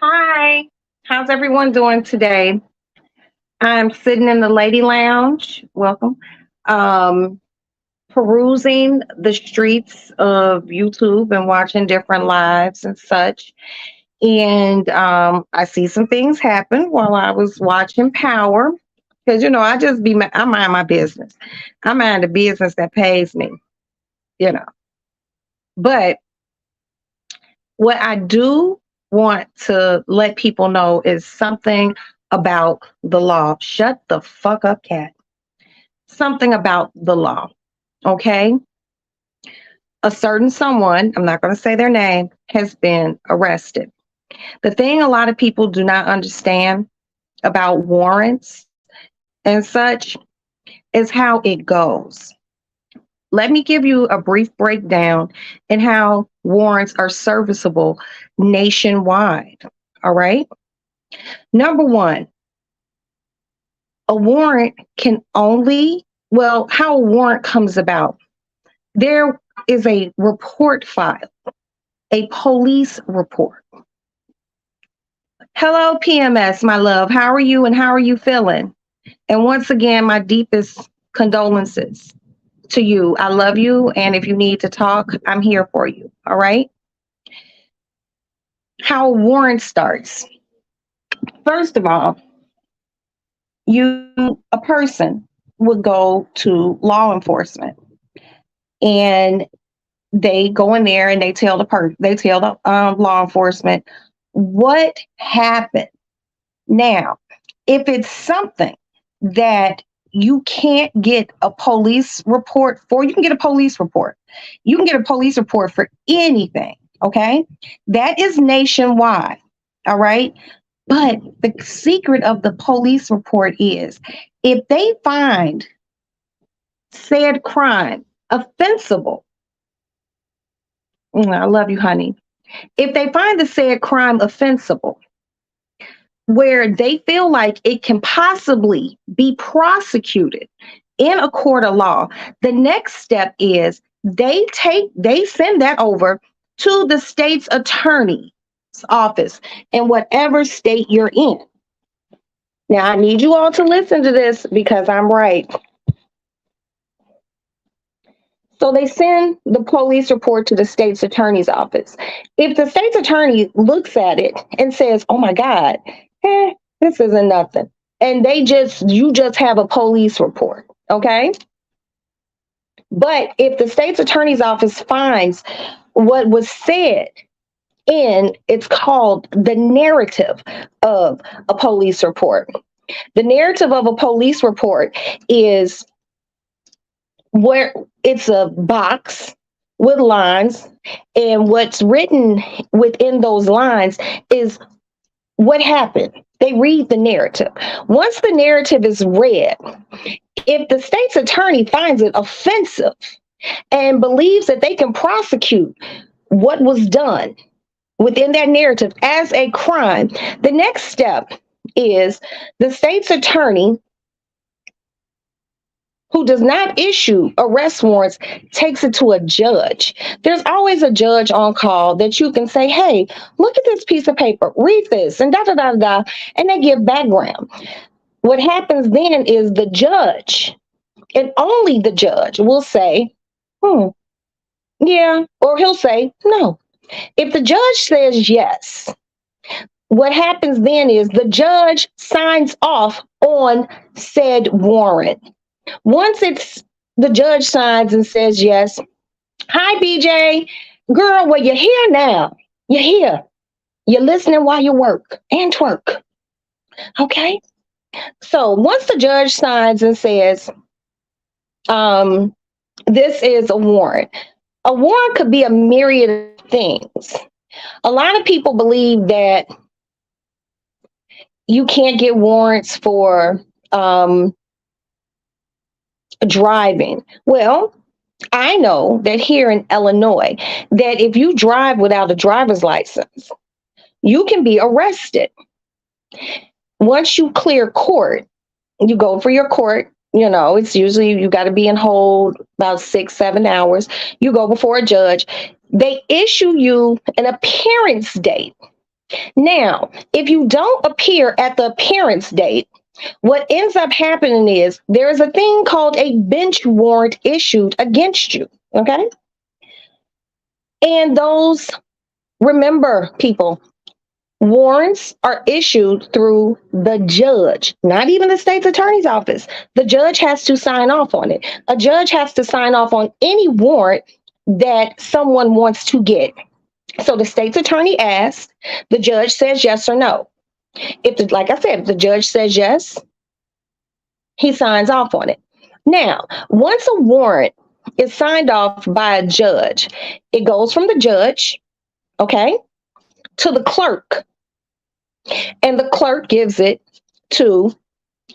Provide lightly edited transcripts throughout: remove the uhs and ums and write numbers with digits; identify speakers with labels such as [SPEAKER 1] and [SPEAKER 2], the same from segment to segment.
[SPEAKER 1] Hi, how's everyone doing today? I'm sitting in the lady lounge. Welcome. Um, Perusing the streets of YouTube and watching different lives and such. And I see some things happen while I was watching Power. Because, I mind my business. I mind the business that pays me, you know. But what I do want to let people know is something about the law. Shut the fuck up, cat. Something about the law. Okay. A certain someone, I'm not going to say their name, has been arrested. The thing a lot of people do not understand about warrants and such is how it goes. Let me give you a brief breakdown in how warrants are serviceable nationwide. All right. Number one, a warrant can only, well, how a warrant comes about. There is a report file, a police report. Hello, PMS, my love. How are you and how are you feeling? And once again, my deepest condolences to you. I love you. And if you need to talk, I'm here for you. All right. How a warrant starts. First of all, a person would go to law enforcement and they go in there and they tell the law enforcement what happened. Now, if it's something that you can't get a police report for, you can get a police report. You can get a police report for anything. Okay, that is nationwide. All right. But the secret of the police report is if they find said crime offensible, I love you, honey. If they find the said crime offensible, where they feel like it can possibly be prosecuted in a court of law, the next step is they send that over to the state's attorney's office in whatever state you're in. Now, I need you all to listen to this because I'm right. So they send the police report to the state's attorney's office. If the state's attorney looks at it and says, "Oh my God, this isn't nothing," and you just have a police report, okay? But if the state's attorney's office finds what was said it's called the narrative of a police report. The narrative of a police report is where it's a box with lines, and what's written within those lines is what happened. They read the narrative. Once the narrative is read, if the state's attorney finds it offensive and believes that they can prosecute what was done within that narrative as a crime, the next step is the state's attorney, who does not issue arrest warrants, takes it to a judge. There's always a judge on call that you can say, "Hey, look at this piece of paper, read this," and da da da da, and they give background. What happens then is the judge, and only the judge, will say, yeah, or he'll say no. If the judge says yes, what happens then is the judge signs off on said warrant. Once the judge signs and says yes, "Hi, BJ. Girl, well, you're here now. You're here. You're listening while you work and twerk." Okay? So once the judge signs and says, this is a warrant could be a myriad of things. A lot of people believe that you can't get warrants for driving. Well, I know that here in Illinois, that if you drive without a driver's license, you can be arrested. Once you clear court, you go for your court. It's usually you got to be in hold about 6-7 hours. You go before a judge. They issue you an appearance date. Now, if you don't appear at the appearance date, what ends up happening is there is a thing called a bench warrant issued against you. Okay. And those, remember, people, warrants are issued through the judge, not even the state's attorney's office. The judge has to sign off on it. A judge has to sign off on any warrant that someone wants to get. So the state's attorney asks, the judge says yes or no. Like I said, if the judge says yes, he signs off on it. Now, once a warrant is signed off by a judge, it goes from the judge, okay, to the clerk. And the clerk gives it to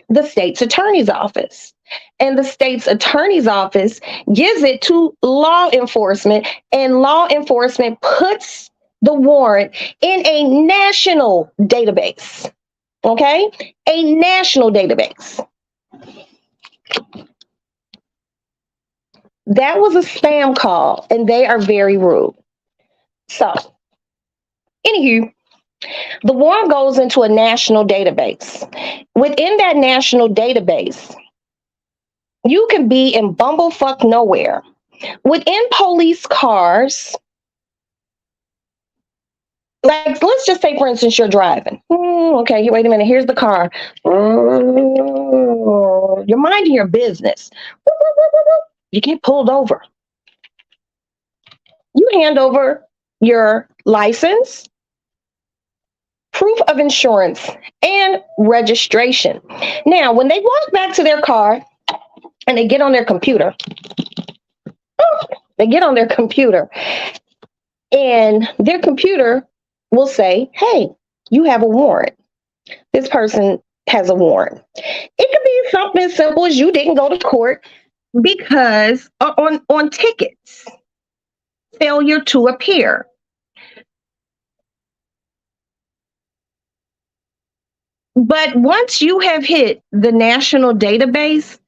[SPEAKER 1] the state's attorney's office. And the state's attorney's office gives it to law enforcement, and law enforcement puts the warrant in a national database. Okay? A national database. That was a spam call, and they are very rude. So, anywho, the warrant goes into a national database. Within that national database, you can be in bumblefuck nowhere. Within police cars, like, let's just say, for instance, you're driving. Okay, wait a minute. Here's the car. You're minding your business. You get pulled over. You hand over your license, proof of insurance, and registration. Now, when they walk back to their car and they get on their computer, and their computer will say, hey, you have a warrant. This person has a warrant. It could be something as simple as you didn't go to court because on tickets, failure to appear. But once you have hit the national database,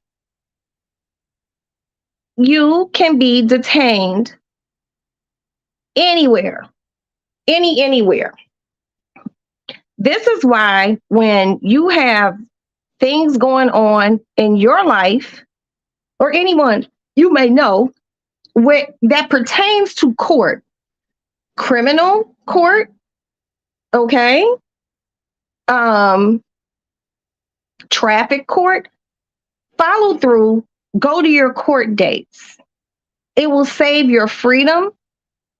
[SPEAKER 1] you can be detained anywhere, anywhere. This is why when you have things going on in your life or anyone you may know that pertains to court, criminal court, okay, traffic court, follow through, go to your court dates. It will save your freedom.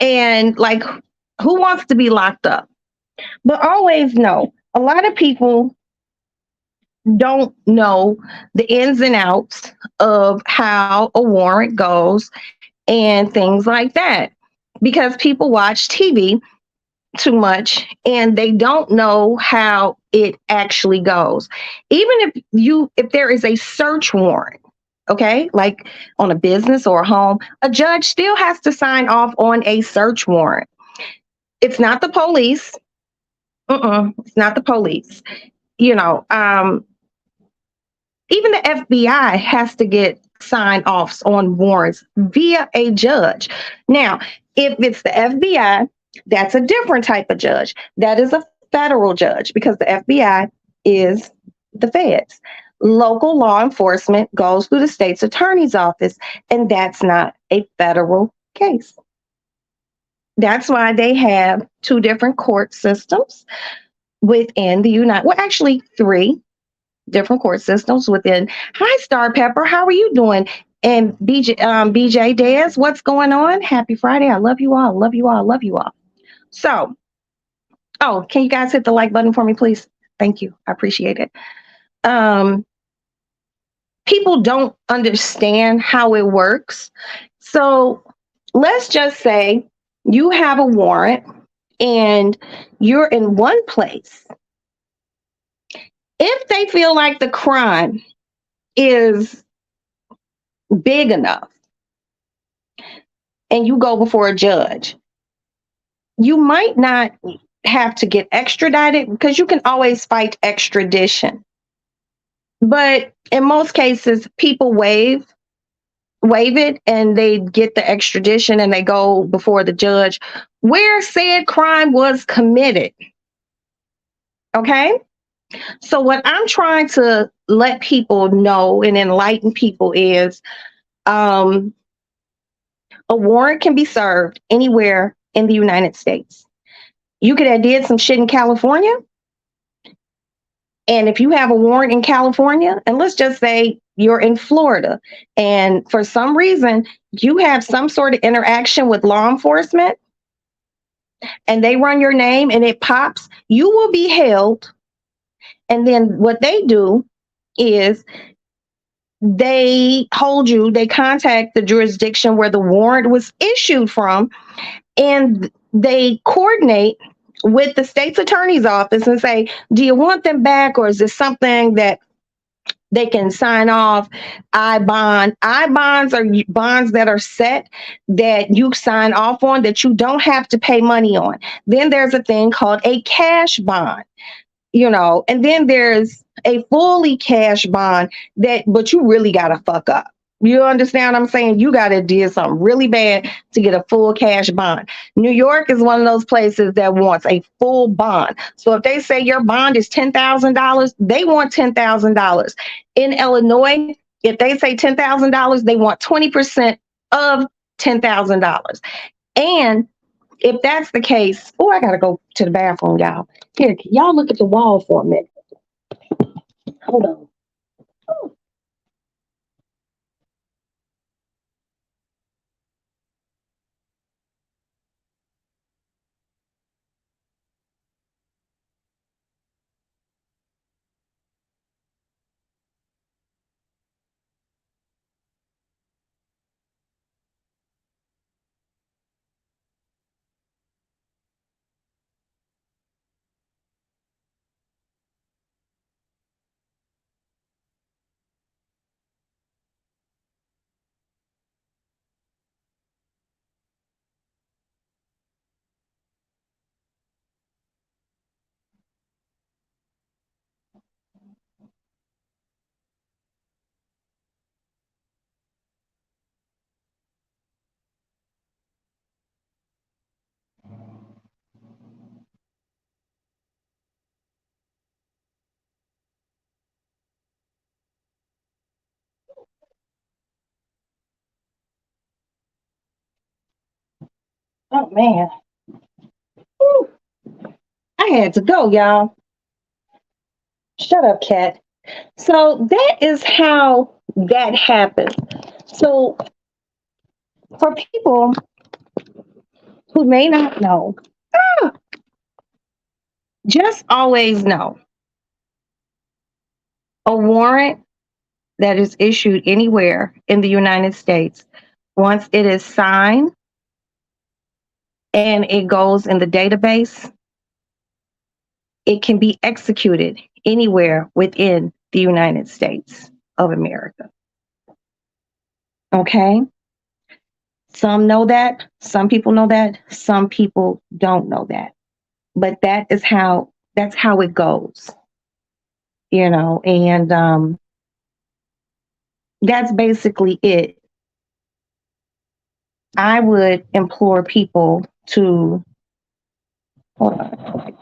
[SPEAKER 1] And like, who wants to be locked up? But always know, a lot of people don't know the ins and outs of how a warrant goes and things like that, because people watch TV too much and they don't know how it actually goes. Even if there is a search warrant, okay, like on a business or a home, a judge still has to sign off on a search warrant. It's not the police. It's not the police. You know, even the FBI has to get sign offs on warrants via a judge. Now, if it's the FBI, that's a different type of judge. That is a federal judge because the FBI is the feds. Local law enforcement goes through the state's attorney's office, and that's not a federal case. That's why they have two different court systems within the actually three different court systems within. Hi, Star Pepper. How are you doing? And BJ Dez, what's going on? Happy Friday. I love you all. Love you all. Love you all. So, can you guys hit the like button for me, please? Thank you. I appreciate it. People don't understand how it works. So let's just say you have a warrant and you're in one place. If they feel like the crime is big enough and you go before a judge, you might not have to get extradited because you can always fight extradition. But in most cases, people waive it and they get the extradition and they go before the judge where said crime was committed. Okay. So, what I'm trying to let people know and enlighten people is um, a warrant can be served anywhere in the United States. You could have did some shit in California, and if you have a warrant in California, and let's just say you're in Florida, and for some reason you have some sort of interaction with law enforcement, and they run your name and it pops, you will be held. And then what they do is they hold you, they contact the jurisdiction where the warrant was issued from, and they coordinate with the state's attorney's office and say, do you want them back, or is this something that they can sign off? I bond. I bonds are bonds that are set, that you sign off on, that you don't have to pay money on. Then there's a thing called a cash bond, and then there's a fully cash bond but you really gotta fuck up. You understand what I'm saying? You gotta do something really bad to get a full cash bond. New York is one of those places that wants a full bond. So if they say your bond is $10,000, they want $10,000. In Illinois, if they say $10,000, they want 20% of $10,000. And if that's the case, oh, I gotta go to the bathroom, y'all. Here, y'all look at the wall for a minute. Hold on. Oh, oh man. Whew. I had to go, y'all. Shut up, cat. So that is how that happens. So for people who may not know, just always know a warrant that is issued anywhere in the United States, once it is signed and it goes in the database, it can be executed anywhere within the United States of America. Okay? Some know that, some people know that, some people don't know that. But that's how it goes. And that's basically it. I would implore people to hold on.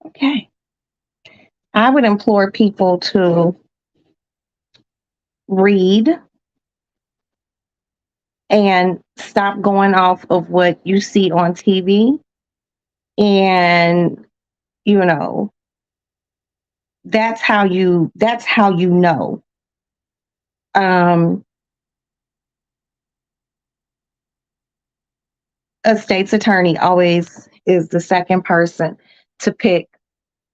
[SPEAKER 1] Okay. I would implore people to read and stop going off of what you see on TV. And, you know, that's how you know. Um, a state's attorney always is the second person to pick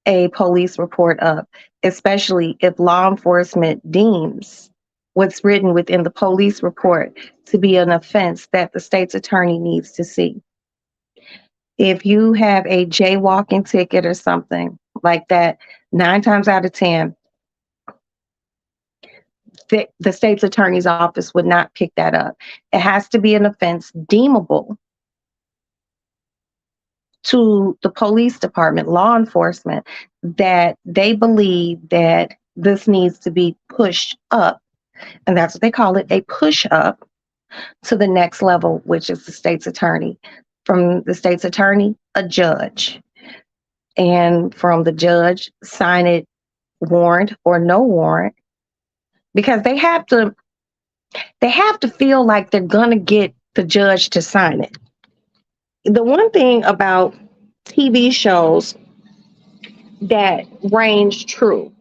[SPEAKER 1] a police report up, especially if law enforcement deems what's written within the police report to be an offense that the state's attorney needs to see. If you have a jaywalking ticket or something like that, 9 times out of 10, the state's attorney's office would not pick that up. It has to be an offense deemable to the police department, law enforcement, that they believe that this needs to be pushed up. And that's what they call it, a push up to the next level, which is the state's attorney. from the state's attorney, a judge. And from the judge, sign it warrant or no warrant, because they have to feel like they're gonna get the judge to sign it. The one thing about TV shows that range true.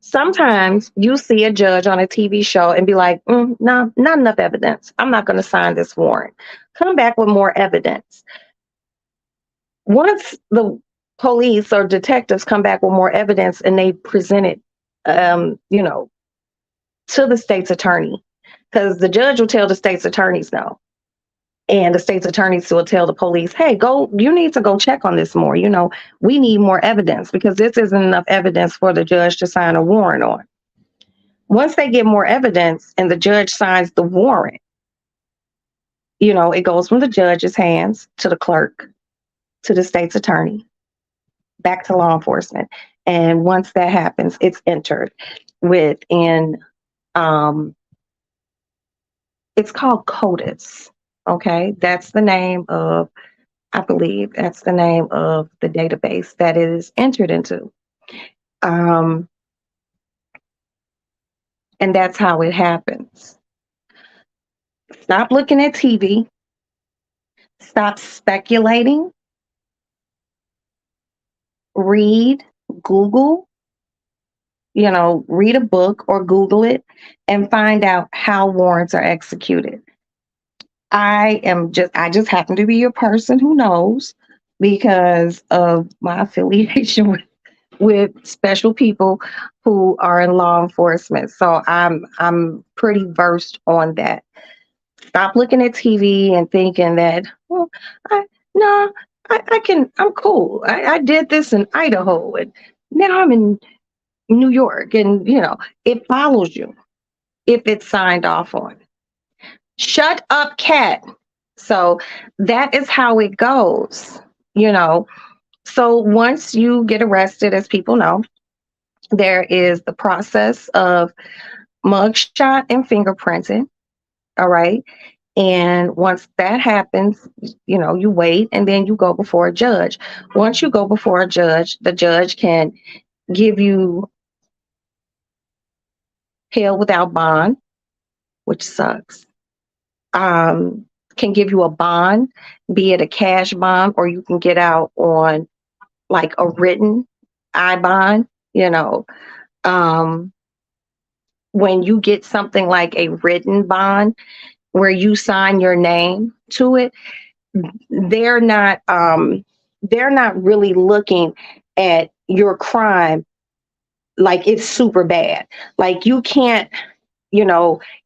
[SPEAKER 1] Sometimes you see a judge on a TV show and be like, no, not enough evidence. I'm not going to sign this warrant. Come back with more evidence. Once the police or detectives come back with more evidence and they present it, you know, to the state's attorney, because the judge will tell the state's attorneys no. And the state's attorneys will tell the police, hey, you need to go check on this more. We need more evidence because this isn't enough evidence for the judge to sign a warrant on. Once they get more evidence and the judge signs the warrant, it goes from the judge's hands to the clerk, to the state's attorney, back to law enforcement. And once that happens, it's entered within, it's called CODIS. Okay, that's the name of, I believe that's the name of the database that it is entered into. And that's how it happens. Stop looking at TV. Stop speculating. Read, Google, read a book or Google it and find out how warrants are executed. I just happen to be a person who knows because of my affiliation with special people who are in law enforcement. So I'm pretty versed on that. Stop looking at TV and thinking that, well, I'm cool. I did this in Idaho and now I'm in New York, and it follows you if it's signed off on. Shut up, cat. So that is how it goes, So once you get arrested, as people know, there is the process of mugshot and fingerprinting. All right. And once that happens, you wait and then you go before a judge. Once you go before a judge, the judge can give you bail without bond, which sucks. Can give you a bond, be it a cash bond, or you can get out on like a written I bond. When you get something like a written bond where you sign your name to it, they're not really looking at your crime like it's super bad. Like you can't,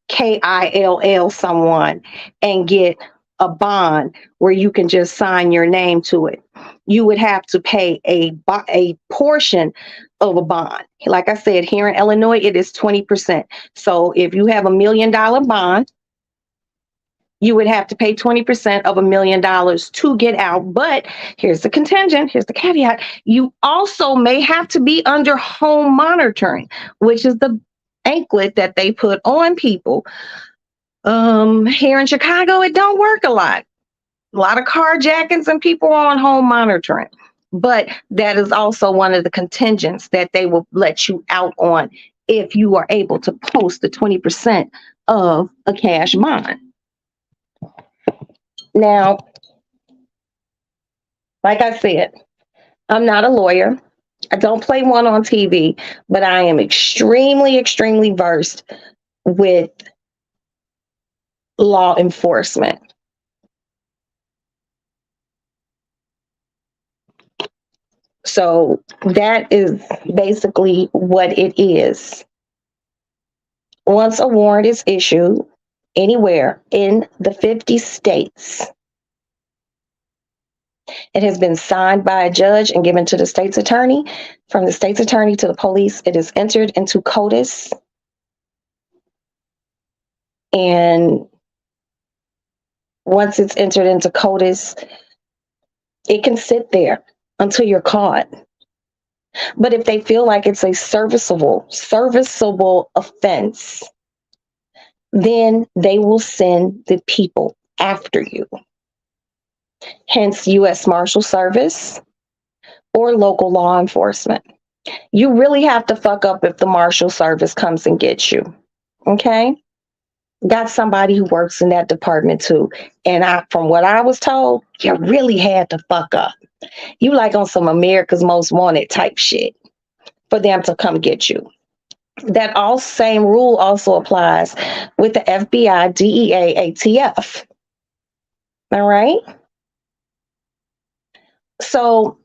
[SPEAKER 1] KILL someone and get a bond where you can just sign your name to it. You would have to pay a portion of a bond. Like I said, here in Illinois, it is 20%. So if you have $1 million bond, you would have to pay 20% of $1 million to get out. But here's the contingent, here's the caveat. You also may have to be under home monitoring, which is the anklet that they put on people. Here in Chicago, it don't work a lot. A lot of carjackings and people are on home monitoring. But that is also one of the contingents that they will let you out on if you are able to post the 20% of a cash bond. Now, like I said, I'm not a lawyer. I don't play one on TV, but I am extremely, extremely versed with law enforcement. So that is basically what it is. Once a warrant is issued anywhere in the 50 states, it has been signed by a judge and given to the state's attorney. From the state's attorney to the police, it is entered into CODIS. And once it's entered into CODIS, it can sit there until you're caught. But if they feel like it's a serviceable offense, then they will send the people after you. hence U.S. Marshal Service or local law enforcement. You really have to fuck up if the Marshal Service comes and gets you. Okay? Got somebody who works in that department too. And from what I was told, you really had to fuck up. You like on some America's Most Wanted type shit for them to come get you. That all same rule also applies with the FBI, DEA, ATF. All right. So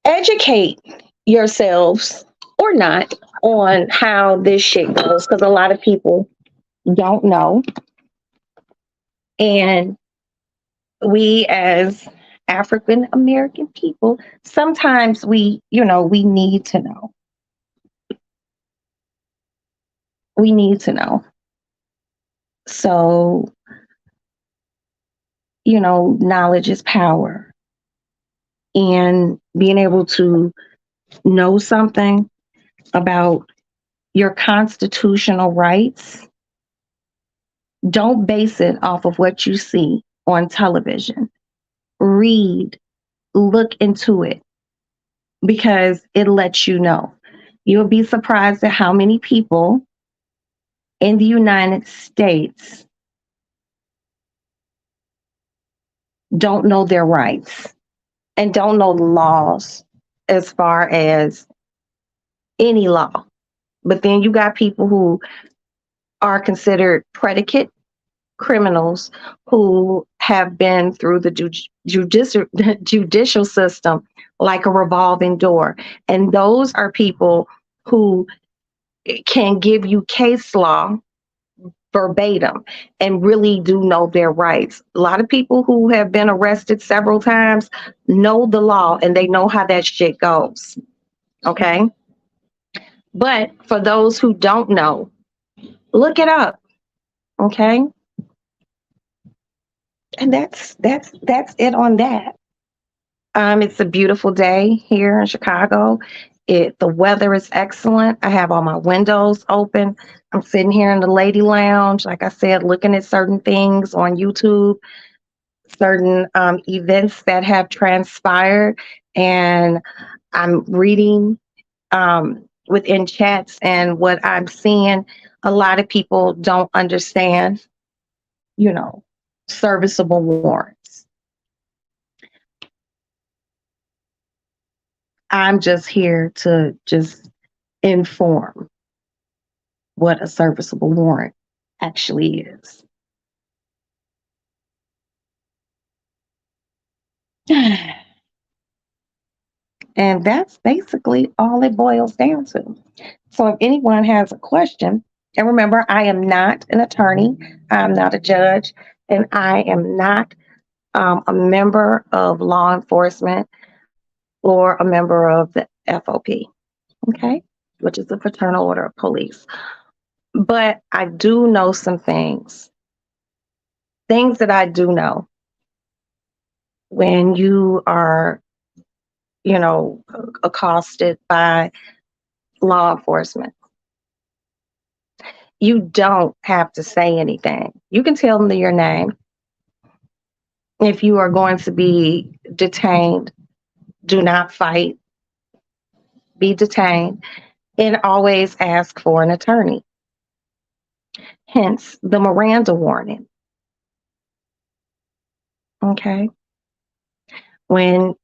[SPEAKER 1] educate yourselves or not on how this shit goes, because a lot of people don't know. And we as African American people, sometimes we need to know. We need to know. So, knowledge is power. And being able to know something about your constitutional rights, don't base it off of what you see on television. Read, look into it, because it lets you know. You'll be surprised at how many people in the United States don't know their rights and don't know the laws as far as any law. But then you got people who are considered predicate criminals who have been through the judicial system like a revolving door. And those are people who can give you case law verbatim and really do know their rights. A lot of people who have been arrested several times know the law and they know how that shit goes. Okay? But for those who don't know, look it up. Okay? And that's it on that. It's a beautiful day here in Chicago. The weather is excellent. I have all my windows open. I'm sitting here in the lady lounge, like I said, looking at certain things on YouTube, certain events that have transpired, and I'm reading within chats, and what I'm seeing, a lot of people don't understand, serviceable warrants. I'm just here to just inform what a serviceable warrant actually is. And that's basically all it boils down to. So if anyone has a question, and remember, I am not an attorney, I'm not a judge, and I am not a member of law enforcement or a member of the FOP, okay, which is the Fraternal Order of Police. But I do know some things that I do know. When you are, accosted by law enforcement, you don't have to say anything. You can tell them your name. If you are going to be detained, do not fight, be detained, and always ask for an attorney. Hence the Miranda warning. Okay. When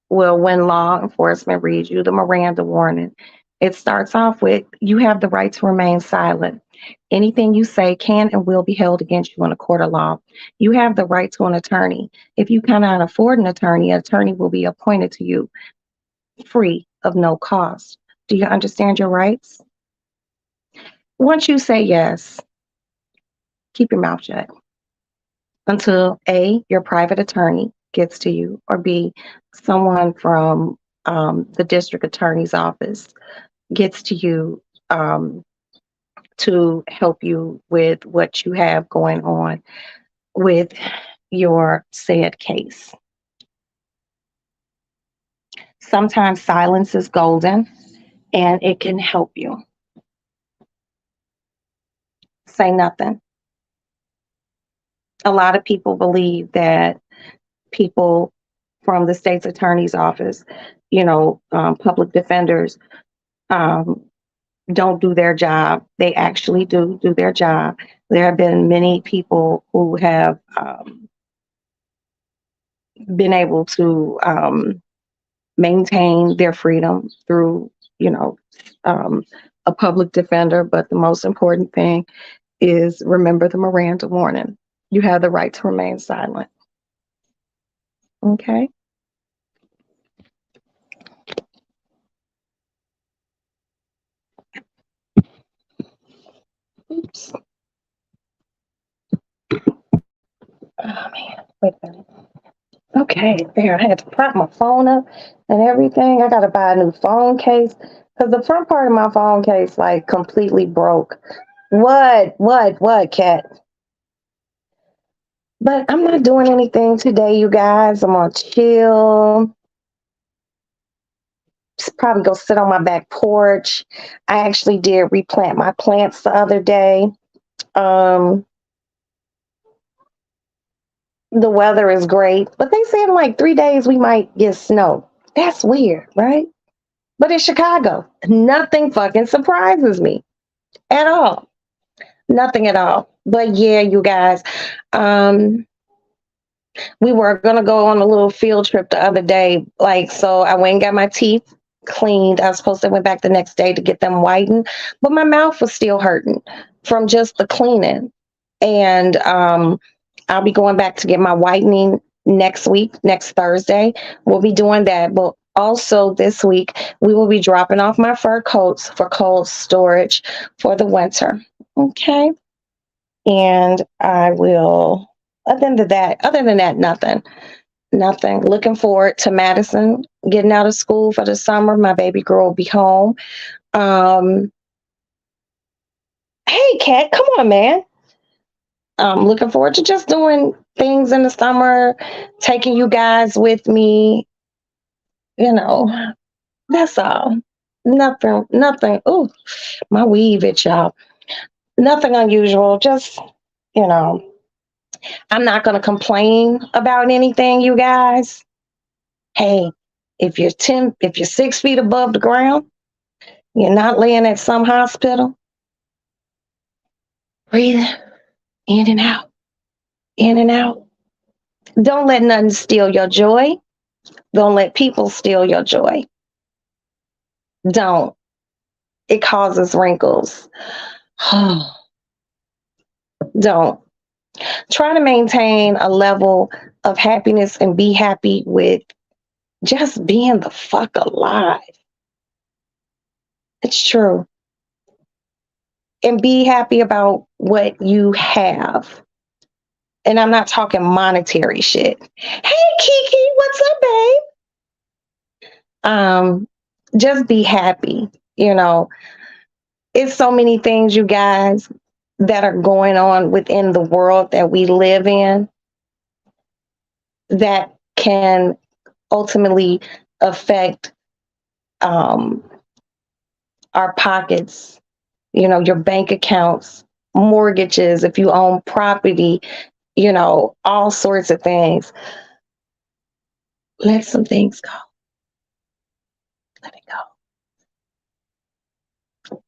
[SPEAKER 1] law enforcement reads you the Miranda warning, it starts off with, you have the right to remain silent. Anything you say can and will be held against you in a court of law. You have the right to an attorney. If you cannot afford an attorney will be appointed to you free of no cost. Do you understand your rights? Once you say yes, keep your mouth shut until A, your private attorney gets to you, or B, someone from the district attorney's office gets to you to help you with what you have going on with your said case. Sometimes silence is golden and it can help you. Say nothing. A lot of people believe that people from the state's attorney's office, public defenders, um, don't do their job. They actually do their job. There have been many people who have been able to maintain their freedom through, you know, um, a public defender. But the most important thing is remember the Miranda warning. You have the right to remain silent. Okay. Oops. Oh man, wait a minute. Okay, there. I had to prop my phone up and everything. I got to buy a new phone case because the front part of my phone case like completely broke. What, Cat? But I'm not doing anything today, you guys. I'm gonna chill. Just probably go sit on my back porch. I actually did replant my plants the other day. Um, the weather is great, but they said in like 3 days we might get snow. That's weird, right? But in Chicago, nothing fucking surprises me at all. Nothing at all. But yeah, you guys, we were gonna go on a little field trip the other day. Like, so I went and got my teeth cleaned. I was supposed to went back the next day to get them whitened, but my mouth was still hurting from just the cleaning. And I'll be going back to get my whitening next week, next Thursday. We'll be doing that. But also this week, we will be dropping off my fur coats for cold storage for the winter. Okay. And I will, other than that, nothing. Nothing. Looking forward to Madison getting out of school for the summer. My baby girl will be home. Um, hey, Kat, come on, man. I'm looking forward to just doing things in the summer, taking you guys with me. That's all. Nothing. Oh, my weave it, y'all. Nothing unusual. Just, you know, I'm not going to complain about anything, you guys. Hey, if you're 6 feet above the ground, you're not laying at some hospital, breathe in and out, in and out. Don't let nothing steal your joy. Don't let people steal your joy. Don't. It causes wrinkles. Don't. Try to maintain a level of happiness and be happy with just being the fuck alive. It's true. And be happy about what you have. And I'm not talking monetary shit. Hey Kiki, what's up, babe? Just be happy. It's so many things, you guys, that are going on within the world that we live in that can ultimately affect our pockets, your bank accounts, mortgages, if you own property, all sorts of things. Let some things go. Let it go.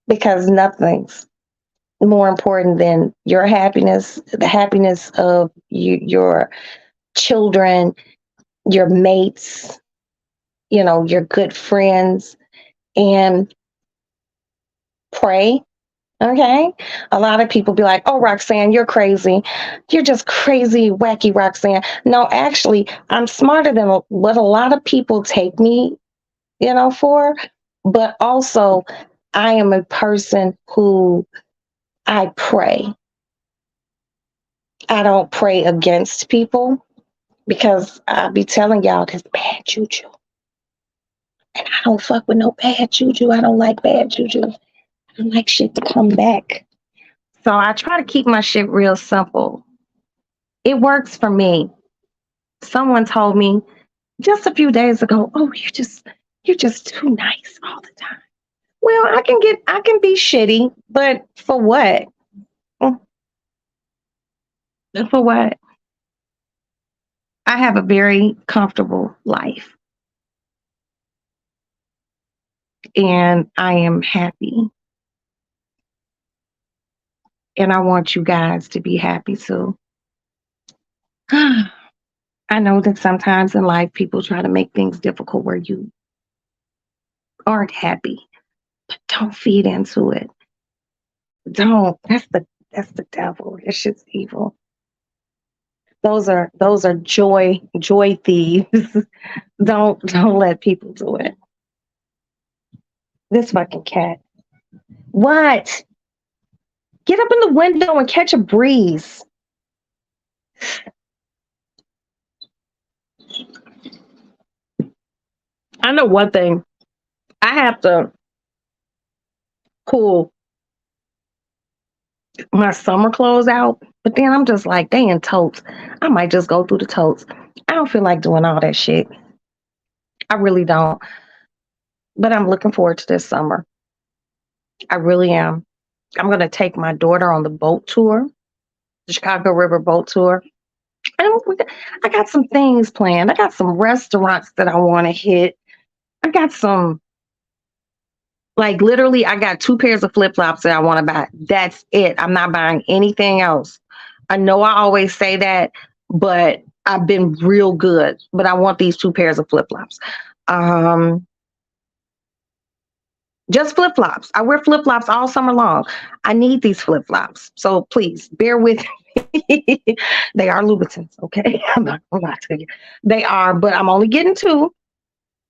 [SPEAKER 1] Because nothing's more important than your happiness, the happiness of your children, your mates, your good friends, and pray. Okay. A lot of people be like, oh, Roxanne, you're crazy. You're just crazy, wacky Roxanne. No, actually, I'm smarter than what a lot of people take me, for. But also, I am a person who I pray. I don't pray against people because I be telling y'all there's bad juju. And I don't fuck with no bad juju. I don't like bad juju. I don't like shit to come back. So I try to keep my shit real simple. It works for me. Someone told me just a few days ago, oh, you're just too nice all the time. Well, I can be shitty, but for what? For what? I have a very comfortable life and I am happy. And I want you guys to be happy too. I know that sometimes in life people try to make things difficult where you aren't happy, but don't feed into it. Don't. That's the devil. It's just evil. Those are joy thieves. Don't let people do it. This fucking cat. What? Get up in the window and catch a breeze. I know one thing. I have to pull my summer clothes out, but then I'm just like, they in totes. I might just go through the totes. I don't feel like doing all that shit. I really don't. But I'm looking forward to this summer. I really am. I'm gonna take my daughter on the boat tour, the Chicago River boat tour. And I got some things planned. I got some restaurants that I want to hit. I got some, like literally, I got two pairs of flip flops that I want to buy. That's it. I'm not buying anything else. I know I always say that, but I've been real good. But I want these two pairs of flip flops. Um, just flip flops. I wear flip flops all summer long. I need these flip flops. So please bear with me. They are Louboutins, okay? I'm not to you. They are, but I'm only getting two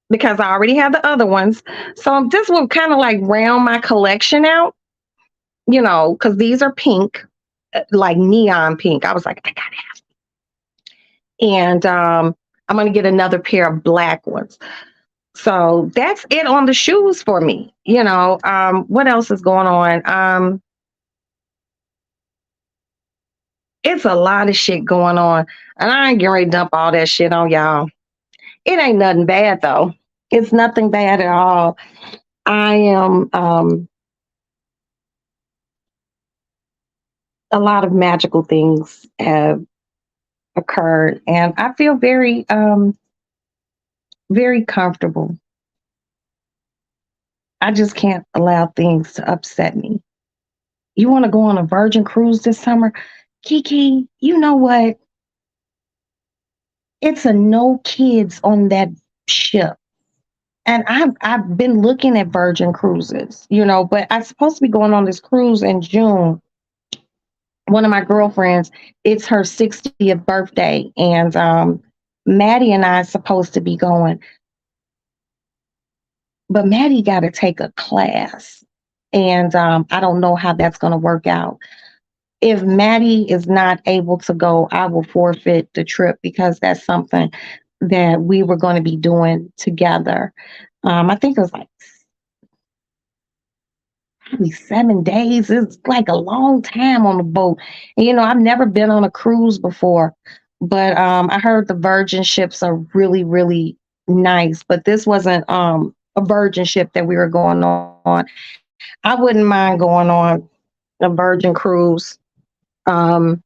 [SPEAKER 1] because I already have the other ones. So this will kind of like round my collection out, because these are pink, like neon pink. I was like, I gotta have, and I'm gonna get another pair of black ones. So that's it on the shoes for me. What else is going on? It's a lot of shit going on, and I ain't getting ready to dump all that shit on y'all. It ain't nothing bad though. It's nothing bad at all. I am a lot of magical things have occurred, and I feel very comfortable. I just can't allow things to upset me. You want to go on a Virgin cruise this summer? Kiki, you know what? It's a no kids on that ship. And I've been looking at Virgin cruises, but I'm supposed to be going on this cruise in June. One of my girlfriends, it's her 60th birthday, and Maddie and I are supposed to be going, but Maddie got to take a class, and I don't know how that's going to work out. If Maddie is not able to go, I will forfeit the trip because that's something that we were going to be doing together. I think it was like probably 7 days. It's like a long time on the boat. And, I've never been on a cruise before, but I heard the Virgin ships are really, really nice. But this wasn't a Virgin ship that we were going on. I wouldn't mind going on a Virgin cruise. Um,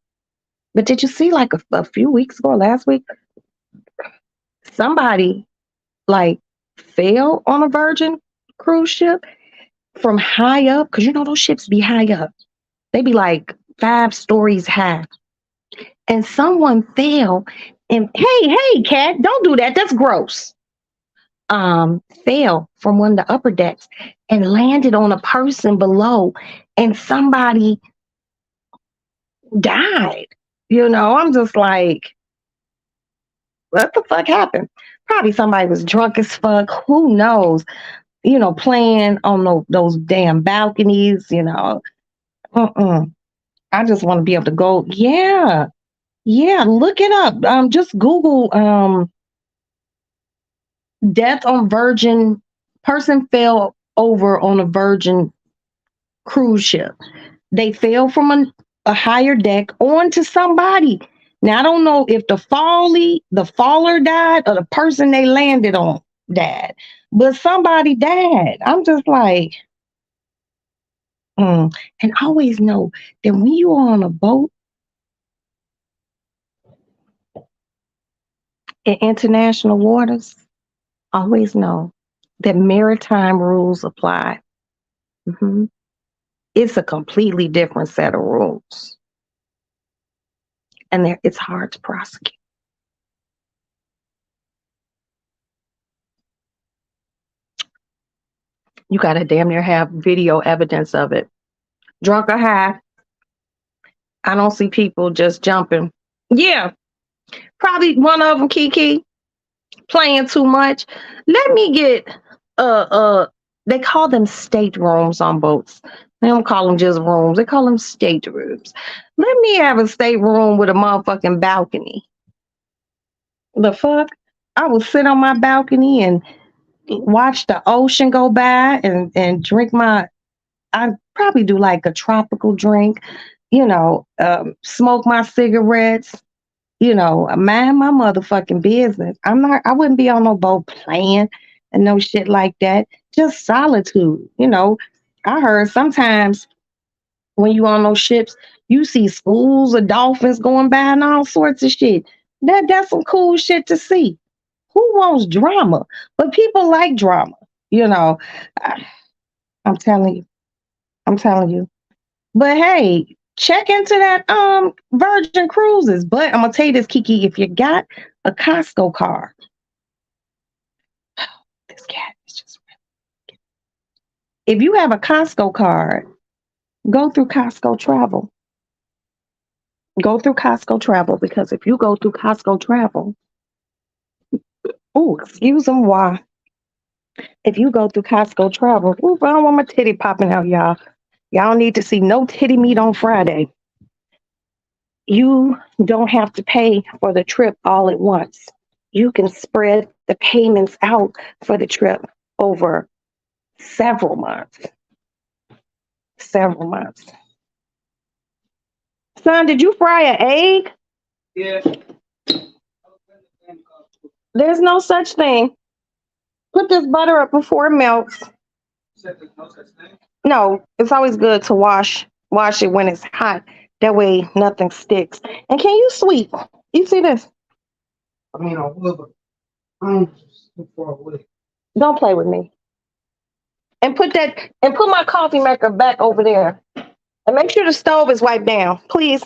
[SPEAKER 1] but did you see like a few weeks ago, last week, somebody like fell on a Virgin cruise ship from high up? Because those ships be high up. They be like 5 stories high. And someone fell and hey, cat, don't do that. That's gross. Fell from one of the upper decks and landed on a person below, and somebody died. I'm just like, what the fuck happened? Probably somebody was drunk as fuck. Who knows? Playing on those damn balconies. Uh-uh. I just want to be able to go. Yeah, yeah. Look it up. Just Google death on Virgin. Person fell over on a Virgin cruise ship. They fell from a higher deck onto somebody. Now I don't know if the faller died or the person they landed on died, but somebody died. I'm just like, and always know that when you are on a boat, in international waters, always know that maritime rules apply. Mhm. It's a completely different set of rules, and it's hard to prosecute. You got to damn near have video evidence of it. Drunk or high, I don't see people just jumping. Yeah, probably one of them, Kiki, playing too much. Let me get they call them staterooms on boats. They don't call them just rooms. They call them staterooms. Let me have a stateroom with a motherfucking balcony. The fuck? I will sit on my balcony and watch the ocean go by and drink my. I probably do like a tropical drink, smoke my cigarettes, mind my motherfucking business. I wouldn't be on no boat playing and no shit like that. Just solitude, I heard sometimes when you on those ships, you see schools of dolphins going by and all sorts of shit. That's some cool shit to see. Who wants drama? But people like drama, you know. I, I'm telling you. I'm telling you. But hey, check into that Virgin Cruises. But I'm gonna tell you this, Kiki, if you got a Costco card, this cat is just if you have a Costco card, go through Costco Travel. Go through Costco Travel because if you go through Costco Travel, oh, excuse them, why? If you go through Costco Travel, ooh, I don't want my titty popping out, y'all. Y'all need to see no titty meat on Friday. You don't have to pay for the trip all at once. You can spread the payments out for the trip over several months. Several months. Son, did you fry an egg?
[SPEAKER 2] Yeah.
[SPEAKER 1] There's no such thing. Put this butter up before it melts.
[SPEAKER 2] Said there's no such thing.
[SPEAKER 1] No, it's always good to wash it when it's hot. That way nothing sticks. And can you sweep? You see this?
[SPEAKER 2] I mean, I would, but I'm just too far away.
[SPEAKER 1] Don't play with me. And put my coffee maker back over there. And make sure the stove is wiped down, please.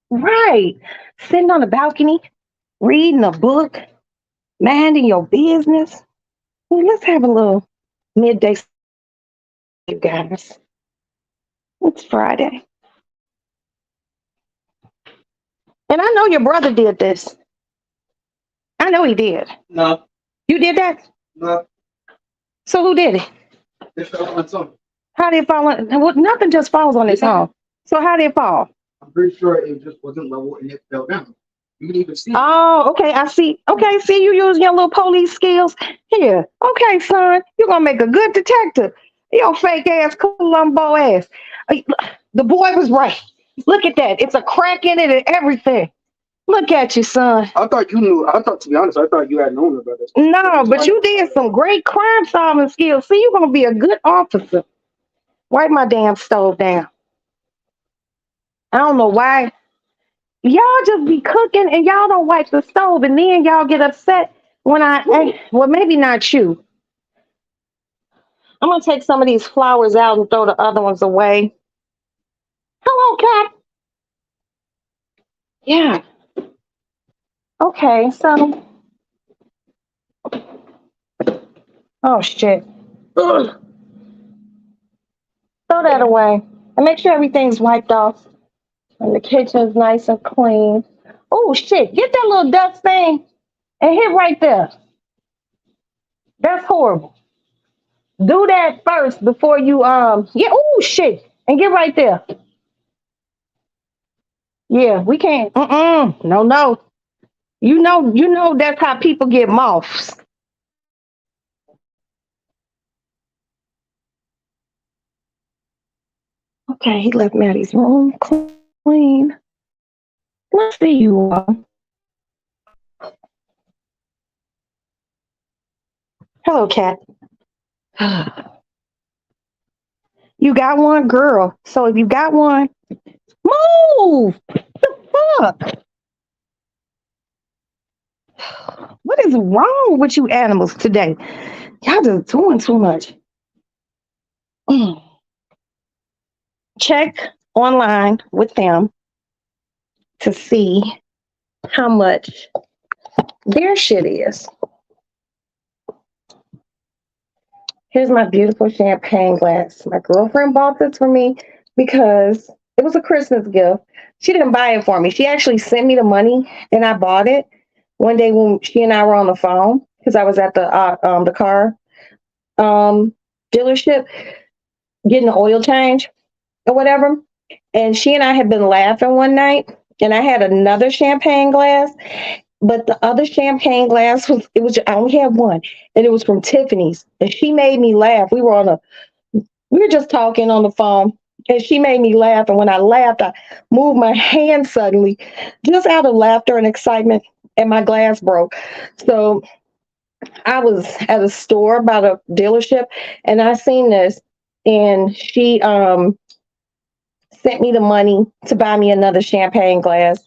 [SPEAKER 1] Right. Sitting on the balcony, reading a book, minding your business. Well, let's have a little midday, you guys. It's Friday. And I know your brother did this. I know he did.
[SPEAKER 2] No,
[SPEAKER 1] You did that?
[SPEAKER 2] no.
[SPEAKER 1] So who did it?
[SPEAKER 2] It fell on its own.
[SPEAKER 1] How did it fall on? Well, nothing just falls on its own. So how did it fall?
[SPEAKER 2] I'm pretty sure it just wasn't level and it fell down. You can even see it.
[SPEAKER 1] Oh, okay. I see. Okay, see you using your little police skills. Here. Okay, son. You're gonna make a good detective. Your fake ass Columbo ass. The boy was right. Look at that. It's a crack in it and everything. Look at you, son.
[SPEAKER 2] I thought you knew. To be honest, I thought you had known about this.
[SPEAKER 1] No, but you did some great crime solving skills. See, you're gonna be a good officer. Wipe my damn stove down. I don't know why. Y'all just be cooking and y'all don't wipe the stove, and then y'all get upset when well, maybe not you. I'm gonna take some of these flowers out and throw the other ones away. Hello, cat. Yeah. Okay, so. Oh shit. Ugh. Throw that away and make sure everything's wiped off and the kitchen's nice and clean. Oh shit! Get that little dust thing and hit right there. That's horrible. Do that first before you yeah. Oh shit! And get right there. Yeah, we can't. No, no. You know that's how people get moths. Okay, he left Maddie's room clean. Let's see you all. Hello, cat. You got one, girl. So if you got one, Move! Fuck! What is wrong with you animals today? Y'all just doing too much. Mm. Check online with them to see how much their shit is. Here's my beautiful champagne glass. My girlfriend bought this for me because it was a Christmas gift. She didn't buy it for me. She actually sent me the money and I bought it one day when she and I were on the phone because I was at the car dealership getting the oil change or whatever. And she and I had been laughing one night and I had another champagne glass, but the other champagne glass I only had one and it was from Tiffany's and she made me laugh. We were just talking on the phone and she made me laugh. And when I laughed, I moved my hand suddenly just out of laughter and excitement and my glass broke. So I was at a store by the dealership and I seen this and she sent me the money to buy me another champagne glass.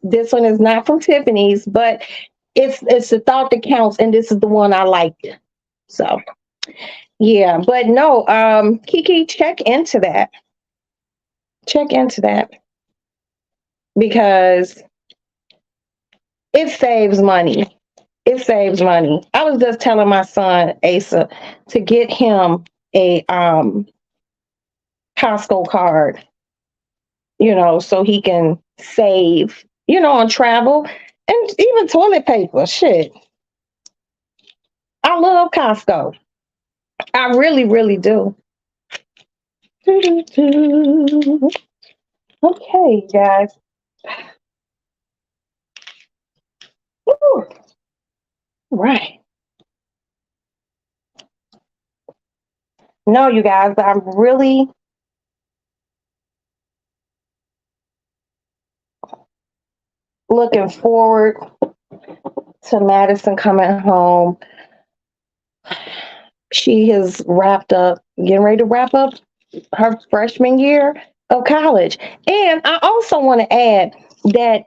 [SPEAKER 1] This one is not from Tiffany's, but it's the thought that counts, and this is the one I liked. So yeah, but no, Kiki, check into that. Check into that because it saves money. It saves money. I was just telling my son Asa to get him a Costco card, so he can save, on travel and even toilet paper. Shit. I love Costco. I really, really do. Okay, guys. Woo. Right. No, you guys, I'm really looking forward to Madison coming home. She has getting ready to wrap up her freshman year of college. And I also want to add that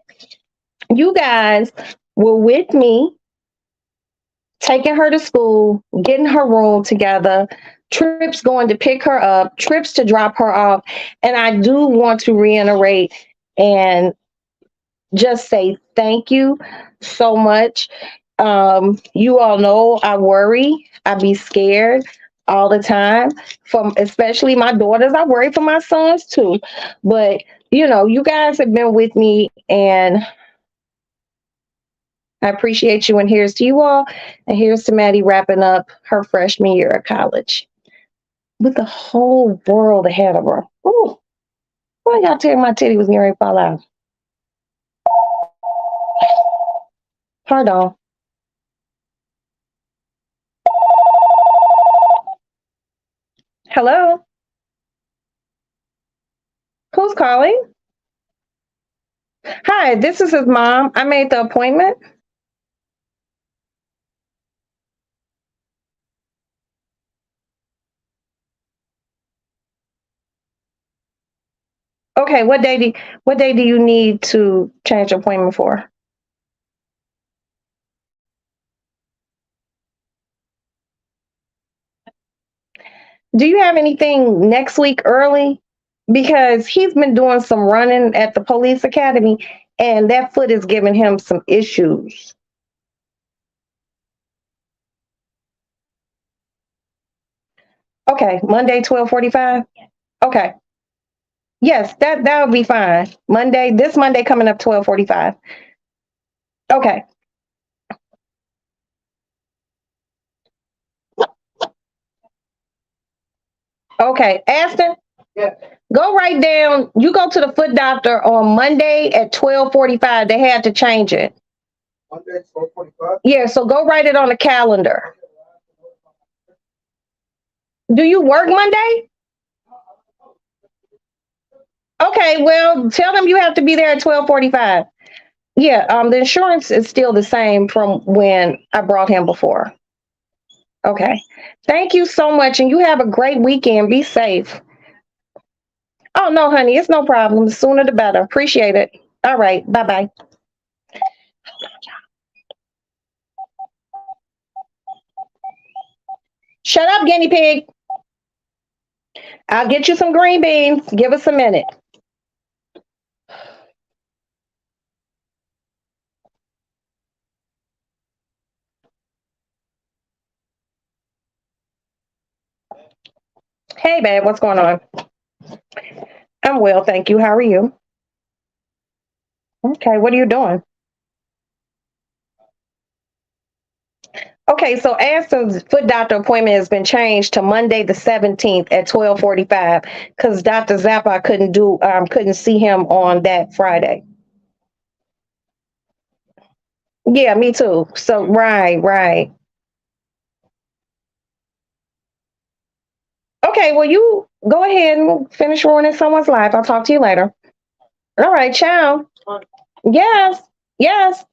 [SPEAKER 1] you guys were with me taking her to school, getting her room together, trips going to pick her up, trips to drop her off. And I do want to reiterate and just say thank you so much. You all know I worry, I be scared all the time from especially my daughters. I worry for my sons too. But you guys have been with me and I appreciate you. And here's to you all. And here's to Maddie wrapping up her freshman year of college with the whole world ahead of her. Ooh, why y'all tell my titty was getting ready to fall out? Pardon. Hello? Who's calling? Hi, this is his mom. I made the appointment. Okay, what day do you need to change your appointment for? Do you have anything next week early? Because he's been doing some running at the police academy and that foot is giving him some issues. Okay, Monday 12:45. Okay. Yes, that would be fine. This Monday coming up 12:45. Okay. Okay, Aston,
[SPEAKER 2] Yeah.
[SPEAKER 1] go right down. You go to the foot doctor on Monday at 12:45. They had to change it.
[SPEAKER 2] Monday, 12:45.
[SPEAKER 1] Yeah, so go write it on the calendar. Do you work Monday? Okay, well, tell them you have to be there at 12:45. Yeah, the insurance is still the same from when I brought him before. Okay. Thank you so much, and you have a great weekend. Be safe. Oh no, honey, it's no problem. The sooner the better. Appreciate it. All right, bye bye. Shut up, guinea pig. I'll get you some green beans. Give us a minute. Hey, babe, what's going on? I'm well, thank you. How are you? Okay, what are you doing? Okay, so Anson's foot doctor appointment has been changed to Monday the 17th at 12:45 because Dr. Zappa couldn't see him on that Friday. Yeah, me too. So right. Okay, well you go ahead and finish ruining someone's life. I'll talk to you later. All right, ciao. Yes, yes.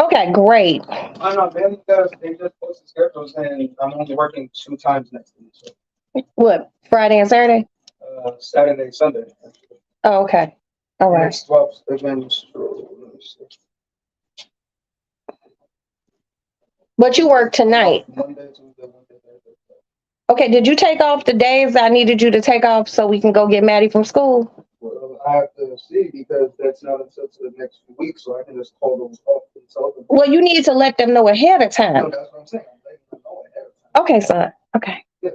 [SPEAKER 1] Okay, great.
[SPEAKER 2] I know, man, because they just posted schedule saying I'm only working 2 times next week. So,
[SPEAKER 1] What, Friday and Saturday?
[SPEAKER 2] Saturday, Sunday. Actually.
[SPEAKER 1] Oh, okay. All
[SPEAKER 2] And
[SPEAKER 1] right.
[SPEAKER 2] it's 12 again.
[SPEAKER 1] But you work tonight.
[SPEAKER 2] Monday, Tuesday, Wednesday, Thursday.
[SPEAKER 1] Okay, did you take off the days I needed you to take off so we can go get Maddie from school?
[SPEAKER 2] Well, I have to see because that's not until the next week, so I can just call those off and tell them.
[SPEAKER 1] Well, you need to let them know ahead of time.
[SPEAKER 2] No, that's what I'm saying. I'm letting them know ahead of time.
[SPEAKER 1] Okay, son. Okay.
[SPEAKER 2] Yeah.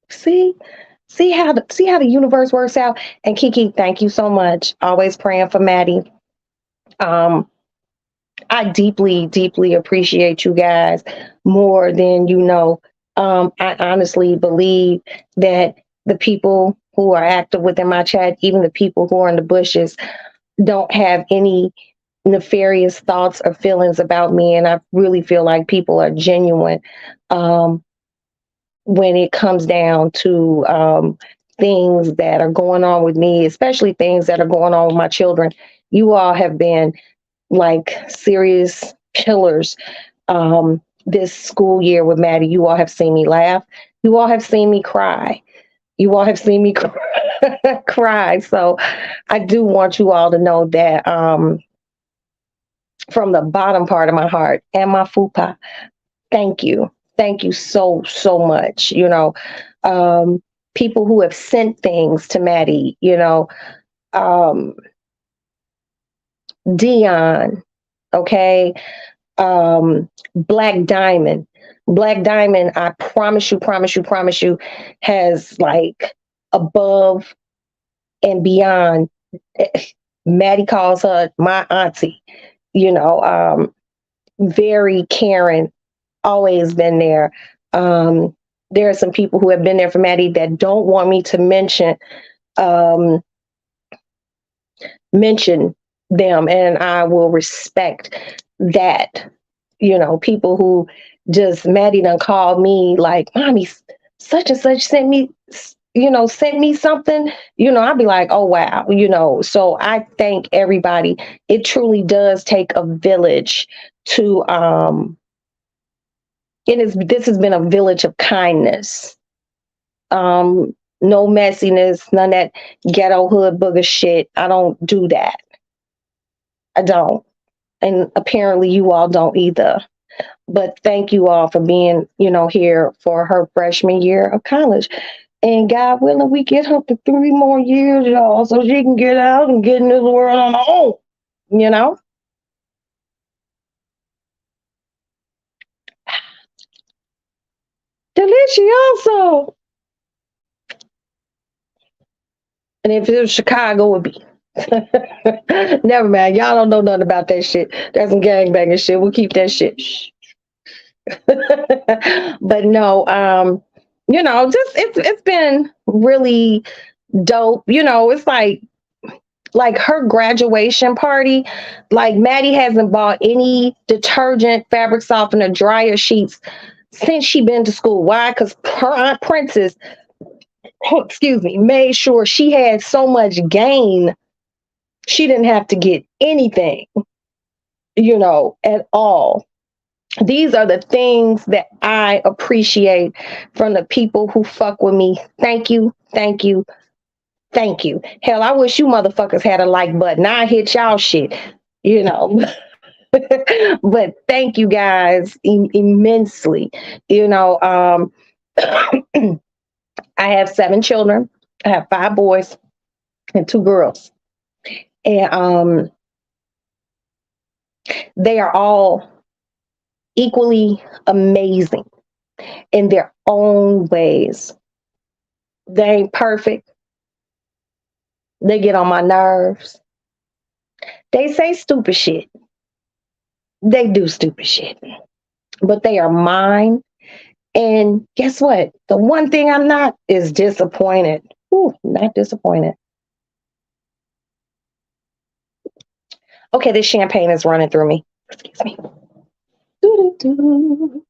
[SPEAKER 1] See? See how the universe works out? And Kiki, thank you so much. Always praying for Maddie. I deeply appreciate you guys more than you know. I honestly believe that the people who are active within my chat, even the people who are in the bushes, don't have any nefarious thoughts or feelings about me. And I really feel like people are genuine when it comes down to things that are going on with me, especially things that are going on with my children. You all have been like serious pillars this school year with Maddie. You all have seen me laugh. You all have seen me cry. You all have seen me cry. So I do want you all to know that from the bottom part of my heart and my fupa, thank you. Thank you so much. You know, people who have sent things to Maddie, you know, Dion, okay, Black Diamond. Black Diamond, I promise you, has like above and beyond. Maddie calls her my auntie, you know, very caring, always been there. There are some people who have been there for Maddie that don't want me to mention them, and I will respect that. You know, people who just Maddie done called me like, mommy, such and such sent me something, you know, I'd be like, oh wow, you know. So I thank everybody. It truly does take a village to this has been a village of kindness. No messiness, none of that ghetto hood booger shit. I don't do that. I don't. And apparently you all don't either. But thank you all for being, you know, here for her freshman year of college. And God willing, we get her for 3 more years, y'all, so she can get out and get in this world on her own, you know? Delicioso. And if it was Chicago, it would be. Never mind. Y'all don't know nothing about that shit. That's some gangbanging shit. We'll keep that shit. But no, you know, just it's been really dope. You know, it's like her graduation party. Like Maddie hasn't bought any detergent, fabric softener, dryer sheets since she been to school. Why? Because her Aunt Princess, excuse me, made sure she had so much gain she didn't have to get anything, you know, at all. These are the things that I appreciate from the people who fuck with me. Thank you, thank you, thank you. Hell, I wish you motherfuckers had a like button. I hit y'all shit, you know. But thank you guys immensely. You know, I have 7 children. I have 5 boys and 2 girls. And they are all equally amazing in their own ways. They ain't perfect. They get on my nerves. They say stupid shit. They do stupid shit. But they are mine. And guess what? The one thing I'm not is disappointed. Ooh, not disappointed. Okay, this champagne is running through me. Excuse me. Doo-doo-doo.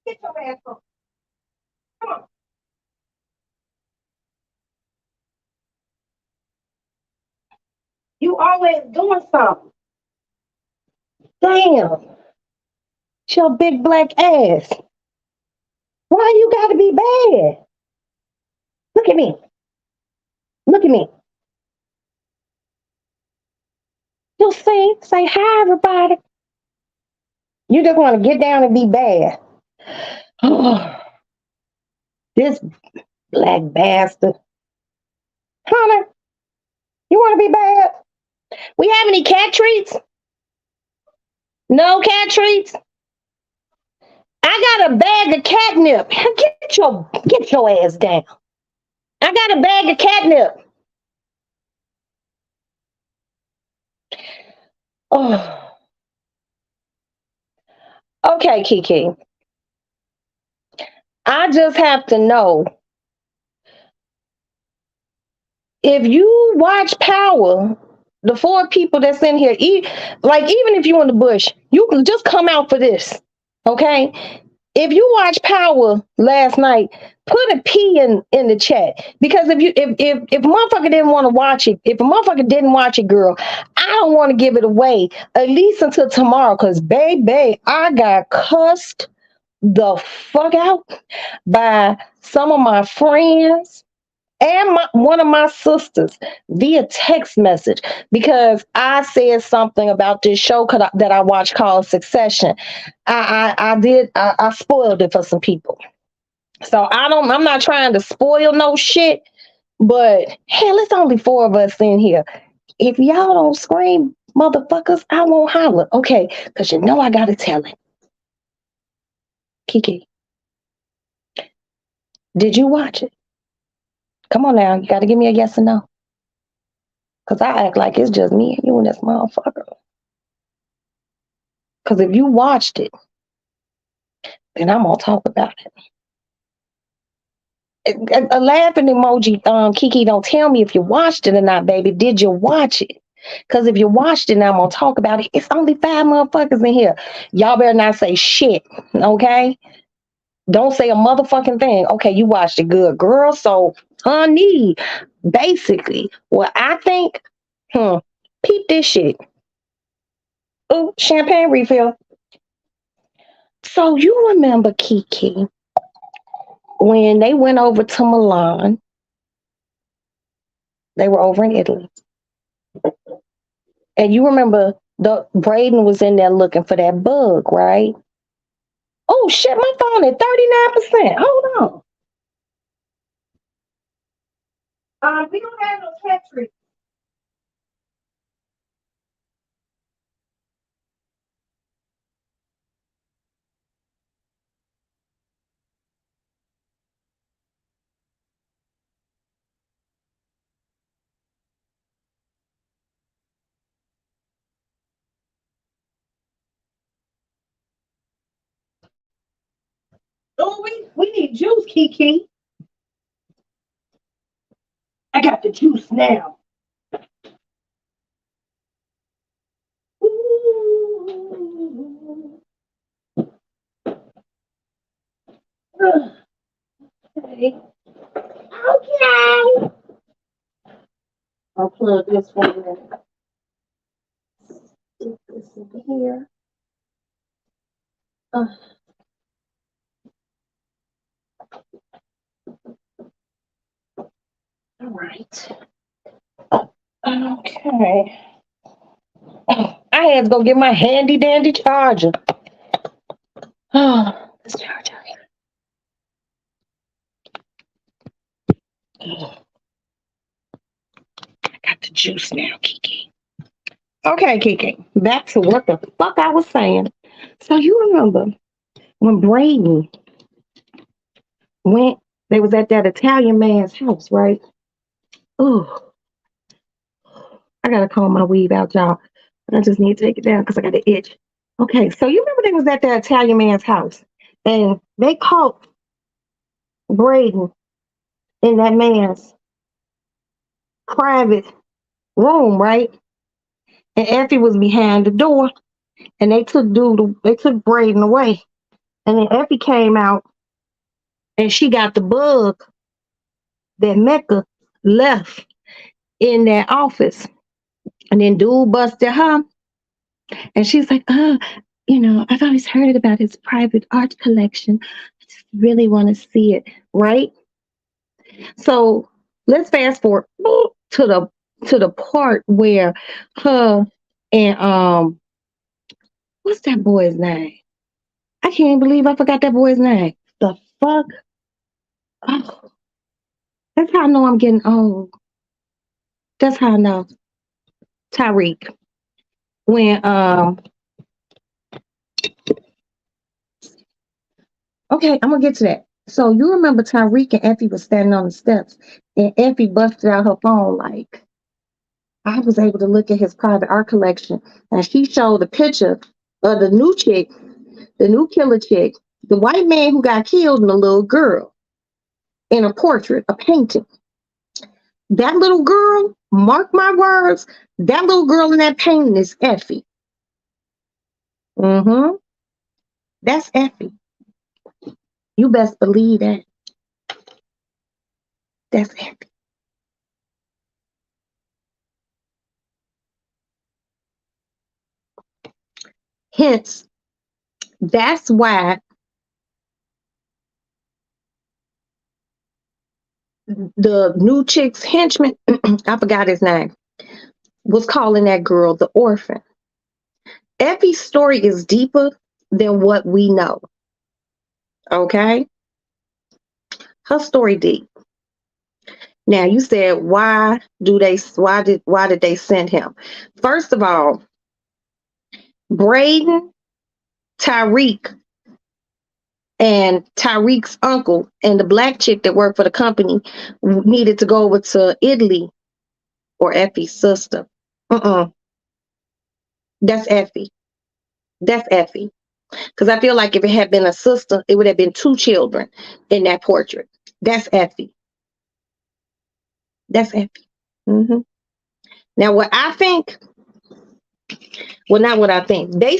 [SPEAKER 1] Get your ass up. Come on. You always doing something. Damn. It's your big black ass. Why you gotta be bad? Look at me. Look at me. You'll say hi, everybody. You just want to get down and be bad. Oh, this black bastard. Hunter, you want to be bad? We have any cat treats? No cat treats? I got a bag of catnip. Get your ass down. I got a bag of catnip. Oh. Okay, Kiki. I just have to know if you watch Power, the 4 people that's in here, like even if you're in the bush, you can just come out for this. Okay? If you watch Power last night, put a P in the chat. Because if a motherfucker didn't want to watch it, if a motherfucker didn't watch it, girl, I don't want to give it away at least until tomorrow. Cause baby, I got cussed the fuck out by some of my friends and one of my sisters via text message because I said something about this show that I watched called Succession. I spoiled it for some people. So I'm not trying to spoil no shit, but hell, it's only 4 of us in here. If y'all don't scream, motherfuckers, I won't holler. Okay, because you know I gotta tell it. Kiki, did you watch it? Come on now, you gotta give me a yes or no. Cause I act like it's just me and you and this motherfucker. Cause if you watched it, then I'm gonna talk about it. A laughing emoji, Kiki, don't tell me if you watched it or not, baby. Did you watch it? Cause if you watched it, now I'm gonna talk about it. It's only 5 motherfuckers in here. Y'all better not say shit, okay? Don't say a motherfucking thing. Okay, you watched it, good girl. So, honey, basically, what I think, peep this shit. Oh, champagne refill. So you remember Kiki when they went over to Milan? They were over in Italy, and you remember the Braden was in there looking for that bug, right? Oh shit, my phone at 39%. Hold on. We don't have no cat treats. We need juice, Kiki. I got the juice now. Ooh. Okay. Okay. I'll plug this one in. Stick this in here. Uh, all right. Okay. I had to go get my handy dandy charger. Oh, this charger. I got the juice now, Kiki. Okay, Kiki. Back to what the fuck I was saying. So you remember when Braden went, they was at that Italian man's house, right? Oh, I gotta comb my weave out, y'all. I just need to take it down because I got an itch. Okay, so you remember they was at that Italian man's house and they caught Braden in that man's private room, right? And Effie was behind the door and they took Braden away. And then Effie came out and she got the bug that Mecca left in that office. And then dude busted her. And she's like, I've always heard about his private art collection. I just really want to see it, right? So let's fast forward to the part where her and what's that boy's name? I can't believe I forgot that boy's name. The fuck? Oh, that's how I know I'm getting old. That's how I know. Tyreek. When okay, I'm gonna get to that. So you remember Tyreek and Effie was standing on the steps and Effie busted out her phone like I was able to look at his private art collection and she showed a picture of the new chick, the new killer chick, the white man who got killed and the little girl in a portrait, a painting. That little girl, mark my words, that little girl in that painting is Effie. Mm-hmm. That's Effie. You best believe that. That's Effie. Hence, that's why the new chick's henchman, I forgot his name, was calling that girl the orphan. Effie's story is deeper than what we know. Okay? Her story deep. Now you said why did they send him? First of all, Braden, Tyreek, and Tyreek's uncle and the black chick that worked for the company needed to go over to Italy or Effie's sister. That's Effie. That's Effie. Because I feel like if it had been a sister, it would have been two children in that portrait. That's Effie. That's Effie. Mm-hmm. Now, what I think, well, not what I think. They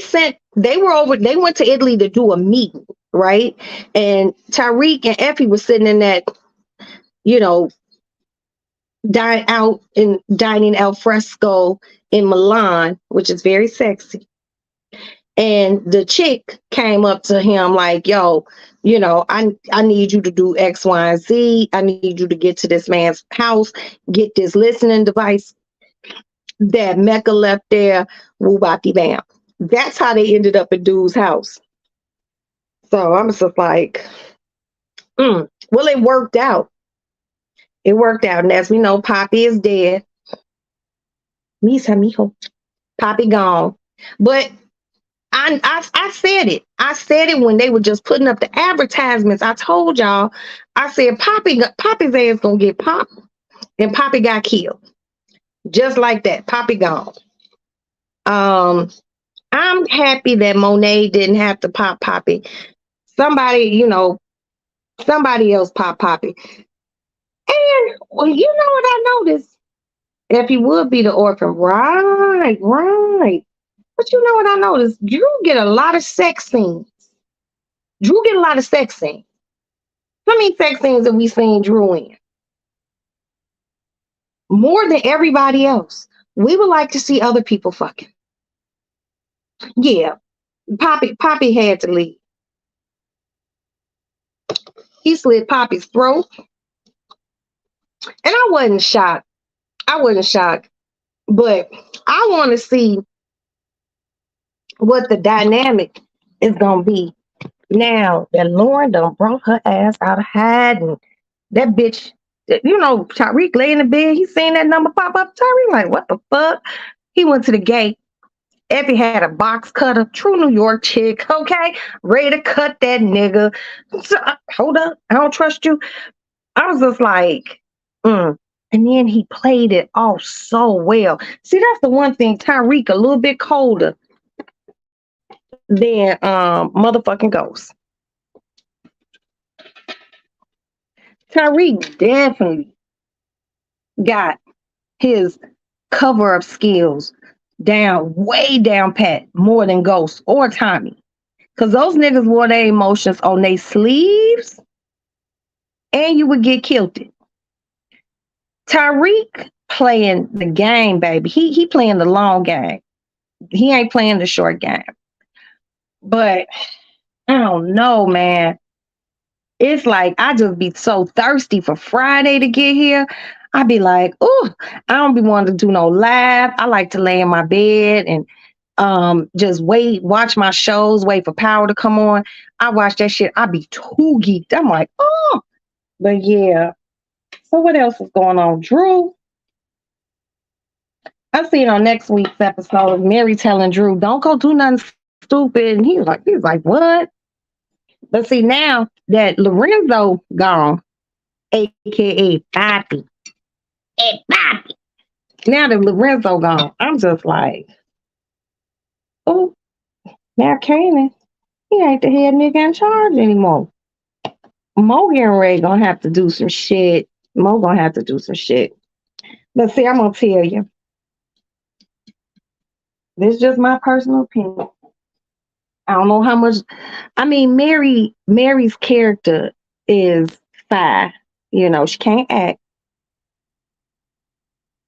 [SPEAKER 1] went to Italy to do a meeting, right? And Tyreek and Effie was sitting in that, dining al fresco in Milan, which is very sexy. And the chick came up to him like, yo, I need you to do X, Y, and Z. I need you to get to this man's house, get this listening device that Mecca left there, woo bati bam. That's how they ended up at dude's house. So I'm just like, well, it worked out. It worked out. And as we know, Poppy is dead. Misa, mijo. Poppy gone. But I said it. I said it when they were just putting up the advertisements. I told y'all, I said Poppy's ass gonna get popped. And Poppy got killed. Just like that. Poppy gone. I'm happy that Monet didn't have to pop Poppy. Somebody, Somebody else pop Poppy. And well, you know what I noticed? If he would be the orphan, right, right. But you know what I noticed? Drew get a lot of sex scenes. Drew get a lot of sex scenes. How many sex scenes have we seen Drew in? More than everybody else. We would like to see other people fucking. Yeah, Poppy had to leave. He slit Poppy's throat, and I wasn't shocked. I wasn't shocked, but I want to see what the dynamic is gonna be now that Lauren done brought her ass out of hiding. That bitch, you know, Tyreek lay in the bed. He seen that number pop up. Tyreek like, what the fuck? He went to the gate. Effie had a box cutter, true New York chick, okay, ready to cut that nigga. So, hold up, I don't trust you. I was just like, And then he played it off so well. See, that's the one thing. Tyreek a little bit colder than motherfucking Ghost. Tyreek definitely got his cover up skills down, way down pat, more than Ghost or Tommy. Because those niggas wore their emotions on their sleeves and you would get killed. Tyreek playing the game, baby. He playing the long game. He ain't playing the short game. But I don't know, man. It's like I just be so thirsty for Friday to get here. I be like, oh, I don't be wanting to do no live. I like to lay in my bed and just wait, watch my shows, wait for Power to come on. I watch that shit. I be too geeked. I'm like, oh, but yeah. So what else is going on? Drew. I see it on next week's episode of Mary telling Drew, don't go do nothing stupid. And he's like, what? But see, now that Lorenzo gone, aka Pappy. Hey, Pappy. Now that Lorenzo gone, I'm just like, oh, now Kanan, he ain't the head nigga in charge anymore. Mo and Ray gonna have to do some shit. Mo gonna have to do some shit. But see, I'm gonna tell you. This is just my personal opinion. I don't know how much. I mean, Mary's character is fine. You know, she can't act.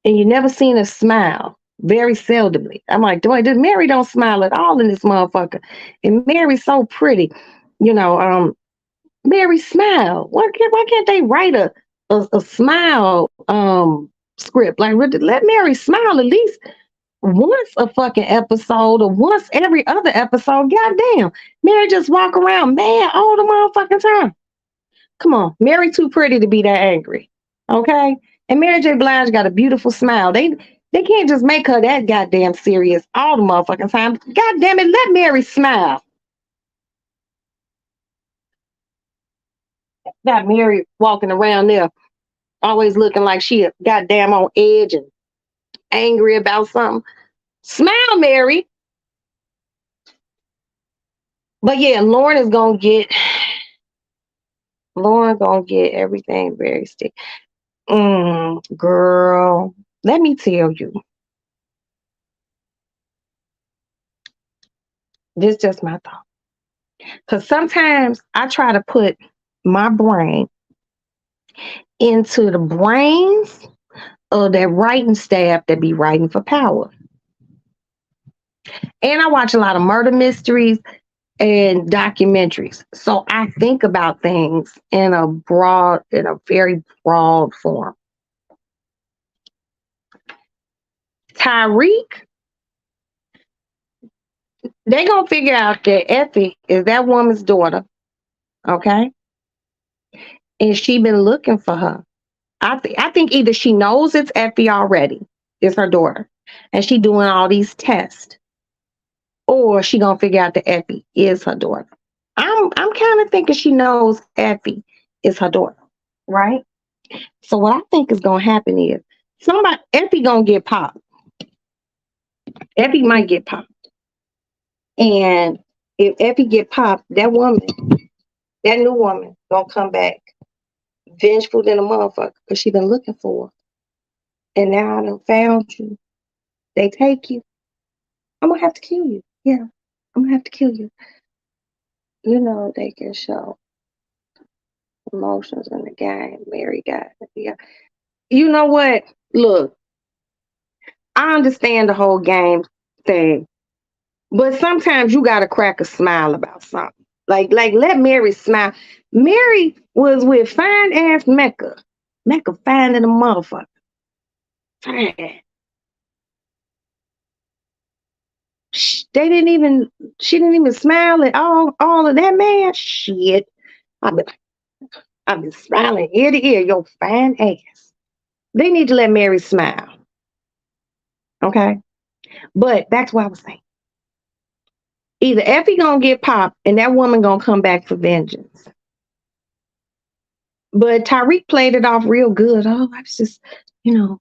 [SPEAKER 1] And you never seen her smile. Very seldomly. I'm like, Mary don't smile at all in this motherfucker. And Mary's so pretty. You know, Mary smile. Why can't they write a smile script? Like, let Mary smile at least once a fucking episode or once every other episode. Goddamn. Mary just walk around mad all the motherfucking time. Come on. Mary too pretty to be that angry. Okay? And Mary J. Blige got a beautiful smile. They can't just make her that goddamn serious all the motherfucking time. God damn it, let Mary smile. Got Mary walking around there, always looking like she goddamn on edge and angry about something. Smile, Mary. But yeah, Lauren gonna get everything very stick. Girl, let me tell you. This is just my thought. Because sometimes I try to put my brain into the brains of that writing staff that be writing for Power. And I watch a lot of murder mysteries and documentaries. So I think about things in a very broad form. Tyreek, they gonna figure out that Effie is that woman's daughter, okay? And she been looking for her. I think either she knows it's Effie already, it's her daughter, and she doing all these tests, or she gonna figure out that Effie is her daughter. I'm kind of thinking she knows Effie is her daughter, right? So what I think is gonna happen is Effie gonna get popped. Effie might get popped. And if Effie get popped, that woman That new woman gonna come back vengeful than a motherfucker because she been looking for her. And now I done found you. They take you. I'm gonna have to kill you. Yeah, I'm gonna have to kill you. You know they can show emotions in the game. Mary got it. Yeah. You know what? Look, I understand the whole game thing, but sometimes you gotta crack a smile about something. Like let Mary smile. Mary was with fine ass Mecca. Mecca fine than a motherfucker. Fine. They didn't even. She didn't even smile at all of that man. Shit. I've been I've been smiling ear to ear. Your fine ass. They need to let Mary smile. Okay. But back to what I was saying. Either Effie gonna get popped and that woman gonna come back for vengeance. But Tyreek played it off real good. Oh, I was just,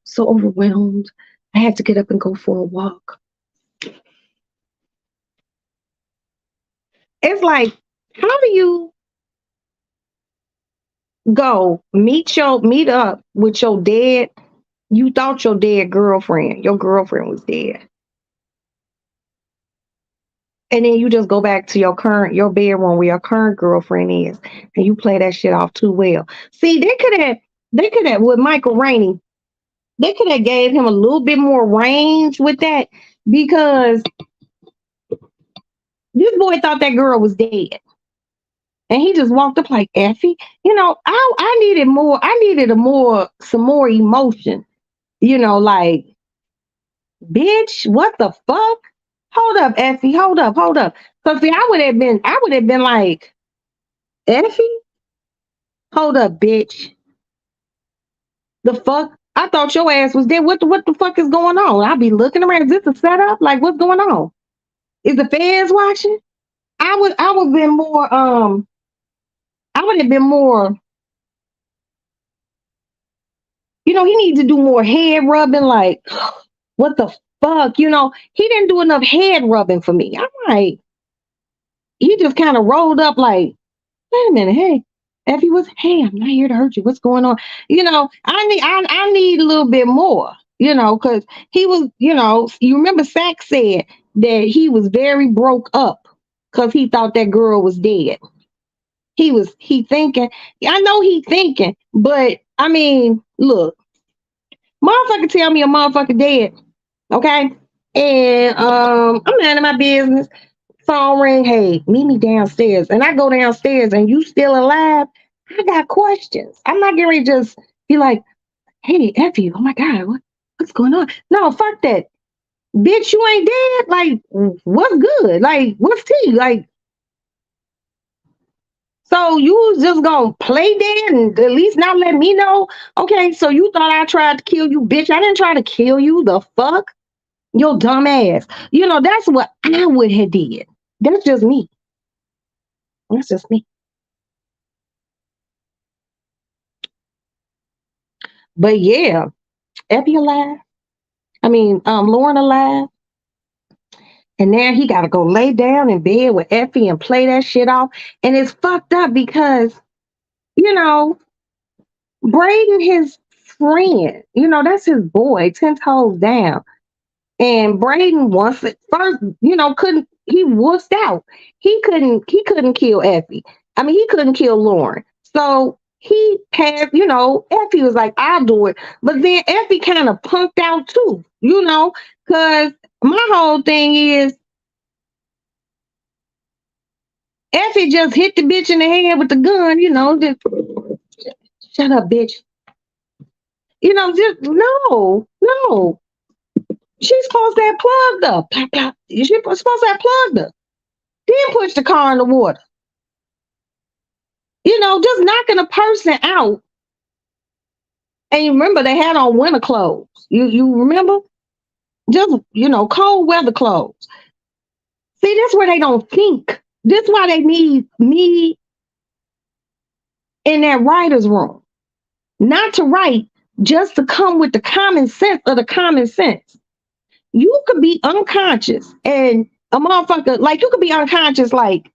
[SPEAKER 1] so overwhelmed. I had to get up and go for a walk. It's like, how do you go meet up with your dead? You thought your dead girlfriend, your girlfriend was dead. And then you just go back to your bedroom where your current girlfriend is, and you play that shit off too well. See, they could have with Michael Rainey, they could have gave him a little bit more range with that because this boy thought that girl was dead. And he just walked up like Effie. I needed more, some more emotion. Like, bitch, what the fuck? Hold up, Effie, hold up. Cause see, I would have been like, Effie, hold up, bitch. The fuck? I thought your ass was dead. What the fuck is going on? I'll be looking around. Is this a setup? Like, what's going on? Is the feds watching? I would have been more I would have been more, he needs to do more head rubbing, like, what the fuck? He didn't do enough head rubbing for me. I'm like, he just kind of rolled up like, wait a minute, hey, Effie, hey, I'm not here to hurt you. What's going on? I need a little bit more, because he was, you remember Sack said that he was very broke up because he thought that girl was dead. He thinking, I know he thinking, but I mean, look, motherfucker tell me a motherfucker dead, okay? And I'm minding my business. Phone ring, hey, meet me downstairs. And I go downstairs and you still alive. I got questions. I'm not getting ready to just be like, hey, Effie, oh my God, what's going on? No, fuck that. Bitch, you ain't dead. Like, what's good? Like, what's tea? Like, so you was just gonna play dead and at least not let me know? Okay, so you thought I tried to kill you, bitch. I didn't try to kill you. The fuck? Your dumb ass. That's what I would have did. That's just me. That's just me. But yeah, Effie alive. I mean, Lauren alive. And now he got to go lay down in bed with Effie and play that shit off. And it's fucked up because, Braden, his friend, that's his boy, 10 toes down. And Braden once at first, couldn't, he wussed out. He couldn't kill Effie. I mean, he couldn't kill Lauren. So he passed, Effie was like, I'll do it. But then Effie kind of punked out too, because my whole thing is Effie just hit the bitch in the head with the gun, just shut up, bitch. Just no. She's supposed to have plugged up. She's supposed to have plugged up. Then push the car in the water. Just knocking a person out. And you remember they had on winter clothes. You remember? Just, cold weather clothes. See, that's where they don't think. This is why they need me in that writer's room. Not to write, just to come with the common sense of the common sense. You could be unconscious and a motherfucker, like you could be unconscious, like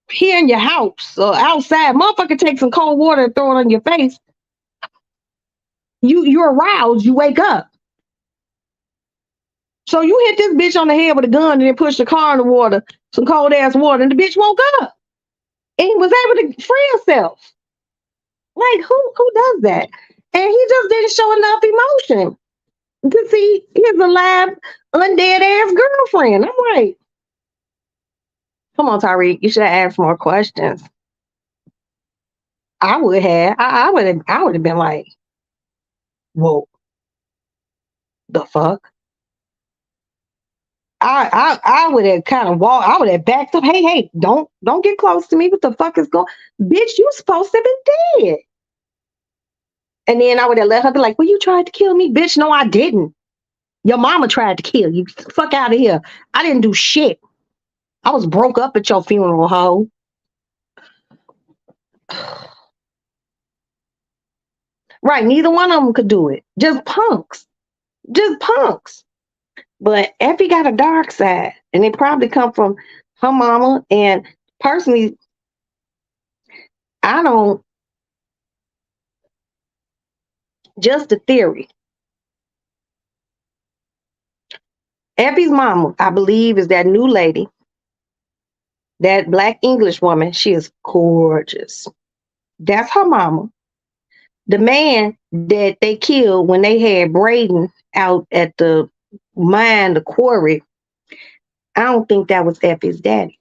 [SPEAKER 1] here in your house or outside, motherfucker take some cold water and throw it on your face. You're aroused, you wake up. So you hit this bitch on the head with a gun and then push the car in the water, some cold ass water, and the bitch woke up and was able to free herself. Like who does that? And he just didn't show enough emotion to see his alive, undead ass girlfriend. I'm like, come on, Tyreek, you should have asked more questions. I would have. I would have been like, whoa, the fuck? I would have kind of walked, I would have backed up. Hey, don't get close to me. What the fuck is going? Bitch, you supposed to have been dead. And then I would have let her be like, well, you tried to kill me, bitch. No, I didn't. Your mama tried to kill you. Fuck out of here. I didn't do shit. I was broke up at your funeral, hoe. Right, neither one of them could do it. Just punks. Just punks. But Effie got a dark side, and it probably come from her mama. And personally, I don't. Just a theory. Effie's mama, I believe, is that new lady, that black English woman. She is gorgeous. That's her mama. The man that they killed when they had Braden out at the mine, the quarry, I don't think that was Effie's daddy.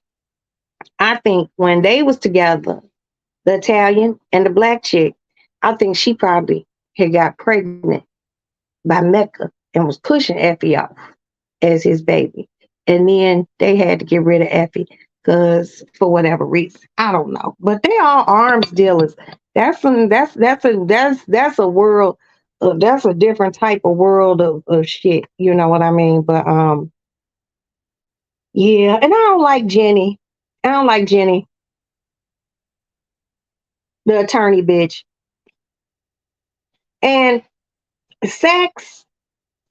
[SPEAKER 1] I think when they was together, the Italian and the black chick, I think she probably had got pregnant by Mecca and was pushing Effie off as his baby. And then they had to get rid of Effie because for whatever reason. I don't know. But they are arms dealers. That's a world that's a different type of world of shit. You know what I mean? But yeah, and I don't like Jenny. I don't like Jenny, the attorney bitch. And Sachs,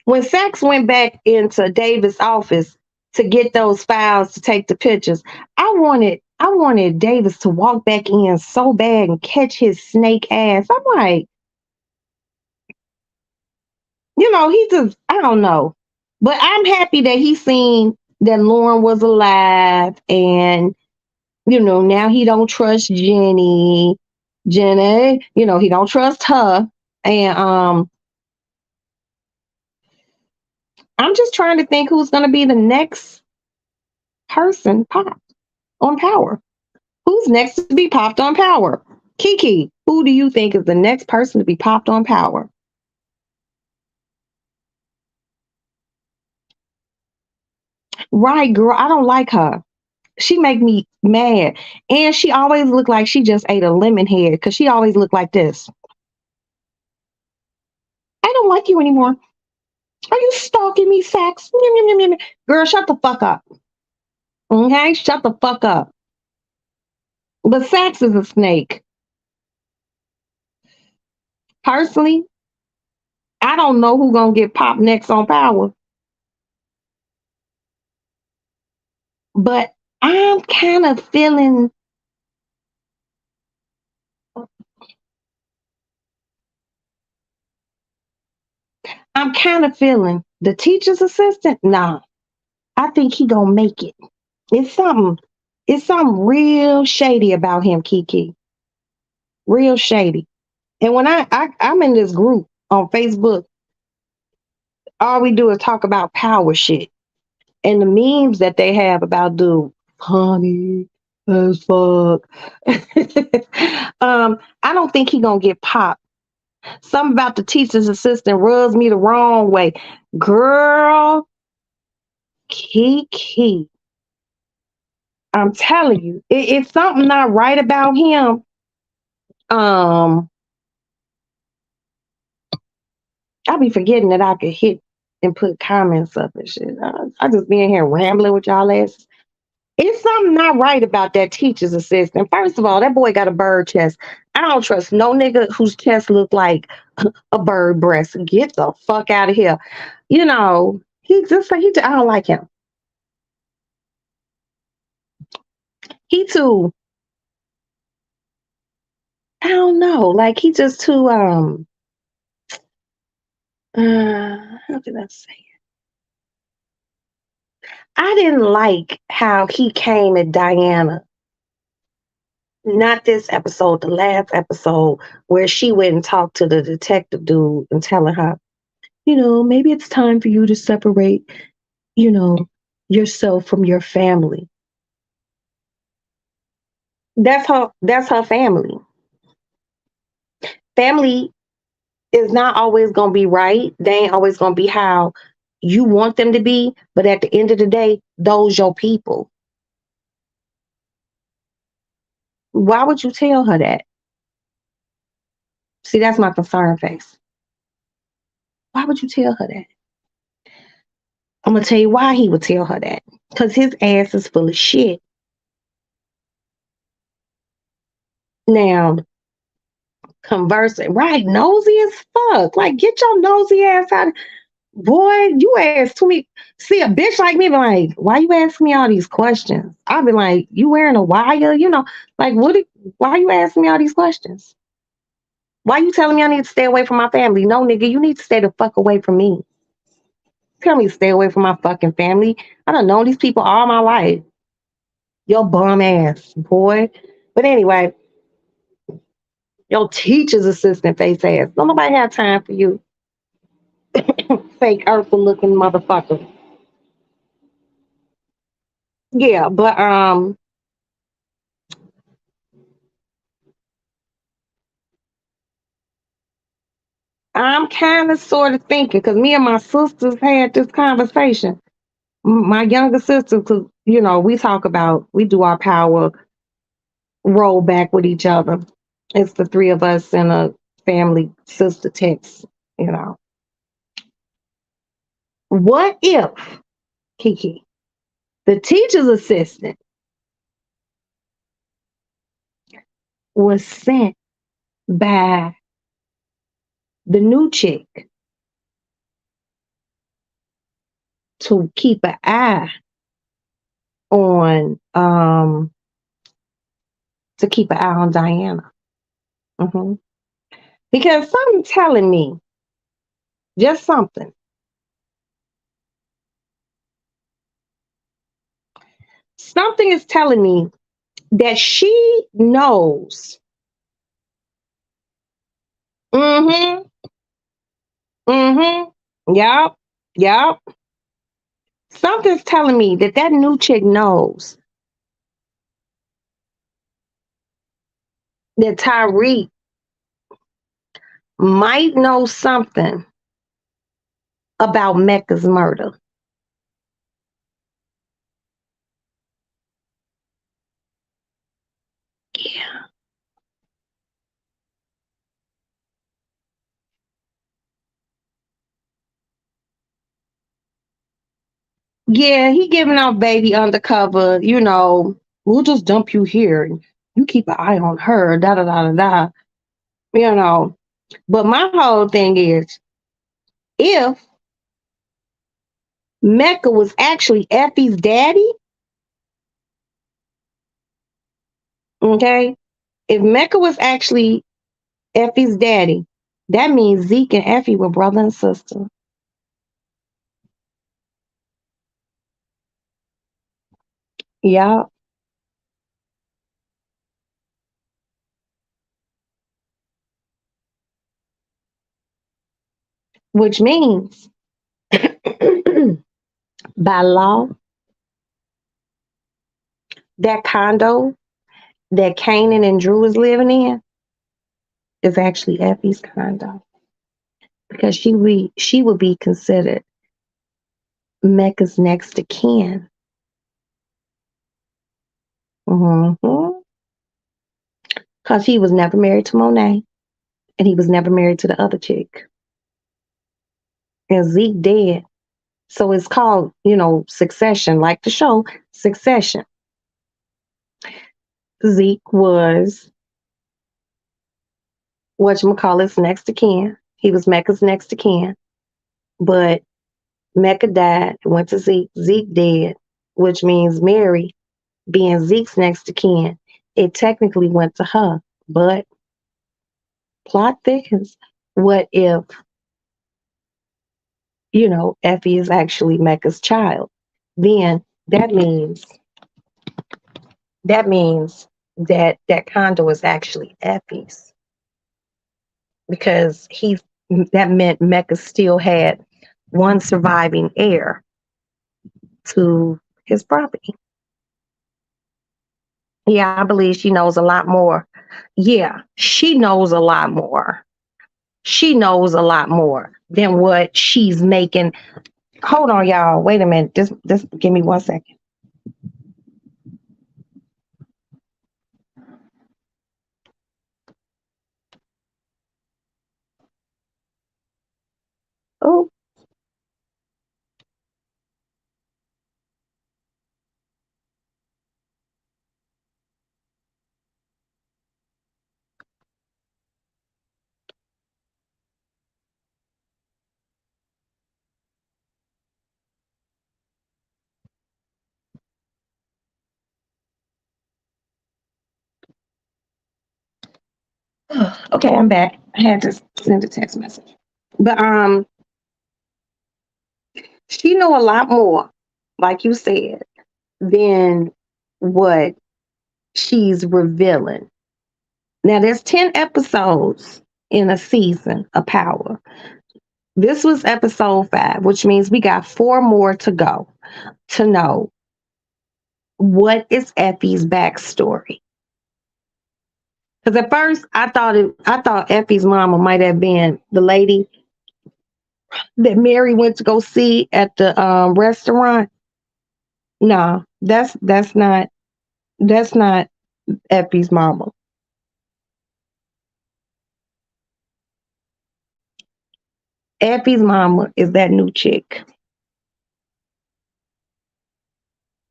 [SPEAKER 1] when Sachs went back into Davis' office to get those files to take the pictures, I wanted Davis to walk back in so bad and catch his snake ass. I'm like, he just, I don't know. But I'm happy that he seen that Lauren was alive and, now he don't trust Jenny. He don't trust her. And I'm just trying to think who's going to be the next person popped on Power. Who's next to be popped on Power? Kiki, who do you think is the next person to be popped on Power? Right, girl. I don't like her. She make me mad. And she always looked like she just ate a lemon head because she always looked like this. I don't like you anymore. Are you stalking me, Sax? Girl, shut the fuck up. Okay? Shut the fuck up. But Sax is a snake. Personally, I don't know who's gonna get popped next on Power. But I'm kind of feeling the teacher's assistant. Nah, I think he gonna make it. It's something real shady about him, Kiki. Real shady. And when I'm in this group on Facebook, all we do is talk about Power shit. And the memes that they have about dude, honey as fuck. I don't think he gonna get popped. Something about the teacher's assistant rubs me the wrong way. Girl, Kiki. I'm telling you, it's something not right about him. I be forgetting that I could hit and put comments up and shit. I just be in here rambling with y'all asses. It's something not right about that teacher's assistant. First of all, that boy got a bird chest. I don't trust no nigga whose chest look like a bird breast. Get the fuck out of here. I don't like him. He too I don't know. Like he just too how did I say it? I didn't like how he came at Diana. Not this episode, the last episode where she went and talked to the detective dude and telling her, maybe it's time for you to separate, you know, yourself from your family. That's her family. Family is not always gonna be right. They ain't always gonna be how you want them to be, but at the end of the day, those your people. Why would you tell her that? See, that's my concern face. Why would you tell her that? I'm gonna tell you why he would tell her that. Because his ass is full of shit. Now, conversing, right? Nosy as fuck. Like, get your nosy ass out. Boy, you ask too many. See, a bitch like me be like, why you asking me all these questions? I'll be like, you wearing a wire? Like, why you asking me all these questions? Why you telling me I need to stay away from my family? No, nigga, you need to stay the fuck away from me. Tell me to stay away from my fucking family. I done known these people all my life. Your bum ass, boy. But anyway, your teacher's assistant face ass. Don't nobody have time for you. Fake earthly looking motherfucker. Yeah, but I'm kind of sort of thinking because me and my sisters had this conversation. My younger sister, because we do our power roll back with each other. It's the three of us in a family sister text. You know, what if Kiki, the teacher's assistant, was sent by the new chick to keep an eye on Diana. hmm Because something's telling me, just something is telling me that she knows. Mm-hmm. Mm-hmm. Yep. Yep. Something's telling me that new chick knows that Tyreek might know something about Mecca's murder. Yeah. Yeah, he giving out baby undercover, we'll just dump you here and you keep an eye on her, da da da da da. You know. But my whole thing is if Mecca was actually Effie's daddy, okay? If Mecca was actually Effie's daddy, that means Zeke and Effie were brother and sister. Yeah. Which means by law, that condo that Kanan and Drew is living in is actually Effie's condo because she would be considered Mecca's next to kin. Because he was never married to Monet and he was never married to the other chick. And Zeke dead. So it's called, Succession, like the show Succession. Zeke was whatchamacallit's next to kin. He was Mecca's next to kin. But Mecca died, went to Zeke. Zeke dead, which means Mary, being Zeke's next to kin, it technically went to her. But plot thickens. What if, Effie is actually Mecca's child? Then that means that condo is actually Effie's, because that meant Mecca still had one surviving heir to his property. Yeah, I believe she knows a lot more. Yeah, she knows a lot more. She knows a lot more than what she's making. Hold on, y'all. Wait a minute. Just give me 1 second. Oh, okay, I'm back. I had to send a text message. But she know a lot more, like you said, than what she's revealing. Now there's 10 episodes in a season of Power. This was episode 5, which means we got 4 more to go to know what is Effie's backstory. Because at first I thought Effie's mama might have been the lady that Mary went to go see at the restaurant. No, that's not Effie's mama. Effie's mama is that new chick.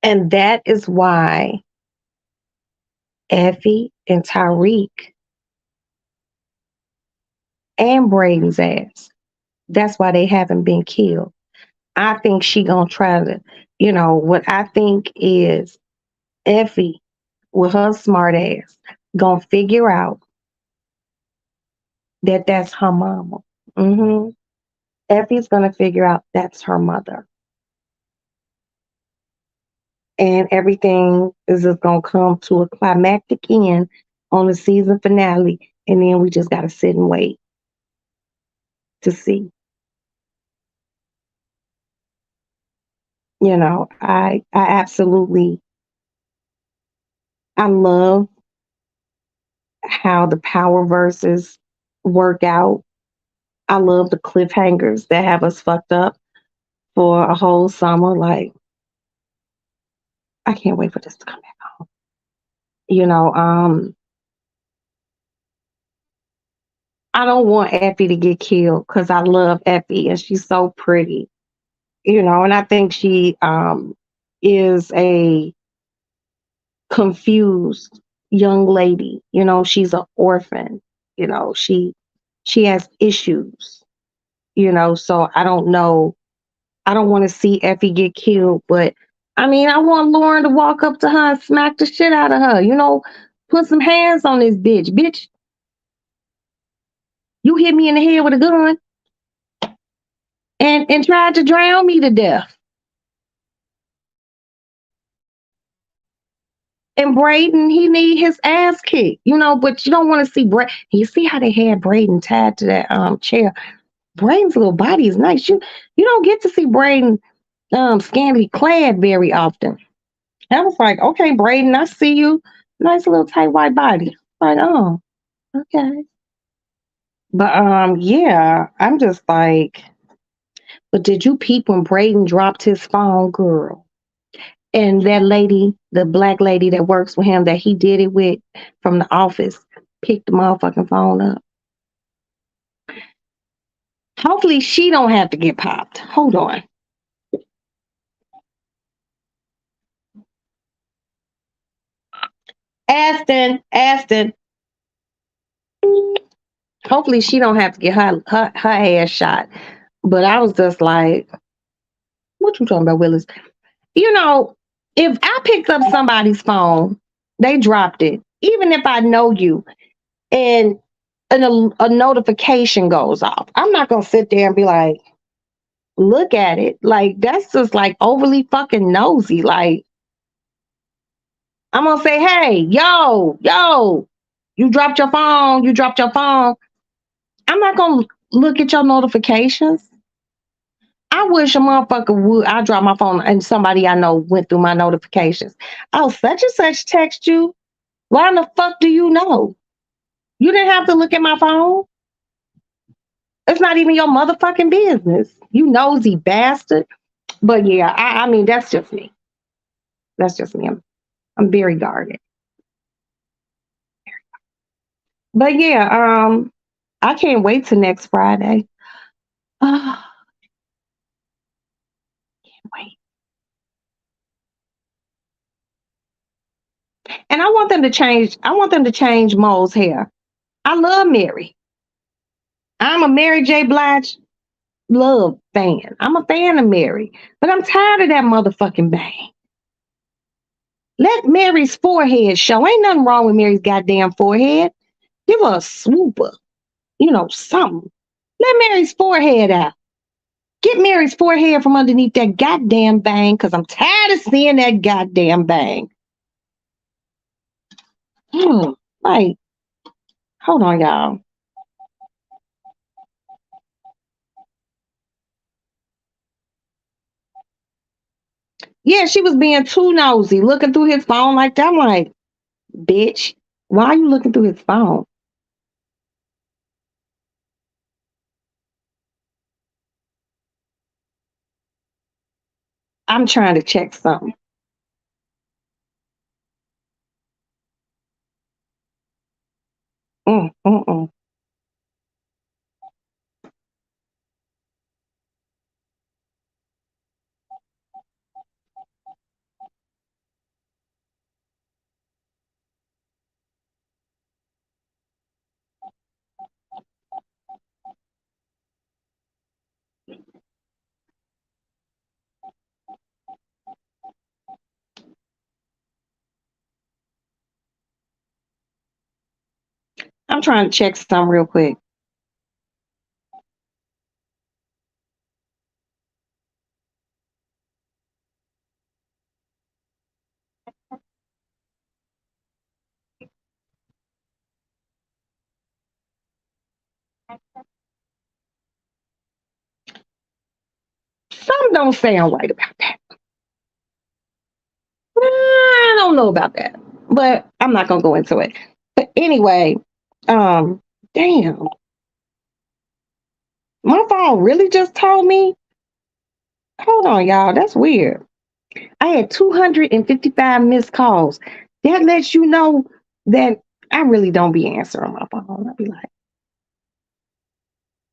[SPEAKER 1] And that is why Effie and Tyreek and Braden's ass, that's why they haven't been killed. I think she gonna try to, what I think is Effie with her smart ass gonna figure out that that's her mama. hmm Effie's gonna figure out that's her mother. And everything is just gonna come to a climactic end on the season finale. And then we just gotta sit and wait to see. I absolutely, I love how the power verses work out. I love the cliffhangers that have us fucked up for a whole summer. Like, I can't wait for this to come back home. You know, um, I don't want Effie to get killed because I love Effie and she's so pretty. And I think she is a confused young lady. She's an orphan. She has issues. So I don't know. I don't want to see Effie get killed, but I mean, I want Lauren to walk up to her and smack the shit out of her. Put some hands on this bitch. Bitch, you hit me in the head with a gun and tried to drown me to death. And Braden, he need his ass kicked, but you don't want to see Braden. You see how they had Braden tied to that chair. Braden's little body is nice. You don't get to see Braden scantily clad very often. I was like, okay, Braden, I see you. Nice little tight white body. Like, oh, okay. But yeah, I'm just like, but did you peep when Braden dropped his phone, girl? And that lady, the black lady that works with him that he did it with from the office, picked the motherfucking phone up. Hopefully she don't have to get popped. Hold on. Aston. Hopefully she don't have to get her ass shot. But I was just like, what you talking about, Willis? If I picked up somebody's phone, they dropped it, even if I know you, and a notification goes off. I'm not gonna sit there and be like, look at it. Like, that's just like overly fucking nosy. Like, I'm gonna say, hey, yo, you dropped your phone, you dropped your phone. I'm not gonna look at your notifications. I wish a motherfucker would. I drop my phone and somebody I know went through my notifications. Oh, such and such text you. Why in the fuck do you know? You didn't have to look at my phone. It's not even your motherfucking business. You nosy bastard. But yeah, I mean, that's just me. That's just me. I'm very guarded. But yeah, I can't wait till next Friday. Oh, wait. And I want them to change. I want them to change Mo's hair. I love Mary. I'm a Mary J. Blige love fan. I'm a fan of Mary, but I'm tired of that motherfucking bang. Let Mary's forehead show. Ain't nothing wrong with Mary's goddamn forehead. Give her a swooper, something. Let Mary's forehead out. Get Mary's forehead from underneath that goddamn bang, because I'm tired of seeing that goddamn bang. Like, hold on, y'all. Yeah, she was being too nosy, looking through his phone like that. I'm like, bitch, why are you looking through his phone? I'm trying to check something. Mm, mm, mm. I'm trying to check something real quick. Something don't sound right about that. I don't know about that, but I'm not gonna go into it. But anyway, damn, my phone really just told me. Hold on, y'all. That's weird. I had 255 missed calls. That lets you know that I really don't be answering my phone. I'll be like,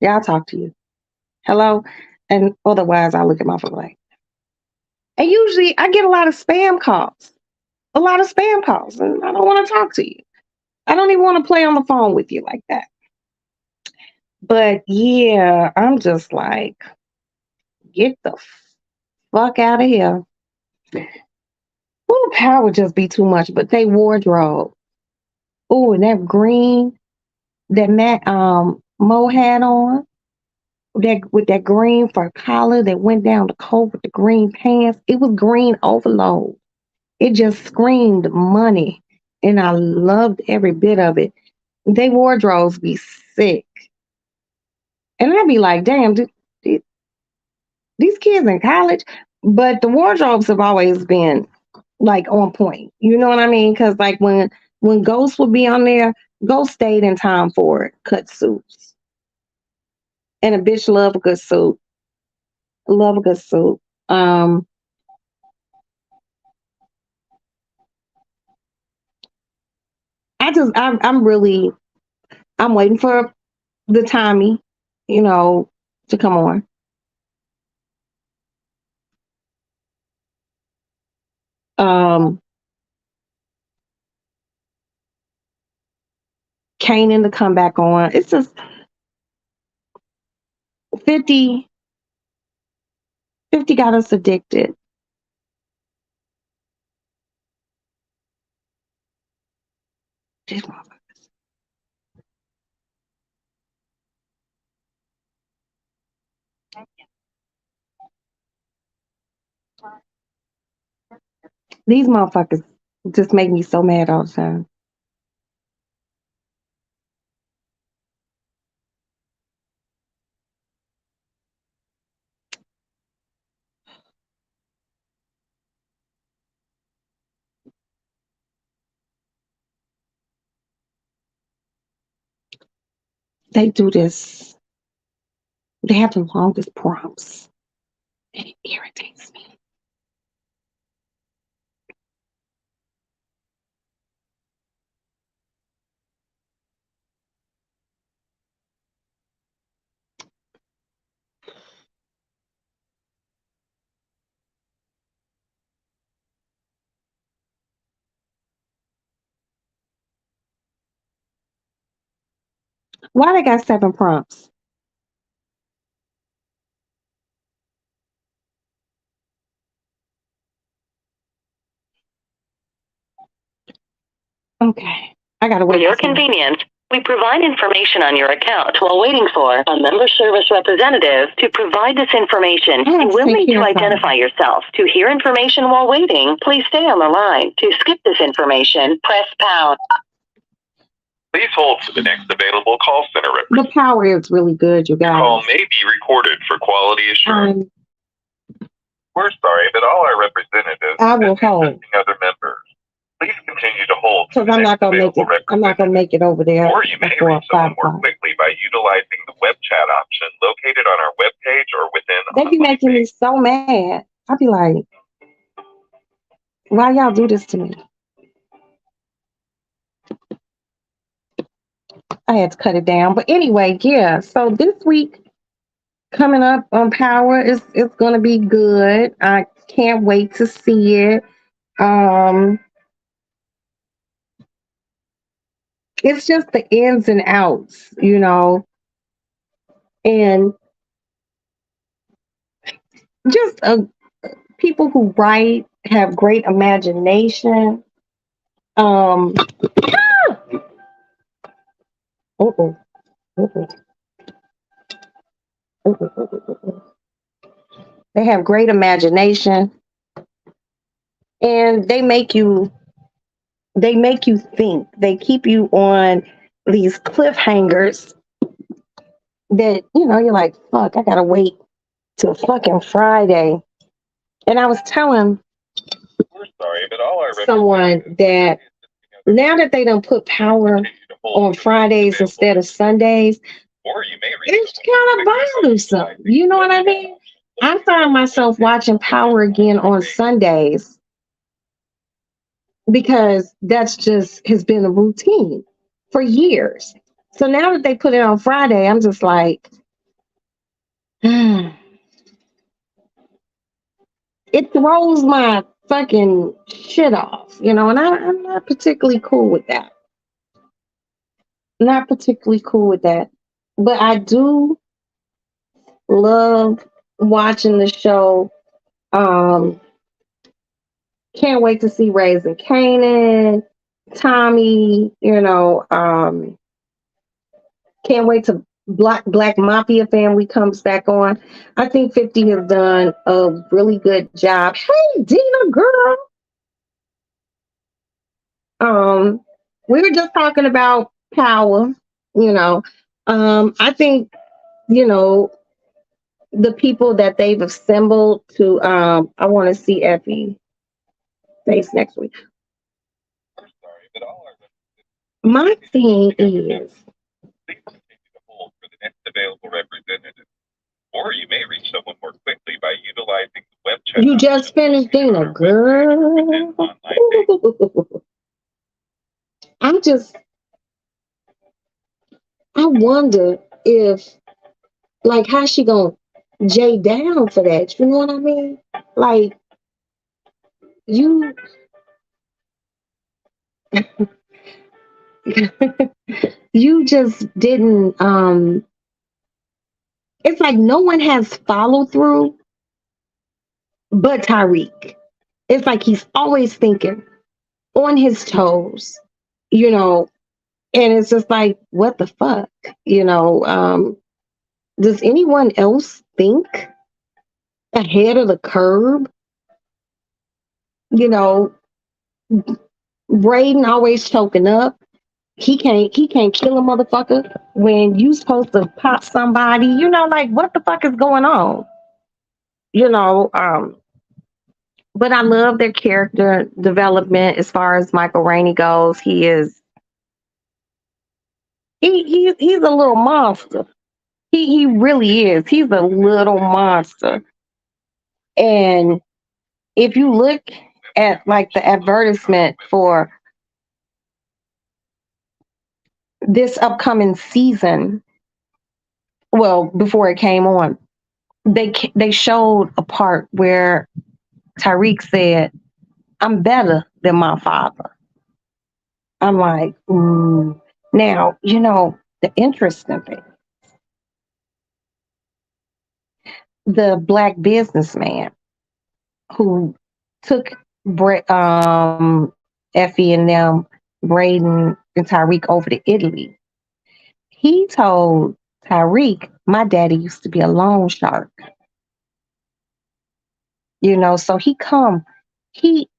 [SPEAKER 1] yeah, I'll talk to you. Hello? And otherwise, I look at my phone like, and usually I get a lot of spam calls, and I don't want to talk to you. I don't even want to play on the phone with you like that. But yeah, I'm just like, get the fuck out of here. Ooh, power would just be too much, but they wardrobe. Ooh, and that green that Matt Mo had on, that with that green fur collar that went down the coat with the green pants. It was green overload. It just screamed money. And I loved every bit of it. They wardrobes be sick. And I'd be like, damn, these kids in college, but the wardrobes have always been like on point. You know what I mean? Because like when Ghost would be on there, Ghost stayed in time for cut suits, and a bitch love a good suit. Love a good suit. Um, I'm really I'm waiting for the Tommy, you know, to come on. Um, Kanan to come back on. It's just 50, 50 got us addicted. These motherfuckers just make me so mad all the time. They do this. They have the longest prompts. And it irritates me. Why they got 7 prompts? Okay. I gotta
[SPEAKER 3] For
[SPEAKER 1] wait.
[SPEAKER 3] your convenience, we provide information on your account while waiting for a member service representative to provide this information.
[SPEAKER 1] I have
[SPEAKER 3] You
[SPEAKER 1] to
[SPEAKER 3] will
[SPEAKER 1] take
[SPEAKER 3] need to
[SPEAKER 1] care of something.
[SPEAKER 3] identify yourself. To hear information while waiting, please stay on the line. To skip this information, press pound.
[SPEAKER 4] Please hold for the next available call center
[SPEAKER 1] The
[SPEAKER 4] representative.
[SPEAKER 1] power is really good, you
[SPEAKER 4] Your call
[SPEAKER 1] guys.
[SPEAKER 4] may be recorded for quality assurance. We're sorry, but all our representatives
[SPEAKER 1] I will
[SPEAKER 4] are
[SPEAKER 1] hold.
[SPEAKER 4] assisting other members. Please continue to hold for
[SPEAKER 1] Because
[SPEAKER 4] the
[SPEAKER 1] I'm not
[SPEAKER 4] next
[SPEAKER 1] gonna make
[SPEAKER 4] available
[SPEAKER 1] it. I'm not gonna
[SPEAKER 4] representative.
[SPEAKER 1] make it over there
[SPEAKER 4] Or you may
[SPEAKER 1] before
[SPEAKER 4] reach
[SPEAKER 1] 5
[SPEAKER 4] someone more
[SPEAKER 1] o'clock.
[SPEAKER 4] quickly by utilizing the web chat option located on our webpage or within
[SPEAKER 1] They be
[SPEAKER 4] online
[SPEAKER 1] making me
[SPEAKER 4] banking.
[SPEAKER 1] so mad. I be like, why y'all do this to me? I had to cut it down. But anyway, yeah. So this week coming up on Power is it's gonna be good. I can't wait to see it. Um it's just the ins and outs, and just people who write have great imagination. Um uh-uh, uh-uh, uh-uh. They have great imagination, and they make you think. They keep you on these cliffhangers that you're like, fuck, I gotta wait till fucking Friday. And I was telling
[SPEAKER 4] We're sorry, but all our
[SPEAKER 1] someone that now that they don't put Power on Fridays instead of Sundays,
[SPEAKER 4] or you may reach
[SPEAKER 1] it's
[SPEAKER 4] someone
[SPEAKER 1] kind of bothersome. You know what I mean? I find myself watching Power again on Sundays because that's just has been a routine for years. So now that they put it on Friday, I'm just like, it throws my fucking shit off, and I'm not particularly cool with that. Not particularly cool with that. But I do love watching the show. Um, can't wait to see Raising Kanan, Tommy, can't wait to Black Mafia family comes back on. I think 50 has done a really good job. Hey Dina girl. We were just talking about Power, you know. I think, you know, the people that they've assembled to I want to see Effie face next week.
[SPEAKER 4] We're sorry, but all our
[SPEAKER 1] My thing is,
[SPEAKER 4] please continue to hold for the next available representative. Or you may reach someone more quickly by utilizing the web chat.
[SPEAKER 1] you just finished Dina girl. I wonder if, like, how she gonna J down for that? You know what I mean? Like, you, you just didn't. It's like no one has follow through but Tyreek. It's like he's always thinking on his toes, you know, and it's just like, what the fuck, you know? Does anyone else think ahead of the curve? You know, Braden always choking up. He can't kill a motherfucker when you supposed to pop somebody. You know, like what the fuck is going on? You know, but I love their character development as far as Michael Rainey goes. He's a little monster. He really is. He's a little monster. And if you look at like the advertisement for this upcoming season, well, before it came on, they showed a part where Tyreek said, "I'm better than my father." I'm like, ooh. Now, you know, the interesting thing, the black businessman who took Effie and them, Braden and Tyreek over to Italy, he told Tyreek, "My daddy used to be a loan shark." You know, so he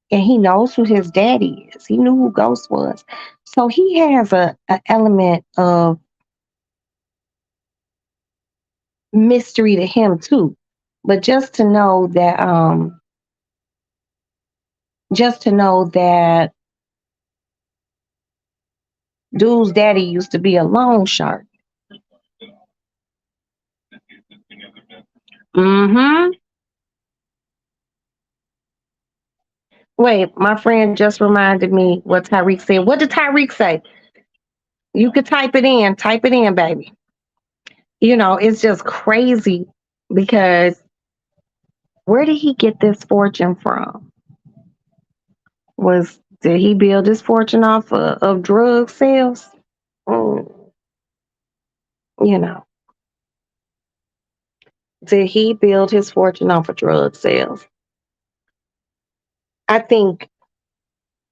[SPEAKER 1] knows who his daddy is. He knew who Ghost was. So he has a element of mystery to him too. But just to know that dude's daddy used to be a loan shark. Mm-hmm. Wait, my friend just reminded me what Tyreek said. What did Tyreek say? You could type it in. Type it in, baby. You know, it's just crazy because where did he get this fortune from? Did he build his fortune off of drug sales? Mm, you know, did he build his fortune off of drug sales? I think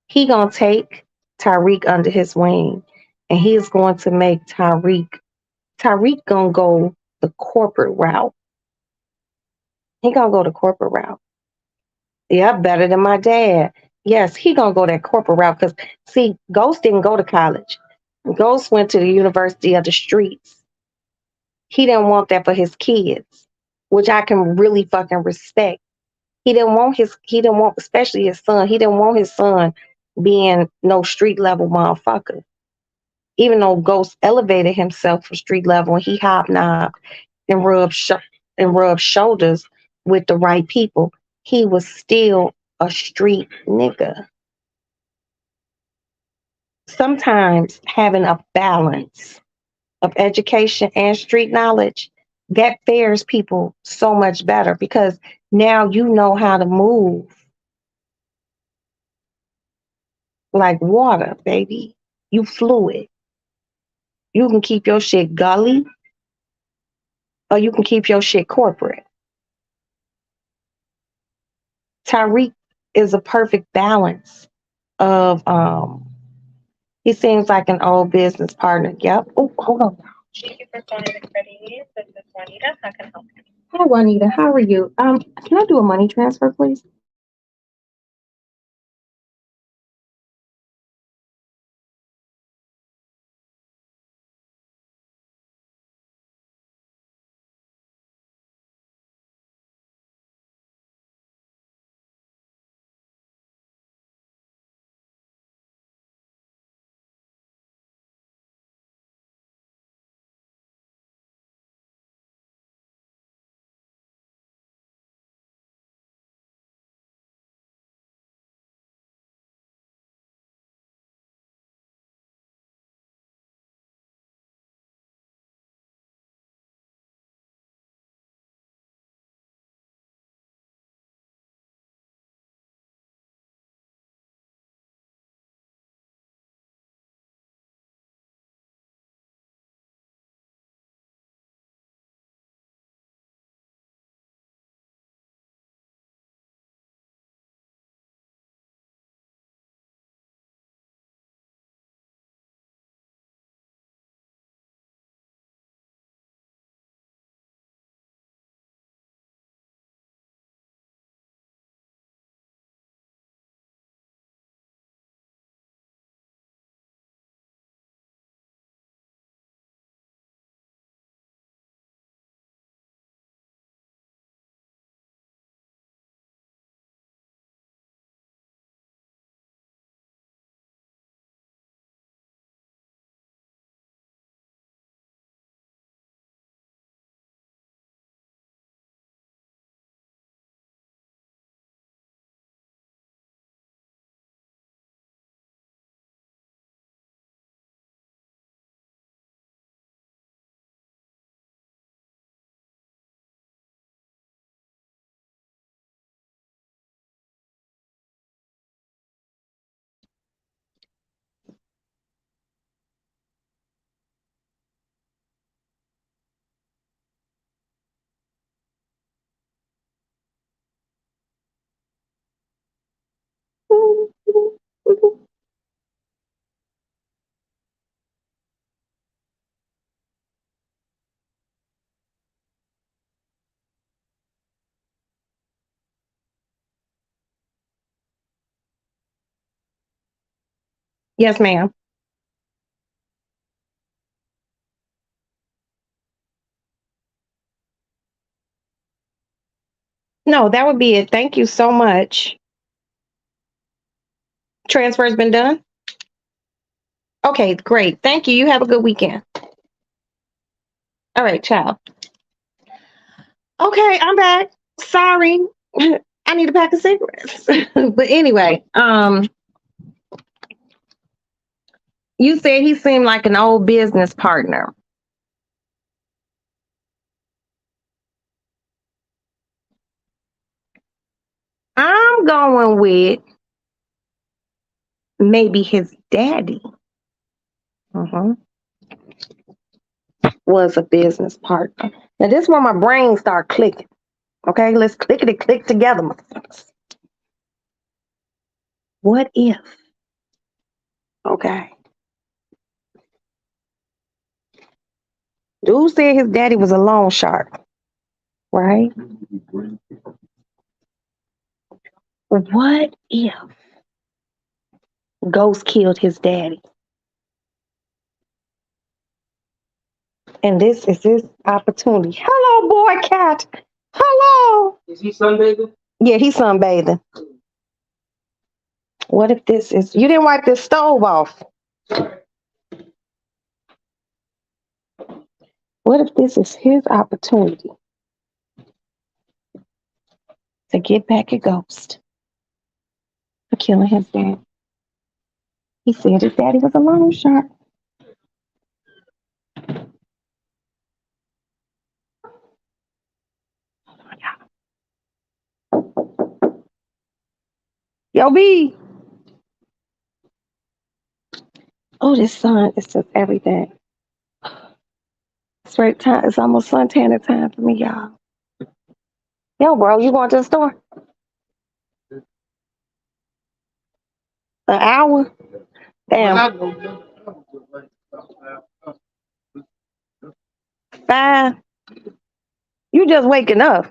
[SPEAKER 1] he gonna take Tyreek under his wing, and he's going to make Tyreek gonna go the corporate route. He gonna go the corporate route. Yeah, better than my dad. Yes, he gonna go that corporate route because see, Ghost didn't go to college. Ghost went to the University of the Streets. He didn't want that for his kids, which I can really fucking respect. He didn't want especially his son. He didn't want his son being no street level motherfucker. Even though Ghost elevated himself from street level and he hobnobbed and rubbed shoulders with the right people, he was still a street nigga. Sometimes having a balance of education and street knowledge that fares people so much better because now you know how to move like water, baby. You fluid. You can keep your shit gully or you can keep your shit corporate. Tyreek is a perfect balance of he seems like an old business partner. Yep. Oh, hold on. Thank you for calling the credit union. This is Juanita. How can I help you? Hi Juanita, how are you? Can I do a money transfer, please? Yes, ma'am. No, that would be it. Thank you so much. Transfer's been done? Okay, great. Thank you. You have a good weekend. All right, ciao. Okay, I'm back. Sorry. I need a pack of cigarettes. But anyway, you said he seemed like an old business partner. I'm going with maybe his daddy was a business partner. Now this is when my brain start clicking. Okay, let's clickety click together, motherfuckers. What if? Okay. Dude said his daddy was a loan shark, right? What if Ghost killed his daddy? And this is his opportunity. Hello, boy cat. Hello.
[SPEAKER 2] Is he sunbathing?
[SPEAKER 1] Yeah, he's sunbathing. What if this is, you didn't wipe this stove off? What if this is his opportunity to get back at Ghost for killing his dad? He said his daddy was a loan shark. Yo, B. Oh, this sun is just everything. It's right time. It's almost suntan time for me, y'all. Yo, bro, you going to the store? An hour? Damn. 5. You just waking up.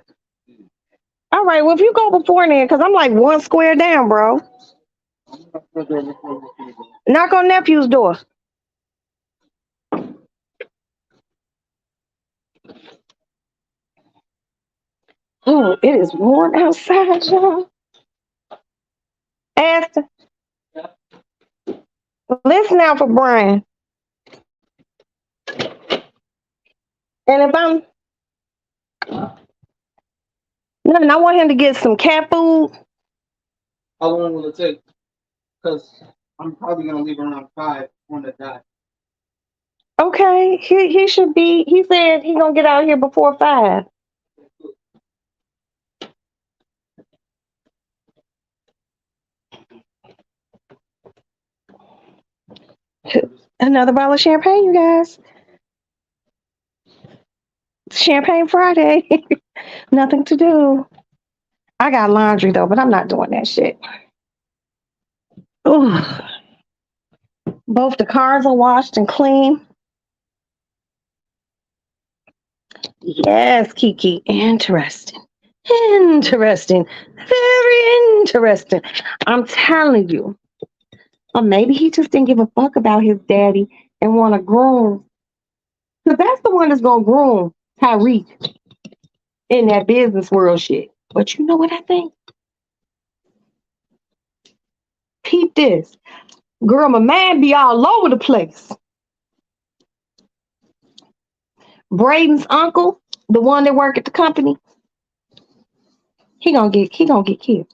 [SPEAKER 1] All right, well, if you go before then, because I'm like one square down, bro. Knock on nephew's door. Oh, it is warm outside, y'all. Aston, listen out for Brian. And if I'm nothing, I want him to get some cat food.
[SPEAKER 2] How long will it take? Because I'm probably gonna leave around 5 on the dot.
[SPEAKER 1] Okay, he should be. He said he's gonna get out here before 5. Another bottle of champagne, you guys. Champagne Friday. Nothing to do. I got laundry though, but I'm not doing that shit. Ooh. Both the cars are washed and clean. Yes, Kiki. Interesting. Interesting. Very interesting. I'm telling you. Or maybe he just didn't give a fuck about his daddy and want to groom. Because that's the one that's going to groom Tyreek in that business world shit. But you know what I think? Peep this. Girl, my man be all over the place. Braden's uncle, the one that work at the company, he gonna get killed.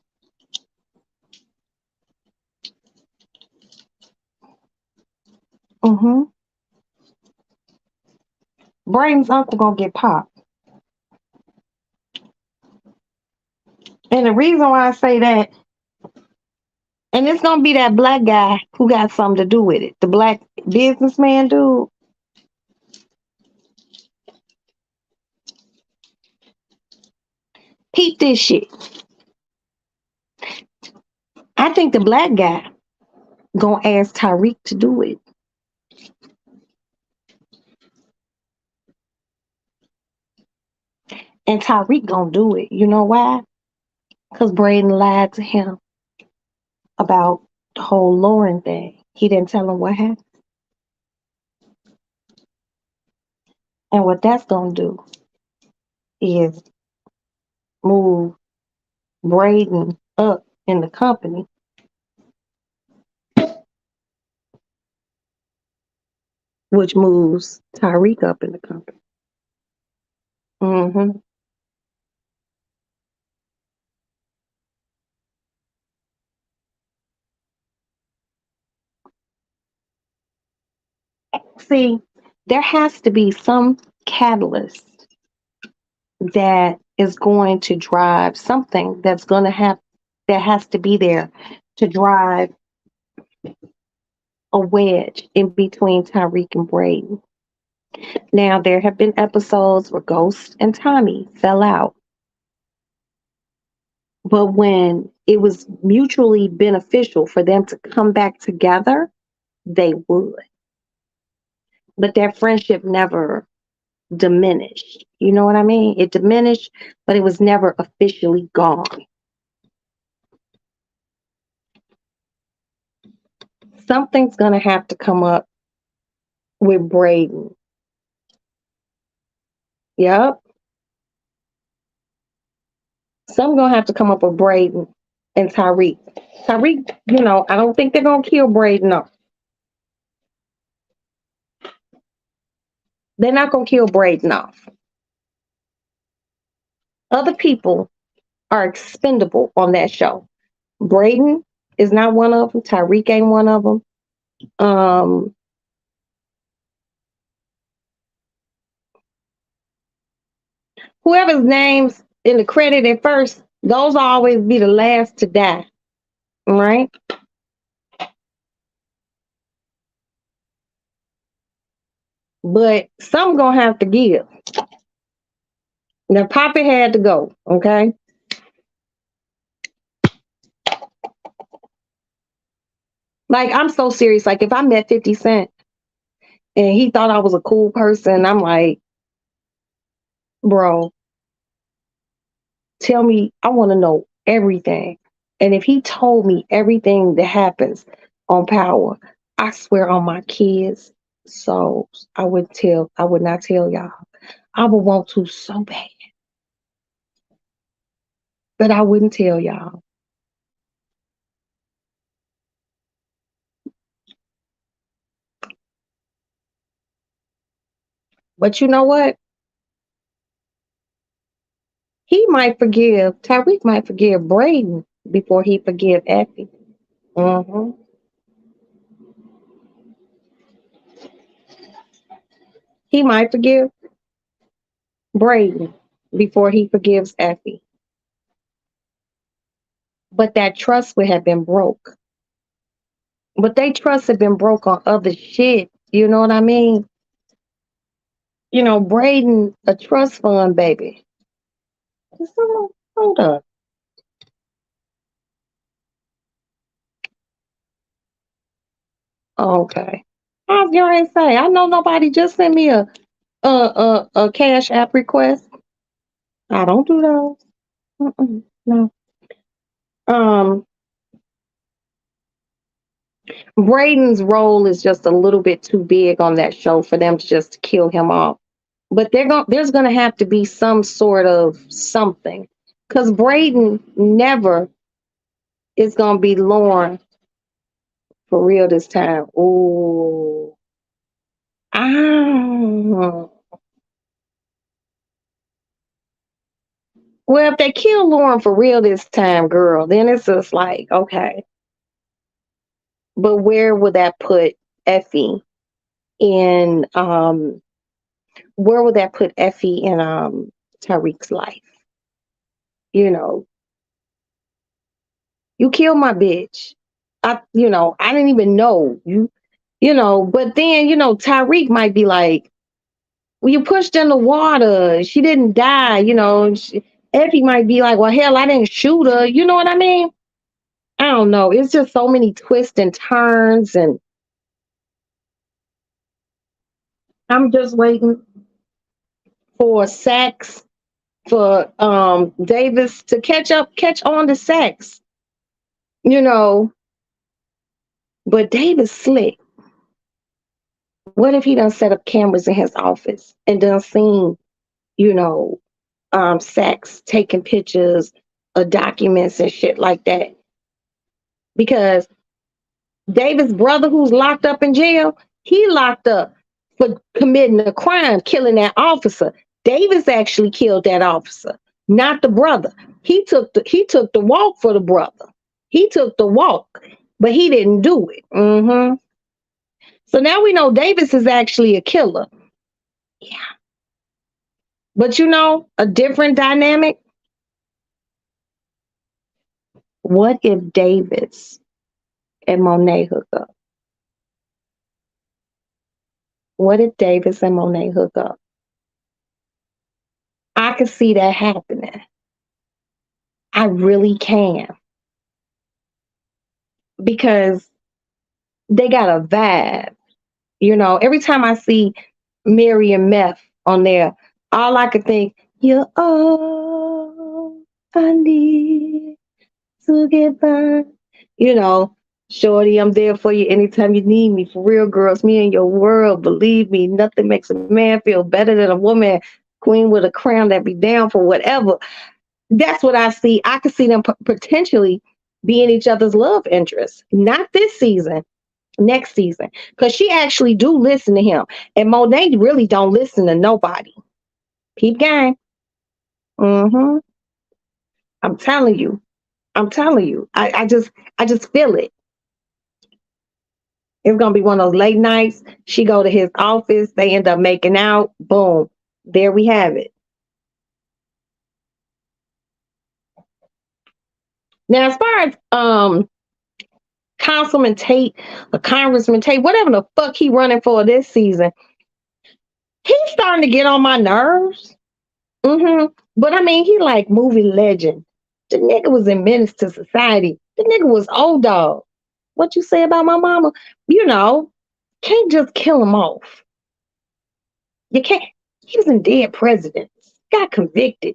[SPEAKER 1] Braden's uncle gonna get popped. And the reason why I say that, and it's gonna be that black guy who got something to do with it. The black businessman dude. Peep this shit. I think the black guy gonna ask Tyreek to do it. And Tyreek gonna do it. You know why? Because Braden lied to him about the whole Lauren thing. He didn't tell him what happened. And what that's going to do is move Braden up in the company, which moves Tyreek up in the company. Mm-hmm. See, there has to be some catalyst that is going to drive something that's going to have, that has to be there to drive a wedge in between Tyreek and Braden. Now, there have been episodes where Ghost and Tommy fell out. But when it was mutually beneficial for them to come back together, they would. But their friendship never diminished. You know what I mean? It diminished, but it was never officially gone. Something's going to have to come up with Braden. Yep. Some going to have to come up with Braden and Tyreek. Tyreek, I don't think they're going to kill Braden off. They're not going to kill Braden off. Other people are expendable on that show. Braden is not one of them. Tyreek ain't one of them. Whoever's names in the credit at first, those will always be the last to die. Right? But some gonna have to give. Now, Poppy had to go, okay? Like, I'm so serious. Like, if I met 50 Cent and he thought I was a cool person, I'm like, bro, tell me, I want to know everything. And if he told me everything that happens on Power, I swear on my kids' souls, I would not tell y'all. I would want to so bad. But I wouldn't tell y'all. But you know what? Tyreek might forgive Braden before he forgive Effie. Mm-hmm. He might forgive Braden before he forgives Effie. But that trust would have been broke. But they trust had been broke on other shit. You know what I mean? Braden, a trust fund baby. Hold up. Okay. I was going to say, I know nobody just sent me a Cash App request. I don't do those. No. Braden's role is just a little bit too big on that show for them to just kill him off. But there's going to have to be some sort of something. Because Braden never is going to be Lauren for real this time. Ooh. Ah. Well, if they kill Lauren for real this time, girl, then it's just like, okay. But where would that put Effie in where would that put Effie in Tyreek's life? You killed my bitch. I didn't even know you, but then, Tyreek might be like, well, you pushed in the water. She didn't die, Effie might be like, well, hell, I didn't shoot her. You know what I mean? I don't know. It's just so many twists and turns, and I'm just waiting for Saxe, for Davis to catch on to Saxe. But David slick. What if he done set up cameras in his office and done seen, you know, Sachs taking pictures of documents and shit like that? Because David's brother, who's locked up in jail, he locked up for committing a crime, killing that officer. Davis actually killed that officer, not the brother. He took the walk for the brother. He took the walk, but he didn't do it. So now we know Davis is actually a killer. Yeah. But you know, a different dynamic. What if Davis and Monet hook up? What if Davis and Monet hook up? I could see that happening. I really can. Because they got a vibe. You know, every time I see Mary and Meth on there, all I could think, you're all I need to get by. You know, shorty, I'm there for you anytime you need me. For real, girls, me in your world. Believe me, nothing makes a man feel better than a woman. Queen with a crown that be down for whatever. That's what I see. I could see them potentially being each other's love interests. Not this season, next season. Because she actually do listen to him. And Monet really don't listen to nobody. Peep game. I'm telling you. I just feel it. It's gonna be one of those late nights. She go to his office, they end up making out. Boom. There we have it. Now, as far as Councilman Tate or Congressman Tate, whatever the fuck he running for this season, he's starting to get on my nerves. But I mean, he like movie legend. The nigga was in Menace to Society. The nigga was old dog. What you say about my mama? You know, can't just kill him off. You can't. He was in Dead Presidents. Got convicted.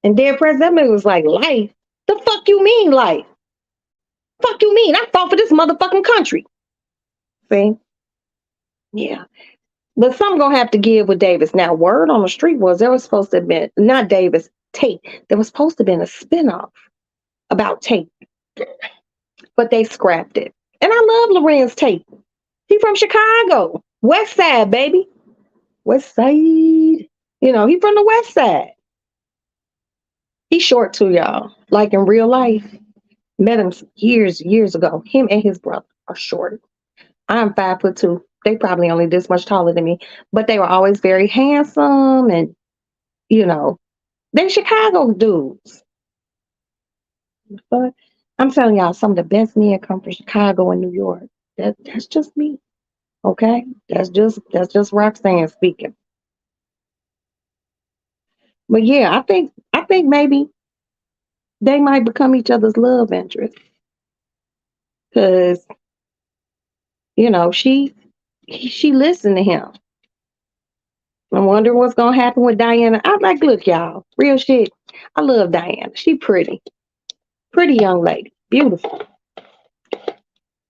[SPEAKER 1] And Dead President, that man was like, life? The fuck you mean life? Fuck you mean? I fought for this motherfucking country. See? Yeah. But something gonna have to give with Davis. Now, word on the street was there was supposed to have been, not Davis, Tate. There was supposed to have been a spinoff about Tate. But they scrapped it. And I love Lorenz Tate. He from Chicago. West Side, baby. West Side. You know, he from the West Side. He's short too, y'all. Like in real life. Met him years ago. Him and his brother are short. I'm 5'2". They probably only this much taller than me. But they were always very handsome and, you know, they Chicago dudes. But I'm telling y'all, some of the best men come from Chicago and New York. That's just me. Okay? That's just Roxanne speaking. But yeah, I think maybe they might become each other's love interest. Cause, you know, she listened to him. I wonder what's gonna happen with Diana. I'm like, look, y'all, real shit. I love Diana. She pretty young lady, beautiful.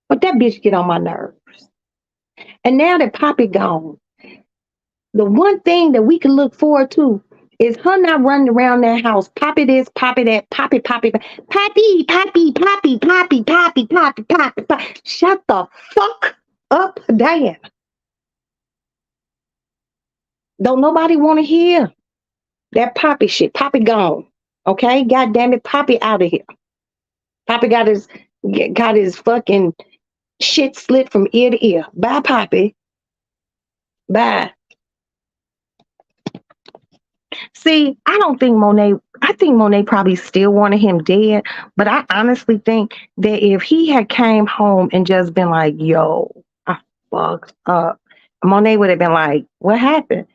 [SPEAKER 1] But that bitch get on my nerves. And now that Poppy gone, the one thing that we can look forward to is her not running around that house. Poppy this, Poppy that, Poppy. Poppy. Shut the fuck up, Diana. Don't nobody want to hear that Poppy shit. Poppy gone. Okay? God damn it, Poppy out of here. Poppy got his fucking shit slit from ear to ear. Bye, Poppy. Bye. See, I think Monet probably still wanted him dead, but I honestly think that if he had came home and just been like, yo, I fucked up, Monet would have been like, what happened?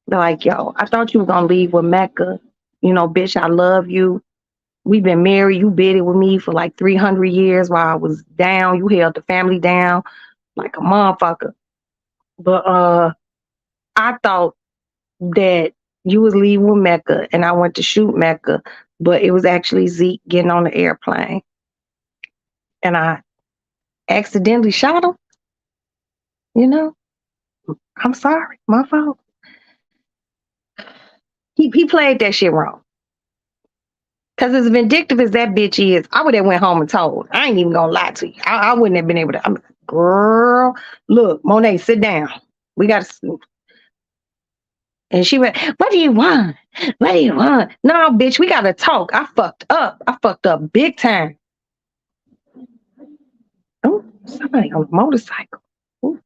[SPEAKER 1] They're like, yo, I thought you were going to leave with Mecca. You know, bitch, I love you. We've been married. You bidded with me for like 300 years while I was down. You held the family down like a motherfucker. But I thought that you was leaving with Mecca and I went to shoot Mecca, but it was actually Zeke getting on the airplane. and I accidentally shot him, you know, I'm sorry, my fault. He played that shit wrong. Cause as vindictive as that bitch is, I would have went home and told. I ain't even gonna lie to you. I wouldn't have been able to. I'm like, girl, look, Monet, sit down. We got to. And she went, what do you want? What do you want? No, bitch, we got to talk. I fucked up. I fucked up big time. Oh, somebody on a motorcycle. Ooh.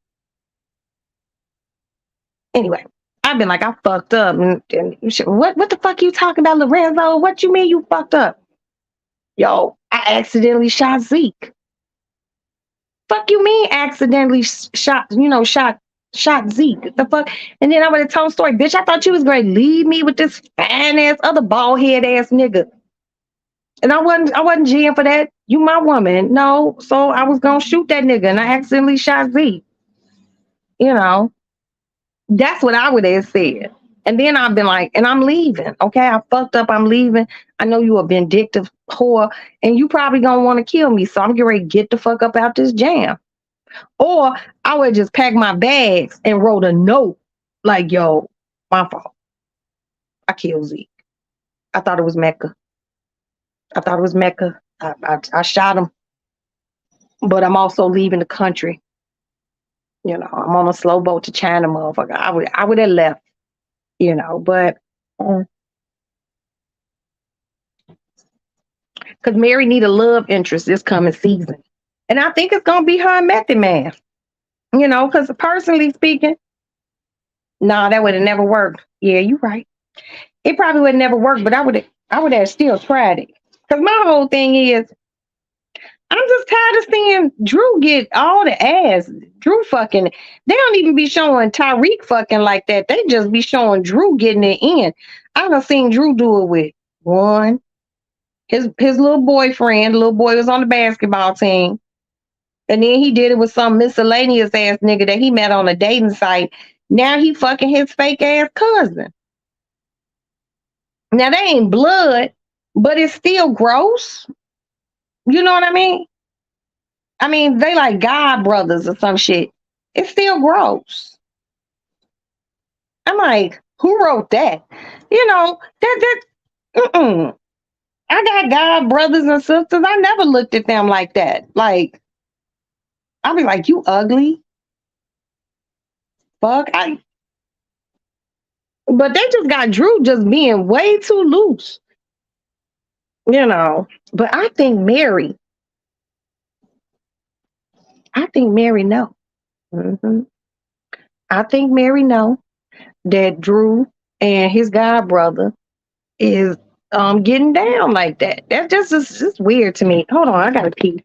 [SPEAKER 1] Anyway, I've been like, I fucked up. And she, what the fuck you talking about, Lorenzo? What you mean you fucked up? Yo, I accidentally shot Zeke. Fuck you mean accidentally shot Zeke. The fuck? And then I would have told story, bitch, I thought you was going to leave me with this fine ass other bald head ass nigga. And I wasn't G'ing for that. You my woman. No. So I was gonna shoot that nigga and I accidentally shot Zeke. You know. That's what I would have said. And then I've been like, and I'm leaving. Okay, I fucked up. I'm leaving. I know you a vindictive whore, and you probably gonna want to kill me. So I'm getting ready to get the fuck up out this jam. Or I would just pack my bags and wrote a note like, yo, my fault. I killed Zeke. I thought it was Mecca. I shot him. But I'm also leaving the country. You know, I'm on a slow boat to China, motherfucker. I would have left, you know, but because Mary need a love interest this coming season. And I think it's gonna be her and Method Man. You know, because personally speaking, nah, that would have never worked. Yeah, you're right. It probably would have never worked, but I would have still tried it. Because my whole thing is, I'm just tired of seeing Drew get all the ass. Drew fucking. They don't even be showing Tyreek fucking like that. They just be showing Drew getting it in. I done seen Drew do it with one. His little boyfriend. The little boy was on the basketball team. And then he did it with some miscellaneous ass nigga that he met on a dating site. Now he fucking his fake ass cousin. Now they ain't blood, but it's still gross. You know what I mean? I mean, they like God brothers or some shit. It's still gross. I'm like, who wrote that? You know, I got God brothers and sisters. I never looked at them like that. Like, I'll be like, you ugly. Fuck. But they just got Drew just being way too loose. You know. But I think Mary know. Mm-hmm. I think Mary know that Drew and his God brother is getting down like that. That just is just weird to me. Hold on, I gotta pee.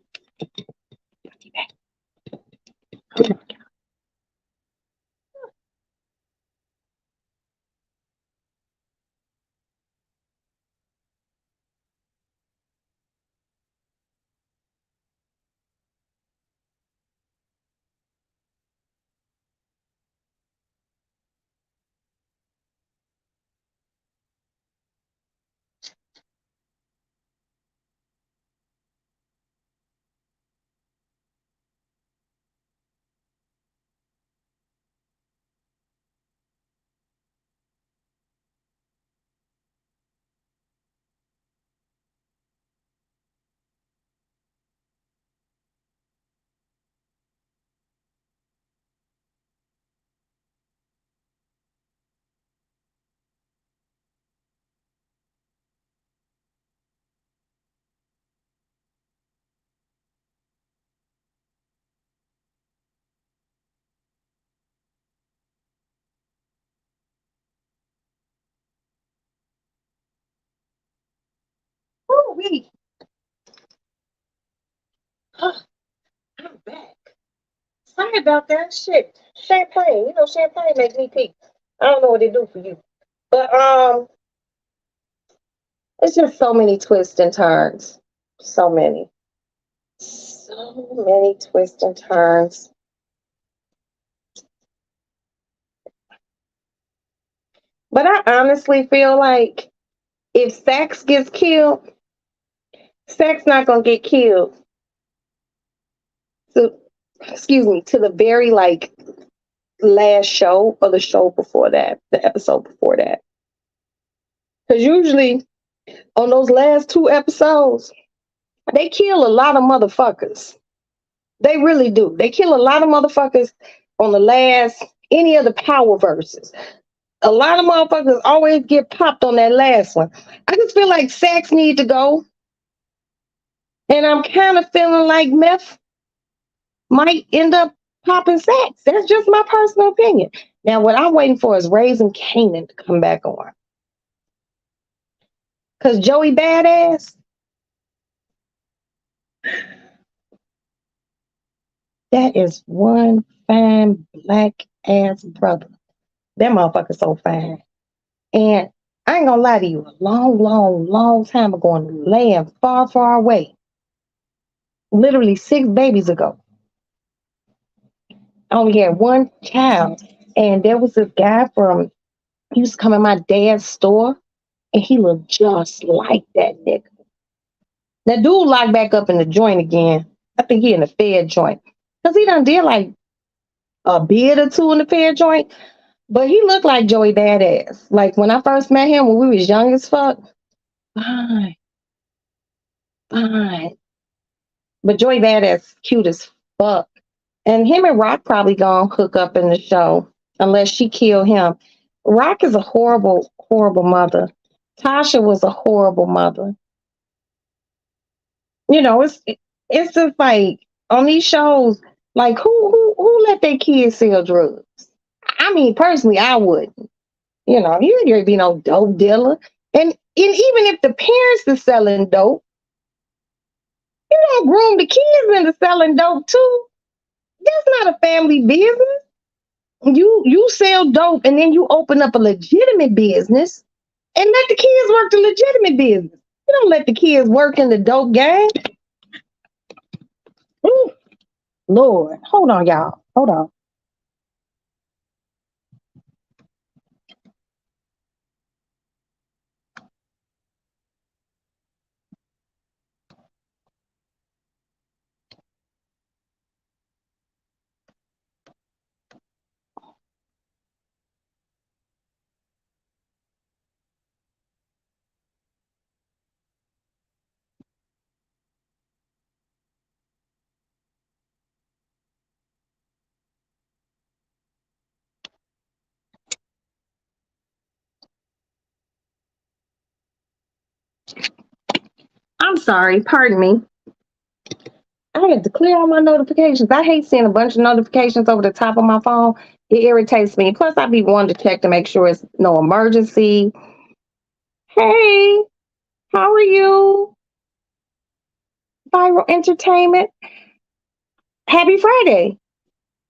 [SPEAKER 1] Oh, wait. Huh, I'm back. Sorry about that shit. Champagne, you know, champagne makes me pee. I don't know what it do for you, but it's just so many twists and turns. So many twists and turns. But I honestly feel like if Sax gets killed, Sax not gonna get killed excuse me, to the very like last show or the show before that, the episode before that. Because usually on those last 2 episodes, they kill a lot of motherfuckers. They really do. They kill a lot of motherfuckers on the last, any of the power verses. A lot of motherfuckers always get popped on that last one. I just feel like Sax need to go. And I'm kind of feeling like Meth might end up popping Sax. That's just my personal opinion. Now, what I'm waiting for is Raising Kanan to come back on. Because Joey Badass, that is one fine black ass brother. That motherfucker's so fine. And I ain't gonna lie to you, a long time ago in the land far, far away, literally 6 babies ago, I only had one child. And there was this guy he used to come in my dad's store, and he looked just like that nigga. That dude locked back up in the joint again. I think he in the Fed joint. Because he done did like a bid or 2 in the Fed joint. But he looked like Joey Badass. Like when I first met him when we was young as fuck. Fine. But Joey Badass cute as fuck. And him and Rock probably gonna hook up in the show unless she kill him. Rock is a horrible, horrible mother. Tasha was a horrible mother. You know, it's just like on these shows, like who let their kids sell drugs? I mean, personally, I wouldn't. You know, you ain't be no dope dealer. And even if the parents are selling dope, you don't groom the kids into selling dope too. That's not a family business. You sell dope and then you open up a legitimate business and let the kids work the legitimate business. You don't let the kids work in the dope game. Ooh, Lord, hold on, y'all. Hold on. I'm sorry, pardon me. I had to clear all my notifications. I hate seeing a bunch of notifications over the top of my phone. It irritates me. Plus, I be wanting to check to make sure it's no emergency. Hey, how are you? Viral Entertainment. Happy Friday.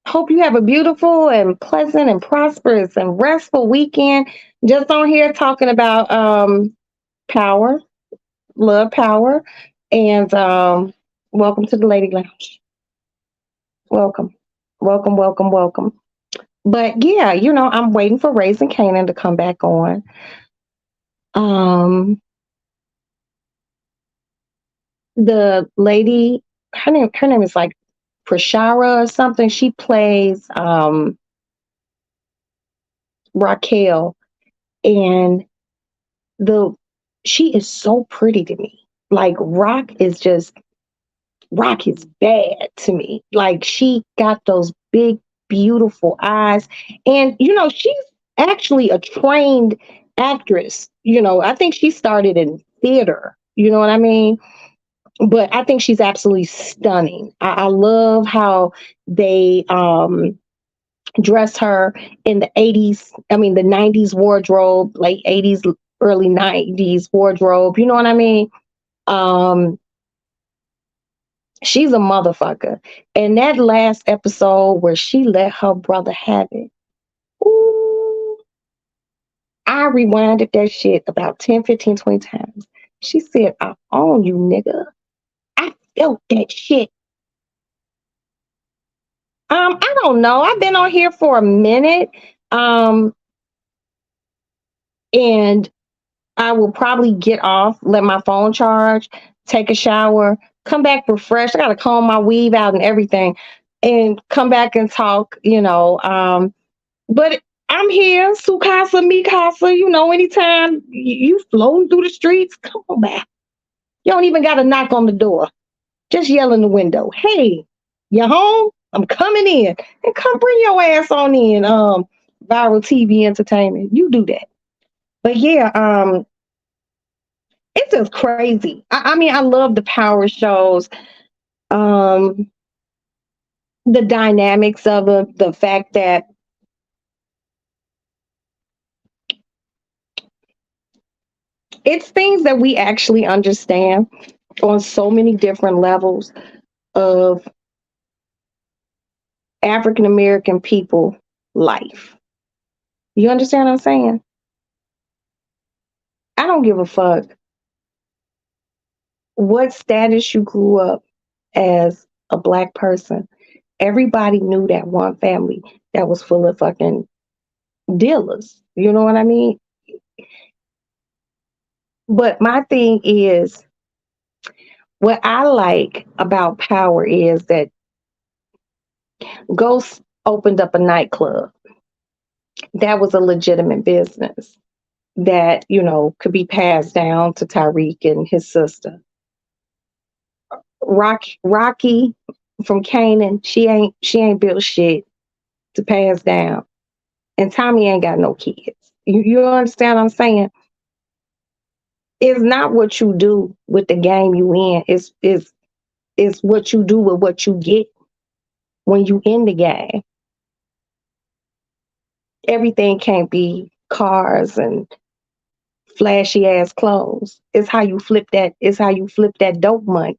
[SPEAKER 1] Hope you have a beautiful and pleasant and prosperous and restful weekend. Just on here talking about power, love power, and welcome to the Lady Lounge. Welcome. But yeah, you know, I'm waiting for Raising Kanan to come back on. The lady, her name is like Prashara or something. She plays Raquel, and she is so pretty to me. Like Rock is bad to me. Like she got those big, beautiful eyes, and you know she's actually a trained actress. You know, I think she started in theater. You know what I mean? But I think she's absolutely stunning. I love how they dress her in the 80s, I mean the 90s wardrobe, late 80s, early 90s wardrobe, you know what I mean? She's a motherfucker. And that last episode where she let her brother have it, ooh, I rewinded that shit about 10, 15, 20 times. She said, I own you, nigga. I felt that shit. I don't know. I've been on here for a minute. And I will probably get off, let my phone charge, take a shower, come back refreshed. I gotta comb my weave out and everything. and come back and talk, but I'm here, su casa, mi casa, anytime you floating through the streets, come on back. You don't even got to knock on the door. Just yell in the window, hey, you home? I'm coming in. And come bring your ass on in, Viral TV Entertainment. You do that. But yeah, it's just crazy. I mean, I love the power shows. The dynamics of it, the fact that it's things that we actually understand on so many different levels of African American people life. You understand what I'm saying? I don't give a fuck what status you grew up as a black person. Everybody knew that one family that was full of fucking dealers. You know what I mean? But my thing is, what I like about Power is that Ghost opened up a nightclub. That was a legitimate business that, could be passed down to Tyreek and his sister. Rocky from Canaan, she ain't built shit to pass down. And Tommy ain't got no kids. You understand what I'm saying? It's not what you do with the game you in. It's what you do with what you get when you in the game. Everything can't be cars and flashy ass clothes. It's how you flip that. It's how you flip that dope money.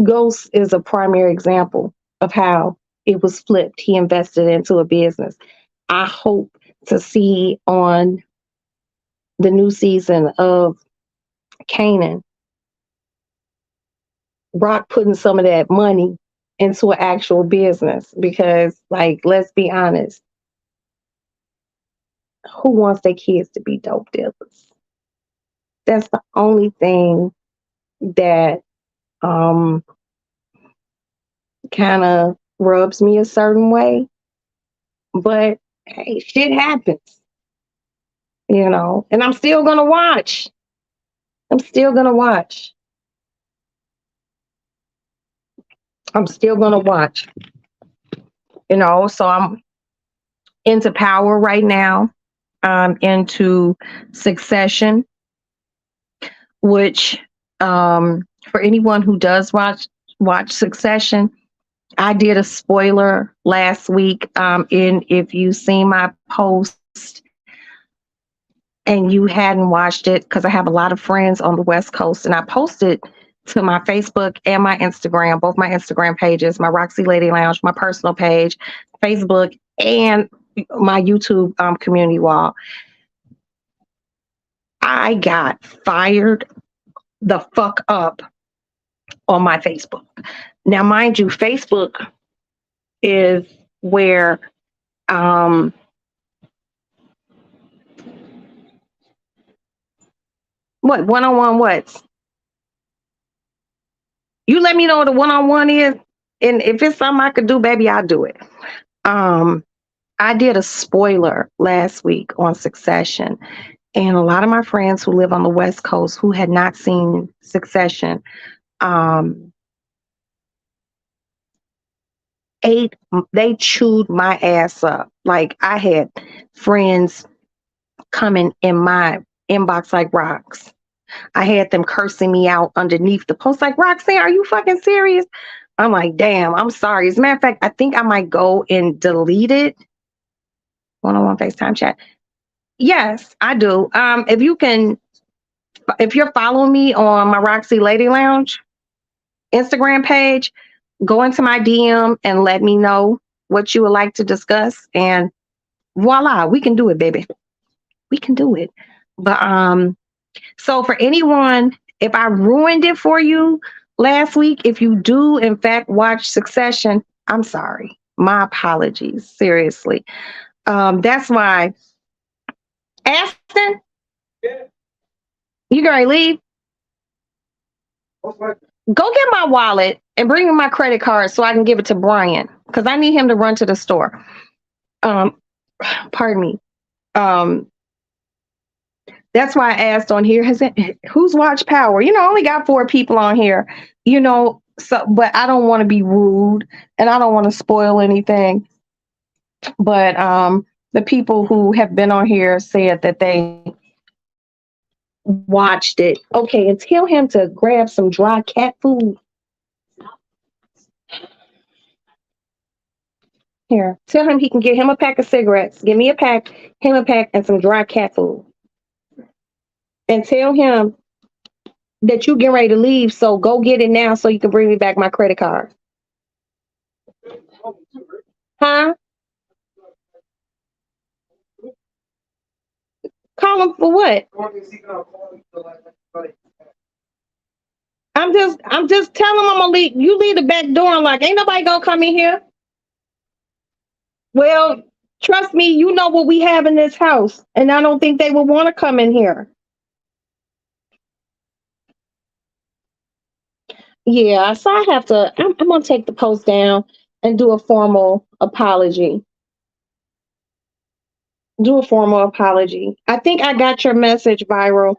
[SPEAKER 1] Ghost is a primary example of how it was flipped. He invested into a business. I hope to see on the new season of Canaan, Rock putting some of that money into an actual business because, let's be honest, who wants their kids to be dope dealers? That's the only thing that kind of rubs me a certain way. But hey, shit happens, and I'm still gonna watch. I'm still gonna watch. So I'm into Power right now. I'm into Succession, which for anyone who does watch Succession, I did a spoiler last week. If you seen my post and you hadn't watched it, because I have a lot of friends on the West Coast, and I posted to my Facebook and my Instagram, both my Instagram pages, my Roxy Lady Lounge, my personal page, Facebook, and my YouTube community wall. I got fired the fuck up on my Facebook. Now, mind you, Facebook is where what one-on-one what? You let me know what a one-on-one is, and if it's something I could do, baby, I'll do it. I did a spoiler last week on Succession, and a lot of my friends who live on the West Coast who had not seen Succession, they chewed my ass up. Like, I had friends coming in my inbox like rocks. I had them cursing me out underneath the post like, Roxanne, are you fucking serious? I'm like, damn, I'm sorry. As a matter of fact, I think I might go and delete it. One-on-one FaceTime chat. Yes, I do. If you're following me on my Roxy Lady Lounge Instagram page, go into my DM and let me know what you would like to discuss. And voila, we can do it, baby. We can do it. But so for anyone, if I ruined it for you last week, if you do in fact watch Succession, I'm sorry. My apologies. Seriously. That's why. Aston,
[SPEAKER 2] Yeah.
[SPEAKER 1] you gonna leave?
[SPEAKER 2] Most likely.
[SPEAKER 1] Go get my wallet and bring me my credit card so I can give it to Brian because I need him to run to the store. Um, pardon me. Um, that's why I asked on here, who's watch power? I only got 4 people on here, so but I don't want to be rude and I don't want to spoil anything. But the people who have been on here said that they watched it. Okay, and tell him to grab some dry cat food. Here, tell him he can get him a pack of cigarettes. Give me a pack, him a pack, and some dry cat food. And tell him that you getting ready to leave, so go get it now so you can bring me back my credit card. Huh? Call him for what? I'm just telling him I'm gonna leave. You leave the back door and like, ain't nobody gonna come in here. Well, trust me, you know what we have in this house, and I don't think they would want to come in here. Yeah, so I have to. I'm gonna take the post down and do a formal apology. Do a formal apology. I think I got your message, Viral.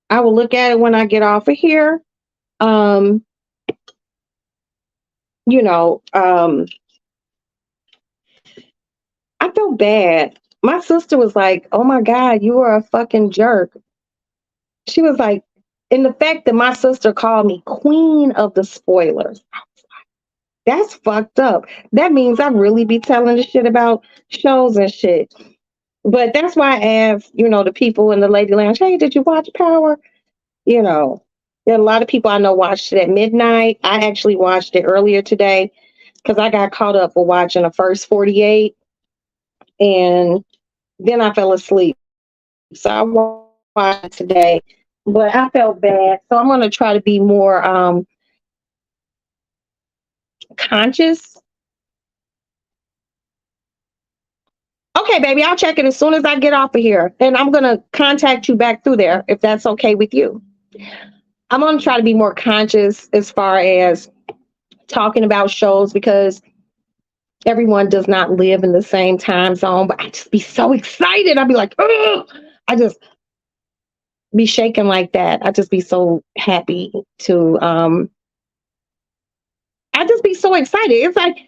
[SPEAKER 1] I will look at it when I get off of here. Um, you know, um, I feel bad. My sister was like, "Oh my God, you are a fucking jerk." She was like, and the fact that my sister called me queen of the spoilers, that's fucked up. That means I really be telling the shit about shows and shit. But that's why I asked, the people in the Lady Lounge, hey, did you watch Power? There are a lot of people I know watched it at midnight. I actually watched it earlier today because I got caught up with watching the first 48 and then I fell asleep. So I watched it today, but I felt bad. So I'm going to try to be more conscious. Okay, baby, I'll check it as soon as I get off of here. And I'm going to contact you back through there if that's okay with you. I'm going to try to be more conscious as far as talking about shows because everyone does not live in the same time zone. But I just be so excited. I'd be like, oh, I just be shaking like that. I just be so happy to I just be so excited. It's like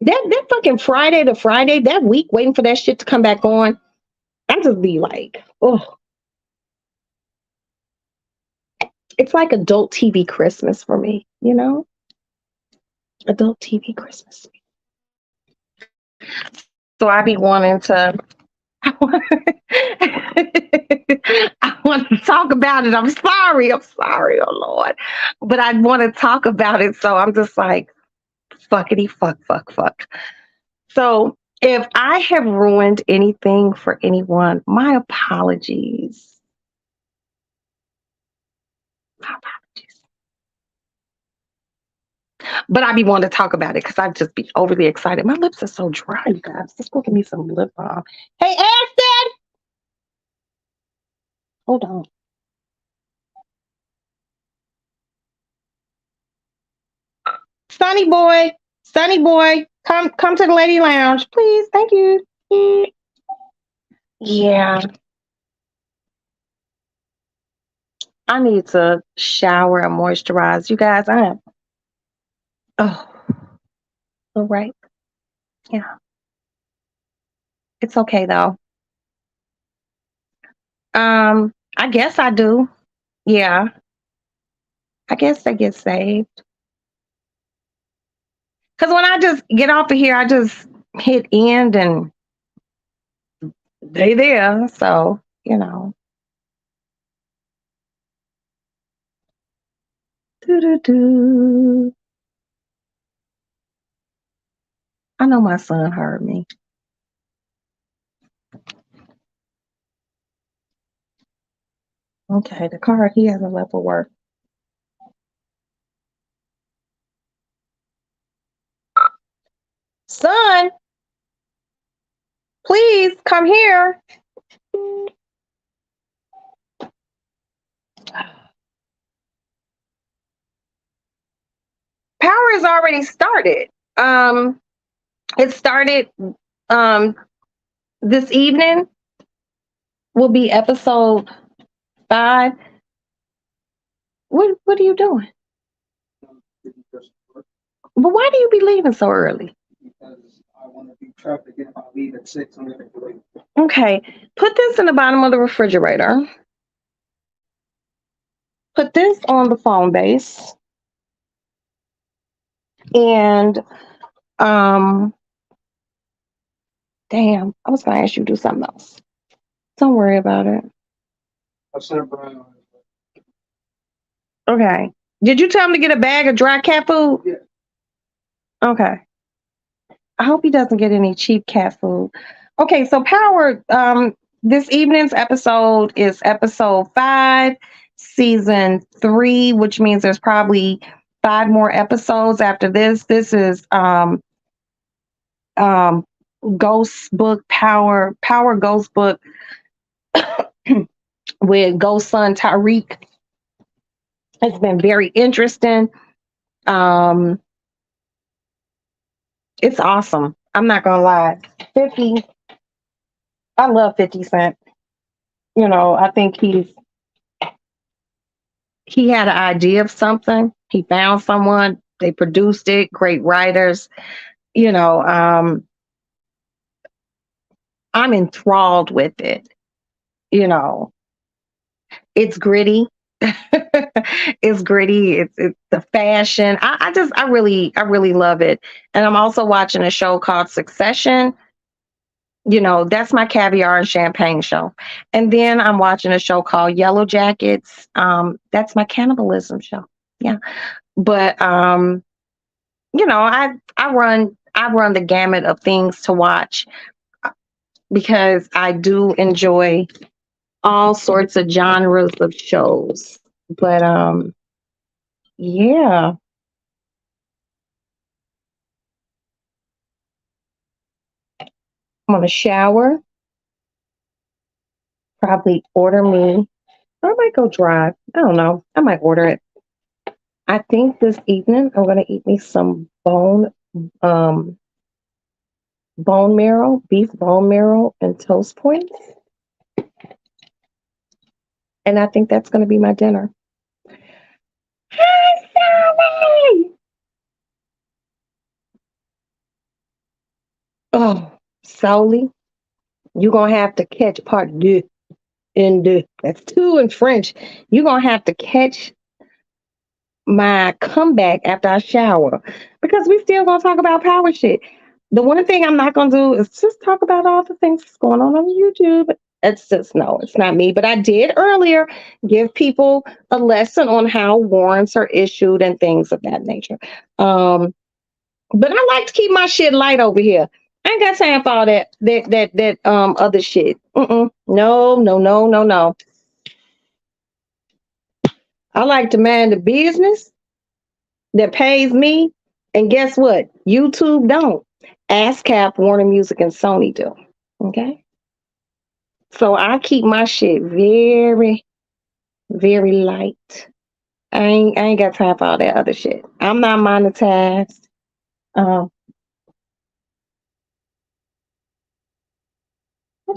[SPEAKER 1] that fucking Friday to Friday, that week waiting for that shit to come back on. I just be like, oh, it's like adult TV Christmas for me, Adult TV Christmas. So I be wanting to I want to talk about it. I'm sorry, oh Lord. But I want to talk about it. So I'm just like, fuckity fuck. So if I have ruined anything for anyone, my apologies. My apologies. But I be wanting to talk about it because I just be overly excited. My lips are so dry, you guys. Just go give me some lip balm. Hey, Ashton! Hold on. Sunny boy, come to the lady lounge, please. Thank you. Yeah, I need to shower and moisturize. You guys, I am. Oh, all right. Yeah, it's okay though. I guess I do. Yeah, I guess they get saved. Because when I just get off of here, I just hit end and they there. So, Doo-doo-doo. I know my son heard me. Okay, the card he hasn't left for work. Son, please come here. has already started. It started this evening will be episode 5. What are you doing? But why do you be leaving so early?
[SPEAKER 2] Because I want to be traffic. If I leave at 6, I'm gonna be late.
[SPEAKER 1] Okay, put this in the bottom of the refrigerator. Put this on the phone base. And damn, I was gonna ask you to do something else. Don't worry about it.
[SPEAKER 2] I sent Brian.
[SPEAKER 1] Okay. Did you tell him to get a bag of dry cat food?
[SPEAKER 2] Yeah.
[SPEAKER 1] Okay. I hope he doesn't get any cheap cat food. Okay, so Power, this evening's episode is episode 5, season 3, which means there's probably 5 more episodes after this. This is Ghost Book Power Ghost Book with Ghost Son Tyreek. It's been very interesting. It's awesome. I'm not gonna lie. 50. I love 50 Cent. You know, I think he had an idea of something. He found someone. They produced it. Great writers. You know, I'm enthralled with it. You know, it's gritty. It's gritty. It's the fashion. I really love it. And I'm also watching a show called Succession. You know, that's my caviar and champagne show. And then I'm watching a show called Yellow Jackets. That's my cannibalism show. Yeah. But you know, I run the gamut of things to watch because I do enjoy all sorts of genres of shows. But yeah. I'm gonna shower, probably order me, or I might go drive. I don't know. I might order it. I think this evening I'm gonna eat me some bone marrow, beef bone marrow and toast points. And I think that's gonna be my dinner. Hi, Sally! Oh, Sally, you're gonna have to catch part deux in deux. That's 2 in French. You're gonna have to catch my comeback after I shower because we still gonna talk about power shit. The one thing I'm not gonna do is just talk about all the things that's going on YouTube. It's just no, it's not me. But I did earlier give people a lesson on how warrants are issued and things of that nature. But I like to keep my shit light over here. I ain't got time for all that other shit. No. I like to man the business that pays me. And guess what? YouTube don't. ASCAP, Warner Music, and Sony do. Okay? So I keep my shit very, very light. I ain't got time for all that other shit. I'm not monetized. I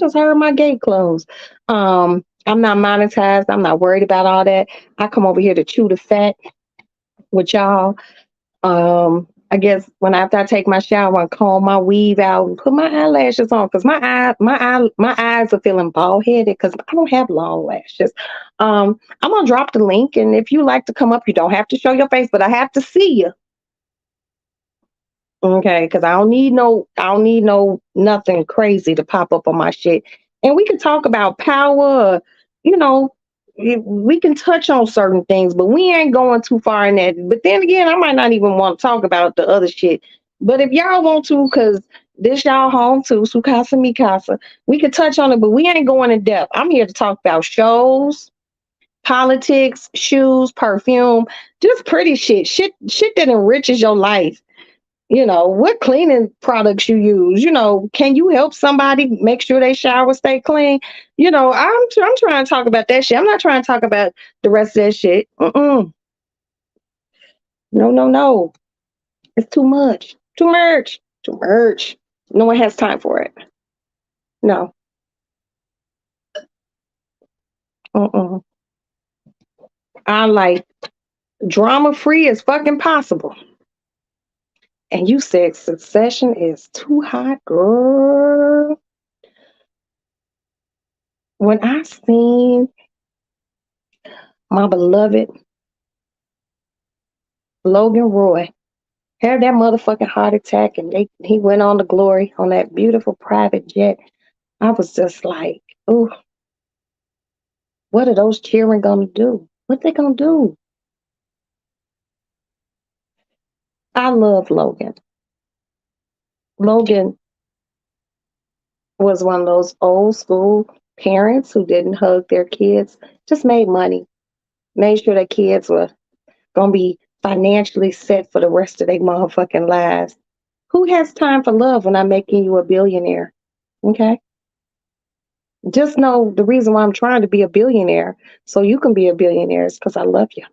[SPEAKER 1] just heard my gate close. I'm not monetized. I'm not worried about all that. I come over here to chew the fat with y'all. I guess after I take my shower and comb my weave out and put my eyelashes on, because my eyes are feeling bald headed because I don't have long lashes. I'm gonna drop the link, and if you like to come up, you don't have to show your face, but I have to see you. Okay, because I don't need nothing crazy to pop up on my shit. And we can talk about power, you know, we can touch on certain things, but we ain't going too far in that. But then again, I might not even want to talk about the other shit. But if y'all want to, because this y'all home too, Sukasa Mikasa, we could touch on it, but we ain't going in depth. I'm here to talk about shows, politics, shoes, perfume, just pretty shit that enriches your life. You know, what cleaning products you use. You know, can you help somebody make sure they shower stay clean? You know, I'm trying to talk about that shit. I'm not trying to talk about the rest of that shit. No. It's too much. Too much. Too much. No one has time for it. No. Mm-mm. I like drama free as fucking possible. And you said Succession is too hot, girl. When I seen my beloved Logan Roy have that motherfucking heart attack and he went on to glory on that beautiful private jet, I was just like, oh, what are those cheering gonna do? What they gonna do? I love Logan. Logan was one of those old school parents who didn't hug their kids, just made money, made sure their kids were gonna be financially set for the rest of their motherfucking lives. Who has time for love when I'm making you a billionaire? Okay. Just know the reason why I'm trying to be a billionaire so you can be a billionaire is because I love you.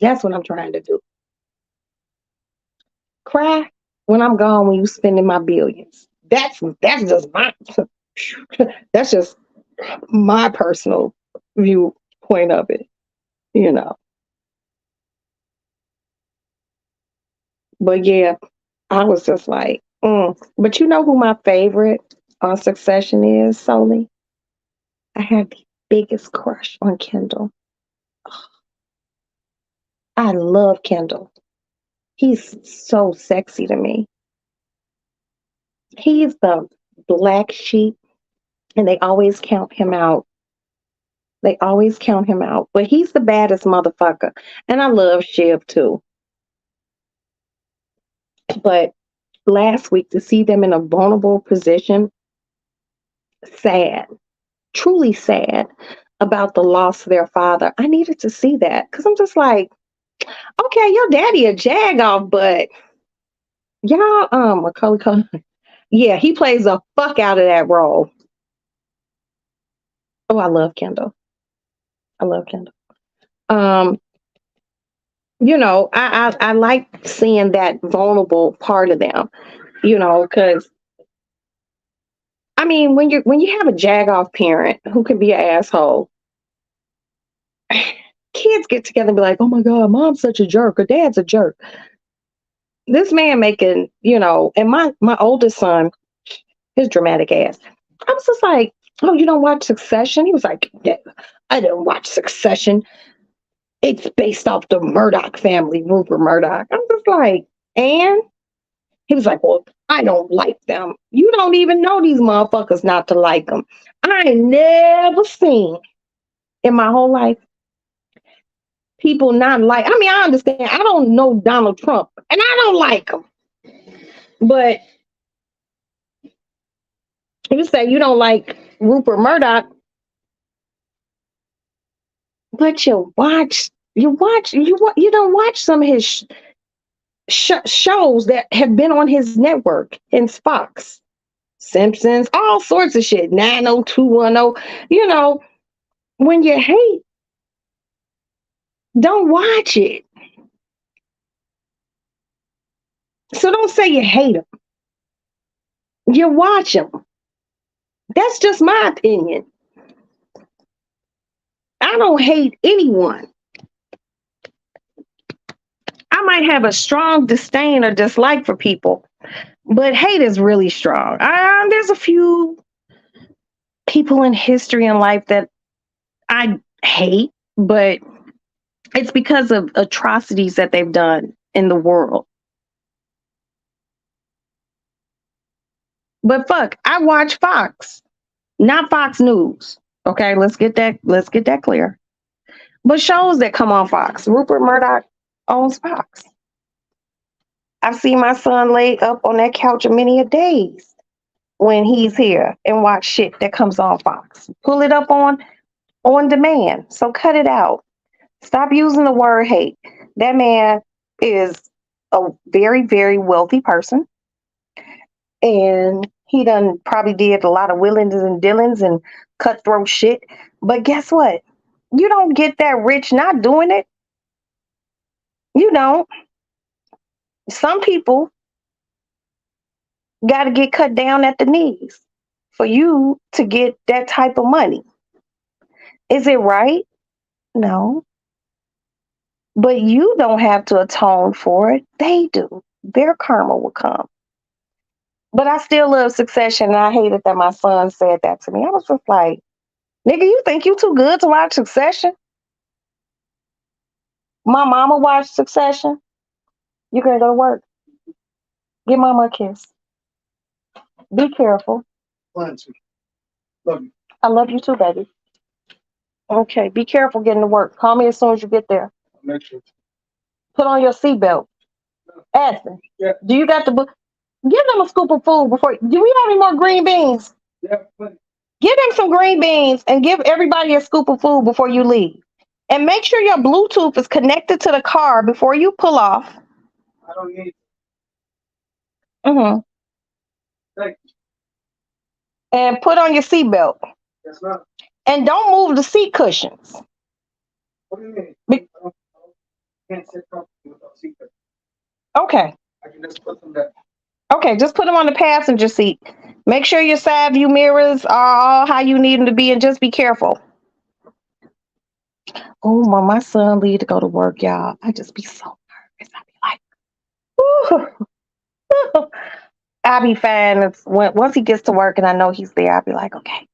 [SPEAKER 1] That's what I'm trying to do. Cry when I'm gone when you spending my billions. That's just my that's just my personal viewpoint of it, you know. But yeah, I was just like, But you know who my favorite on Succession is, Soli? I had the biggest crush on Kendall. I love Kendall. He's so sexy to me. He's the black sheep, and they always count him out. They always count him out. But he's the baddest motherfucker. And I love Shiv too. But last week to see them in a vulnerable position, sad, truly sad about the loss of their father. I needed to see that because I'm just like, okay, your daddy a jag off, but y'all, Macaulay Culkin, yeah, he plays the fuck out of that role. Oh, I love Kendall. I love Kendall. I like seeing that vulnerable part of them, because I mean, when you have a jagoff parent who can be an asshole, kids get together and be like, "Oh my God, mom's such a jerk or dad's a jerk." This man making, and my oldest son, his dramatic ass. I was just like, "Oh, you don't watch Succession?" He was like, "Yeah, I don't watch Succession. It's based off the Murdoch family, Rupert Murdoch." I'm just like, and he was like, "Well, I don't like them." You don't even know these motherfuckers not to like them. I ain't never seen in my whole life people not like. I mean, I understand. I don't know Donald Trump, and I don't like him. But you say you don't like Rupert Murdoch, but you don't watch some of his shows that have been on his network in Fox, Simpsons, all sorts of shit, 90210. When you hate, don't watch it. So don't say you hate them. You watch them. That's just my opinion. I don't hate anyone. I might have a strong disdain or dislike for people, but hate is really strong. There's a few people in history and life that I hate, but it's because of atrocities that they've done in the world. But fuck, I watch Fox, not Fox News. Okay, let's get that clear. But shows that come on Fox, Rupert Murdoch owns Fox. I've seen my son lay up on that couch many a days when he's here and watch shit that comes on Fox. Pull it up on demand. So cut it out. Stop using the word hate. That man is a very, very wealthy person. And he done probably did a lot of willings and dealings and cutthroat shit. But guess what? You don't get that rich not doing it. You don't. Some people got to get cut down at the knees for you to get that type of money. Is it right? No. But you don't have to atone for it. They do. Their karma will come. But I still love Succession, and I hated that my son said that to me. I was just like, nigga, you think you too good to watch Succession? My mama watched Succession. You gonna go to work. Give mama a kiss. Be careful.
[SPEAKER 2] Plan to. Love you.
[SPEAKER 1] I love you too, baby. Okay, be careful getting to work. Call me as soon as you get there.
[SPEAKER 2] Make sure.
[SPEAKER 1] Put on your seatbelt. Aspen,
[SPEAKER 2] Yeah.
[SPEAKER 1] do you got the book? Give them a scoop of food before. Do we have any more green beans?
[SPEAKER 2] Yeah, plenty.
[SPEAKER 1] Give them some green beans and give everybody a scoop of food before you leave. And make sure your Bluetooth is connected to the car before you pull off.
[SPEAKER 2] I don't need.
[SPEAKER 1] Mm-hmm.
[SPEAKER 2] Thank you.
[SPEAKER 1] And put on your seatbelt.
[SPEAKER 2] That's not.
[SPEAKER 1] And don't move the seat cushions.
[SPEAKER 2] What do you mean?
[SPEAKER 1] Be-
[SPEAKER 2] I can't sit comfortably without seatbelt.
[SPEAKER 1] Okay.
[SPEAKER 2] I can just put them down.
[SPEAKER 1] Okay, just put them on the passenger seat. Make sure your side view mirrors are all how you need them to be, and just be careful. Oh, when my son leave to go to work, y'all, I just be so nervous. I be like, ooh. I'll be fine. Once he gets to work and I know he's there, I'll be like, okay.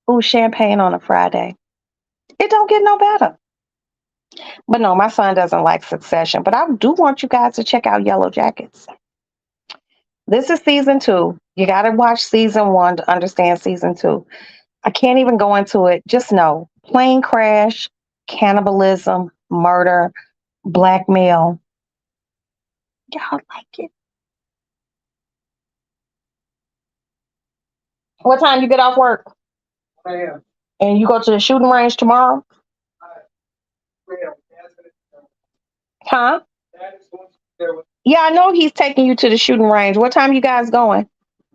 [SPEAKER 1] Ooh, champagne on a Friday. It don't get no better. But no, my son doesn't like Succession. But I do want you guys to check out Yellow Jackets. This is season 2. You got to watch season 1 to understand season 2. I can't even go into it. Just know plane crash, cannibalism, murder, blackmail. Y'all like it. What time you get off work?
[SPEAKER 2] I am.
[SPEAKER 1] And you go to the shooting range tomorrow? Huh?
[SPEAKER 2] That is going to be there with
[SPEAKER 1] Yeah, I know he's taking you to the shooting range. What time you guys going?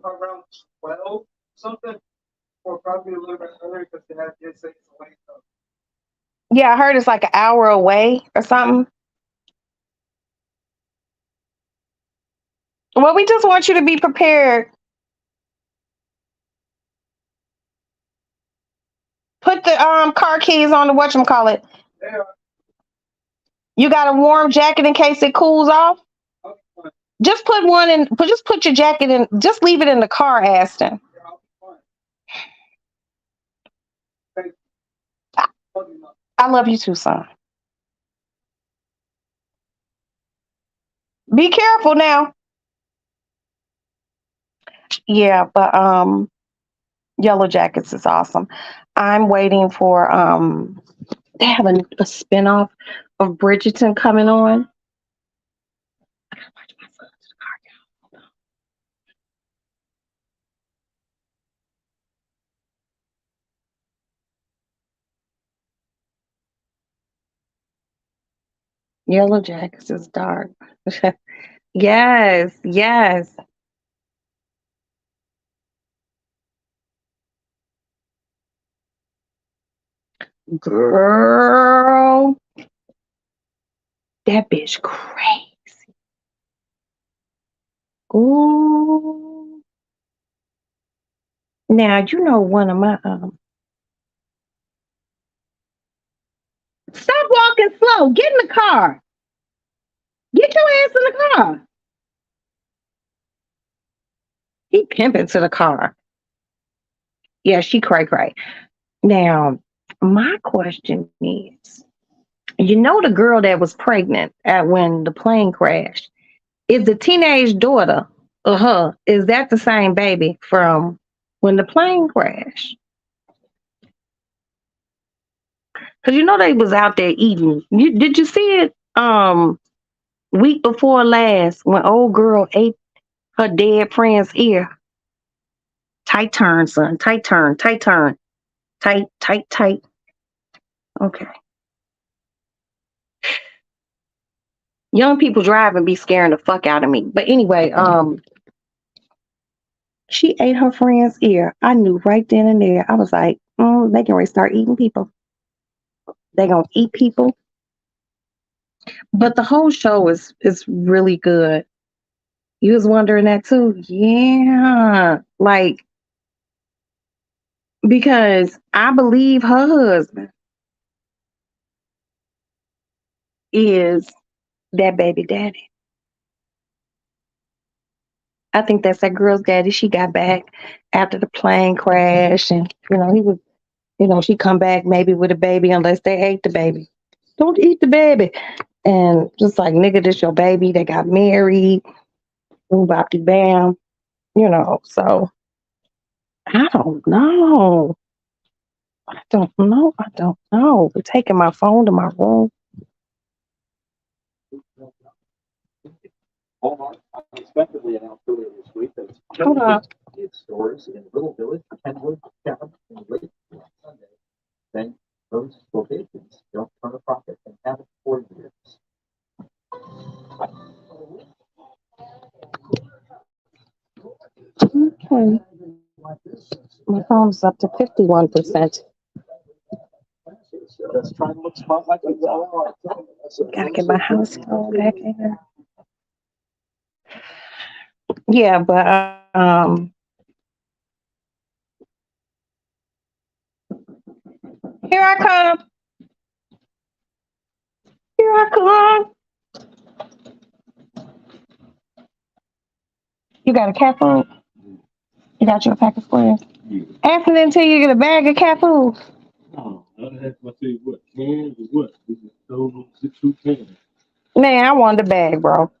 [SPEAKER 2] around 12 something, or probably a little bit earlier because they have kids saying it's late.
[SPEAKER 1] Yeah, I heard it's like an hour away or something. Well, we just want you to be prepared. Put the car keys on the whatchamacallit.
[SPEAKER 2] They are.
[SPEAKER 1] You got a warm jacket in case it cools off?
[SPEAKER 2] Okay,
[SPEAKER 1] Just put one in, just put your jacket in, just leave it in the car, Aston.
[SPEAKER 2] I'll be fine. Thank you. Love you, Mom.
[SPEAKER 1] I love you too, son. Be careful now. Yeah, but Yellow Jackets is awesome. I'm waiting for they have a spinoff of Bridgerton coming on. I gotta watch my son to the car, y'all. Hold on. Yellow Jackets is dark. Yes, yes. Girl, that bitch crazy. Ooh. Now you know one of my stop walking slow. Get in the car. Get your ass in the car. He pimping to the car. Yeah, she cray. Now, my question is, you know the girl that was pregnant at when the plane crashed, is the teenage daughter of her, is that the same baby from when the plane crashed? Because you know they was out there eating. Did you see it week before last when old girl ate her dead friend's ear? Tight turn, son. Tight turn. Tight. Okay. Young people driving be scaring the fuck out of me. But anyway, She ate her friend's ear. I knew right then and there. I was like, they can ready to start eating people. They gonna eat people. But the whole show is really good. You was wondering that too? Yeah. Like, because I believe her husband is that baby daddy. I think that's that girl's daddy. She got back after the plane crash, and he was, she come back maybe with a baby unless they ate the baby. Don't eat the baby. And just like, nigga, this your baby. They got married. Boom, bop, bam. So I don't know. I don't know. I don't know. They're taking my phone to my room.
[SPEAKER 5] Walmart unexpectedly announced earlier this week that
[SPEAKER 1] Hold on.
[SPEAKER 5] its stores in Little Village, Kenwood, Chatham, and Lake on Sunday. Then those locations don't turn a profit and haven't for years.
[SPEAKER 1] Okay. My phone's up to 51%.
[SPEAKER 5] Let's try and look smart like we are.
[SPEAKER 1] Gotta get my house phone back in here. Yeah, but here I come. Here I come. You got a cat food? You got your pack of squares?
[SPEAKER 5] Yeah.
[SPEAKER 1] Asking until you get a bag of cat food.
[SPEAKER 5] Oh, that's what I tell you what, cans or what? This is those 2 cans.
[SPEAKER 1] Man, I want the bag, bro.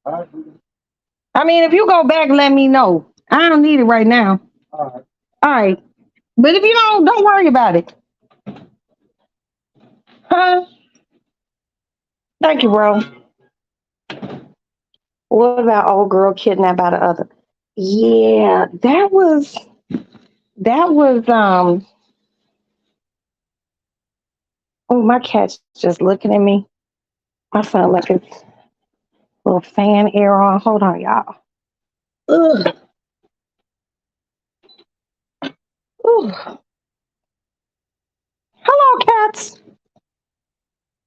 [SPEAKER 1] I mean, if you go back, let me know. I don't need it right now.
[SPEAKER 5] All
[SPEAKER 1] right. But if you don't worry about it. Huh? Thank you, bro. What about old girl kidnapped by the other? Yeah, that was oh, my cat's just looking at me. My son left his little fan air on. Hold on, y'all. Ugh. Ooh. Hello, cats.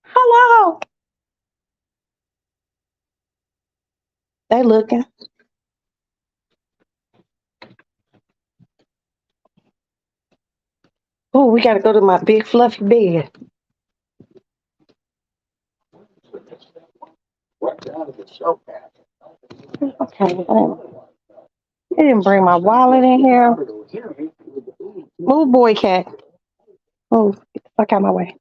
[SPEAKER 1] Hello. They looking. Oh, we gotta go to my big fluffy bed.
[SPEAKER 5] right down to the show pack.
[SPEAKER 1] Okay. I didn't bring my wallet in here. Move, boy, cat. Oh, get the fuck out of my way.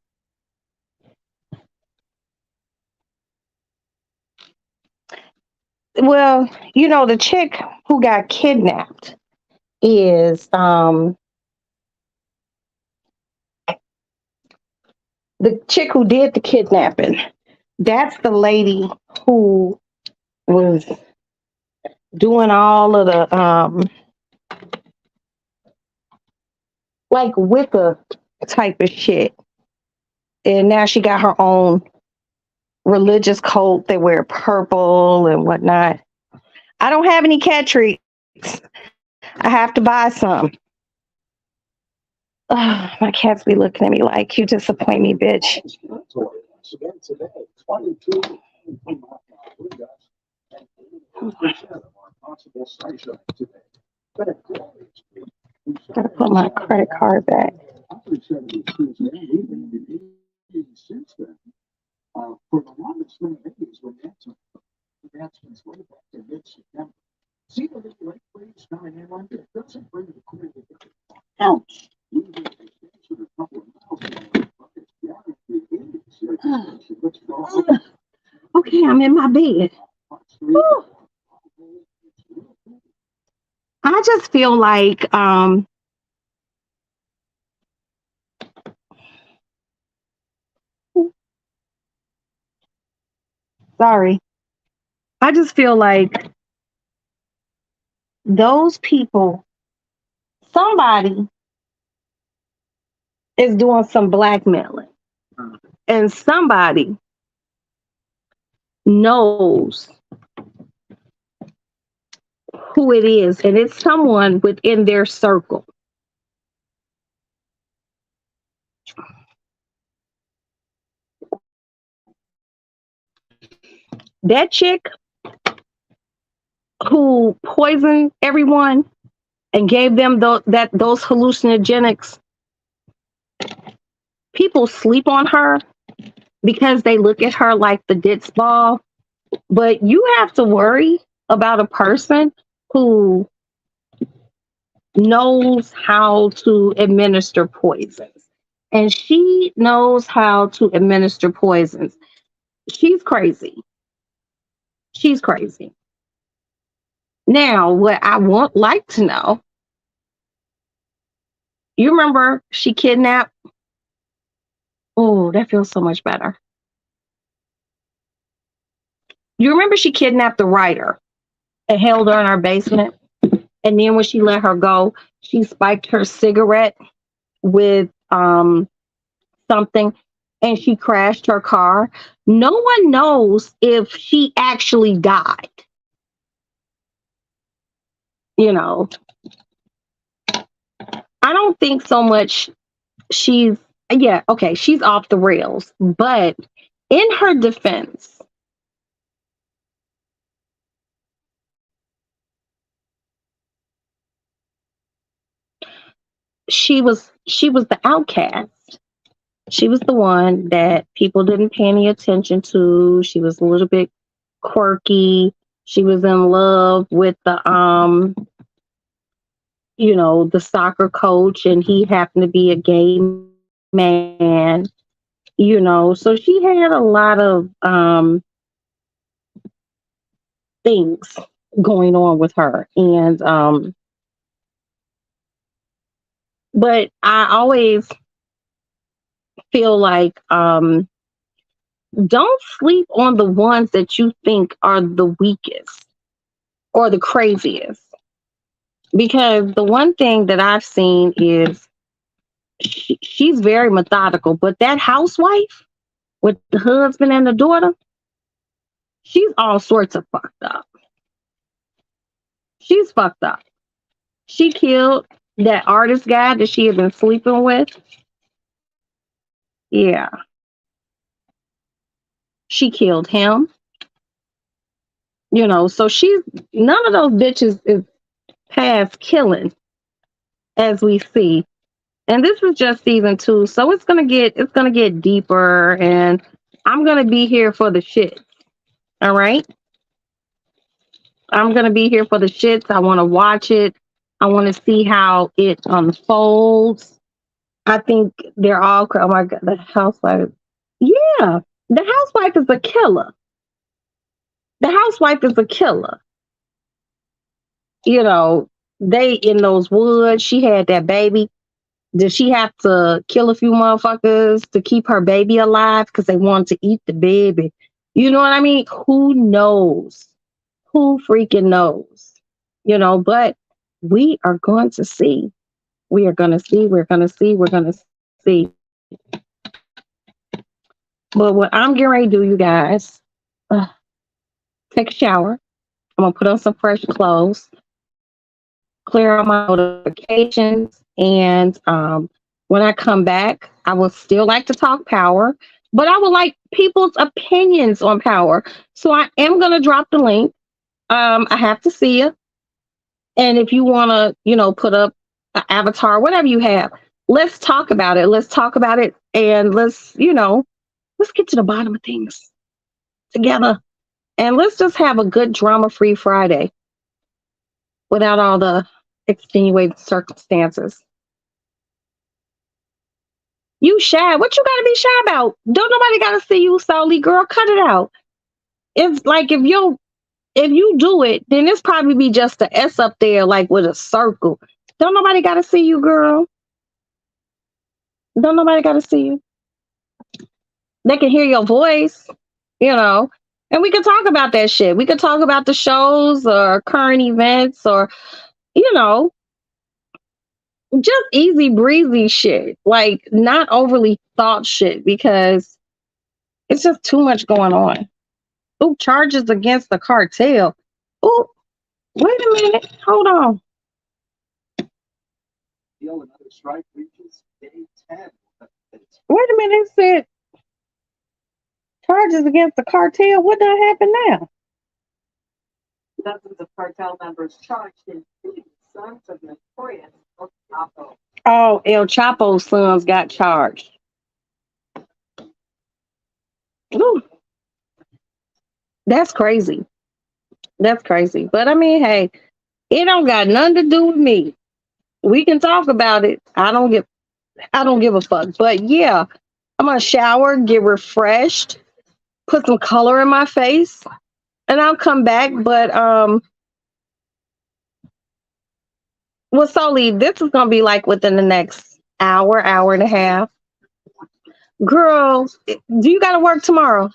[SPEAKER 1] Well, the chick who got kidnapped is the chick who did the kidnapping. That's the lady who was doing all of the like Wicca type of shit. And now she got her own religious cult. They wear purple and whatnot. I don't have any cat treats. I have to buy some. My cats be looking at me like, you disappoint me, bitch. Gotta put my credit card back.
[SPEAKER 5] For the longest many days when advancements way back in mid-September. See the little light waves coming in under it doesn't bring the clear ouch.
[SPEAKER 1] Okay, I'm in my bed. Whew. I just feel like sorry. I just feel like those people, somebody is doing some blackmailing, and somebody knows who it is, and it's someone within their circle. That chick who poisoned everyone and gave them those hallucinogenics, people sleep on her because they look at her like the ditz ball. But you have to worry about a person who knows how to administer poisons. And she knows how to administer poisons. She's crazy. She's crazy. Now, what I would like to know, you remember she kidnapped? Oh, that feels so much better. You remember she kidnapped the writer and held her in her basement? And then when she let her go, she spiked her cigarette with something and she crashed her car. No one knows if she actually died. You know, I don't think so much she's off the rails. But in her defense, she was the outcast. She was the one that people didn't pay any attention to. She was a little bit quirky. She was in love with the the soccer coach, and he happened to be a gay man, so she had a lot of things going on with her. And but I always feel like don't sleep on the ones that you think are the weakest or the craziest. Because the one thing that I've seen is she's very methodical, but that housewife with the husband and the daughter, she's all sorts of fucked up. She's fucked up. She killed that artist guy that she had been sleeping with. Yeah. She killed him. So none of those bitches is past killing, as we see. And this is just season 2, so it's gonna get deeper, and I'm gonna be here for the shit. All right, I'm gonna be here for the shits. I want to watch it. I want to see how it unfolds. I think they're all. Oh my god, the housewife. Yeah, the housewife is a killer. The housewife is a killer. They in those woods. She had that baby. Did she have to kill a few motherfuckers to keep her baby alive because they wanted to eat the baby? You know what I mean? Who knows? Who freaking knows? But we are going to see. We are going to see. We're going to see. We're going to see. But what I'm getting ready to do, you guys, take a shower. I'm going to put on some fresh clothes, clear out my notifications, and when I come back, I would still like to talk power, but I would like people's opinions on power. So I am going to drop the link. I have to see you. And if you want to, put up an avatar, whatever you have, let's talk about it. Let's talk about it. And let's get to the bottom of things together. And let's just have a good drama-free Friday without all the extenuating circumstances. You shy. What you gotta be shy about? Don't nobody gotta see you, Sally girl. Cut it out. It's like if you do it, then it's probably be just a S up there, like with a circle. Don't nobody gotta see you, girl. Don't nobody gotta see you. They can hear your voice, and we could talk about that shit. We could talk about the shows or current events or, just easy breezy shit, like not overly thought shit, because it's just too much going on. Ooh, charges against the cartel. Ooh, Wait a minute. Hold on.
[SPEAKER 5] Deal another strike reaches day 10.
[SPEAKER 1] Wait a minute. It said charges against the cartel. What done happened now?
[SPEAKER 6] Dozens of cartel members charged in shooting sons of notorious El Chapo.
[SPEAKER 1] Oh, El Chapo's sons got charged. Ooh. That's crazy. That's crazy. But I mean, hey, it don't got nothing to do with me. We can talk about it. I don't give a fuck. But yeah, I'm gonna shower, get refreshed, put some color in my face, and I'll come back. But well, Soli, this is gonna be like within the next hour, hour and a half. Girl, do you gotta work tomorrow?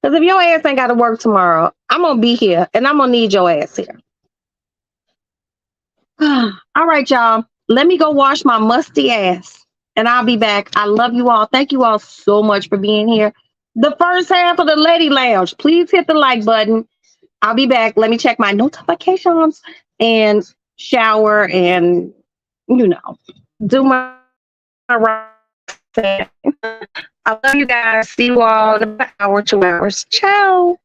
[SPEAKER 1] Because if your ass ain't gotta work tomorrow, I'm gonna be here and I'm gonna need your ass here. All right, y'all. Let me go wash my musty ass and I'll be back. I love you all. Thank you all so much for being here. The first half of the Lady Lounge, please hit the like button. I'll be back. Let me check my notifications and shower and, do my right thing. I love you guys. See you all in about an hour, 2 hours. Ciao.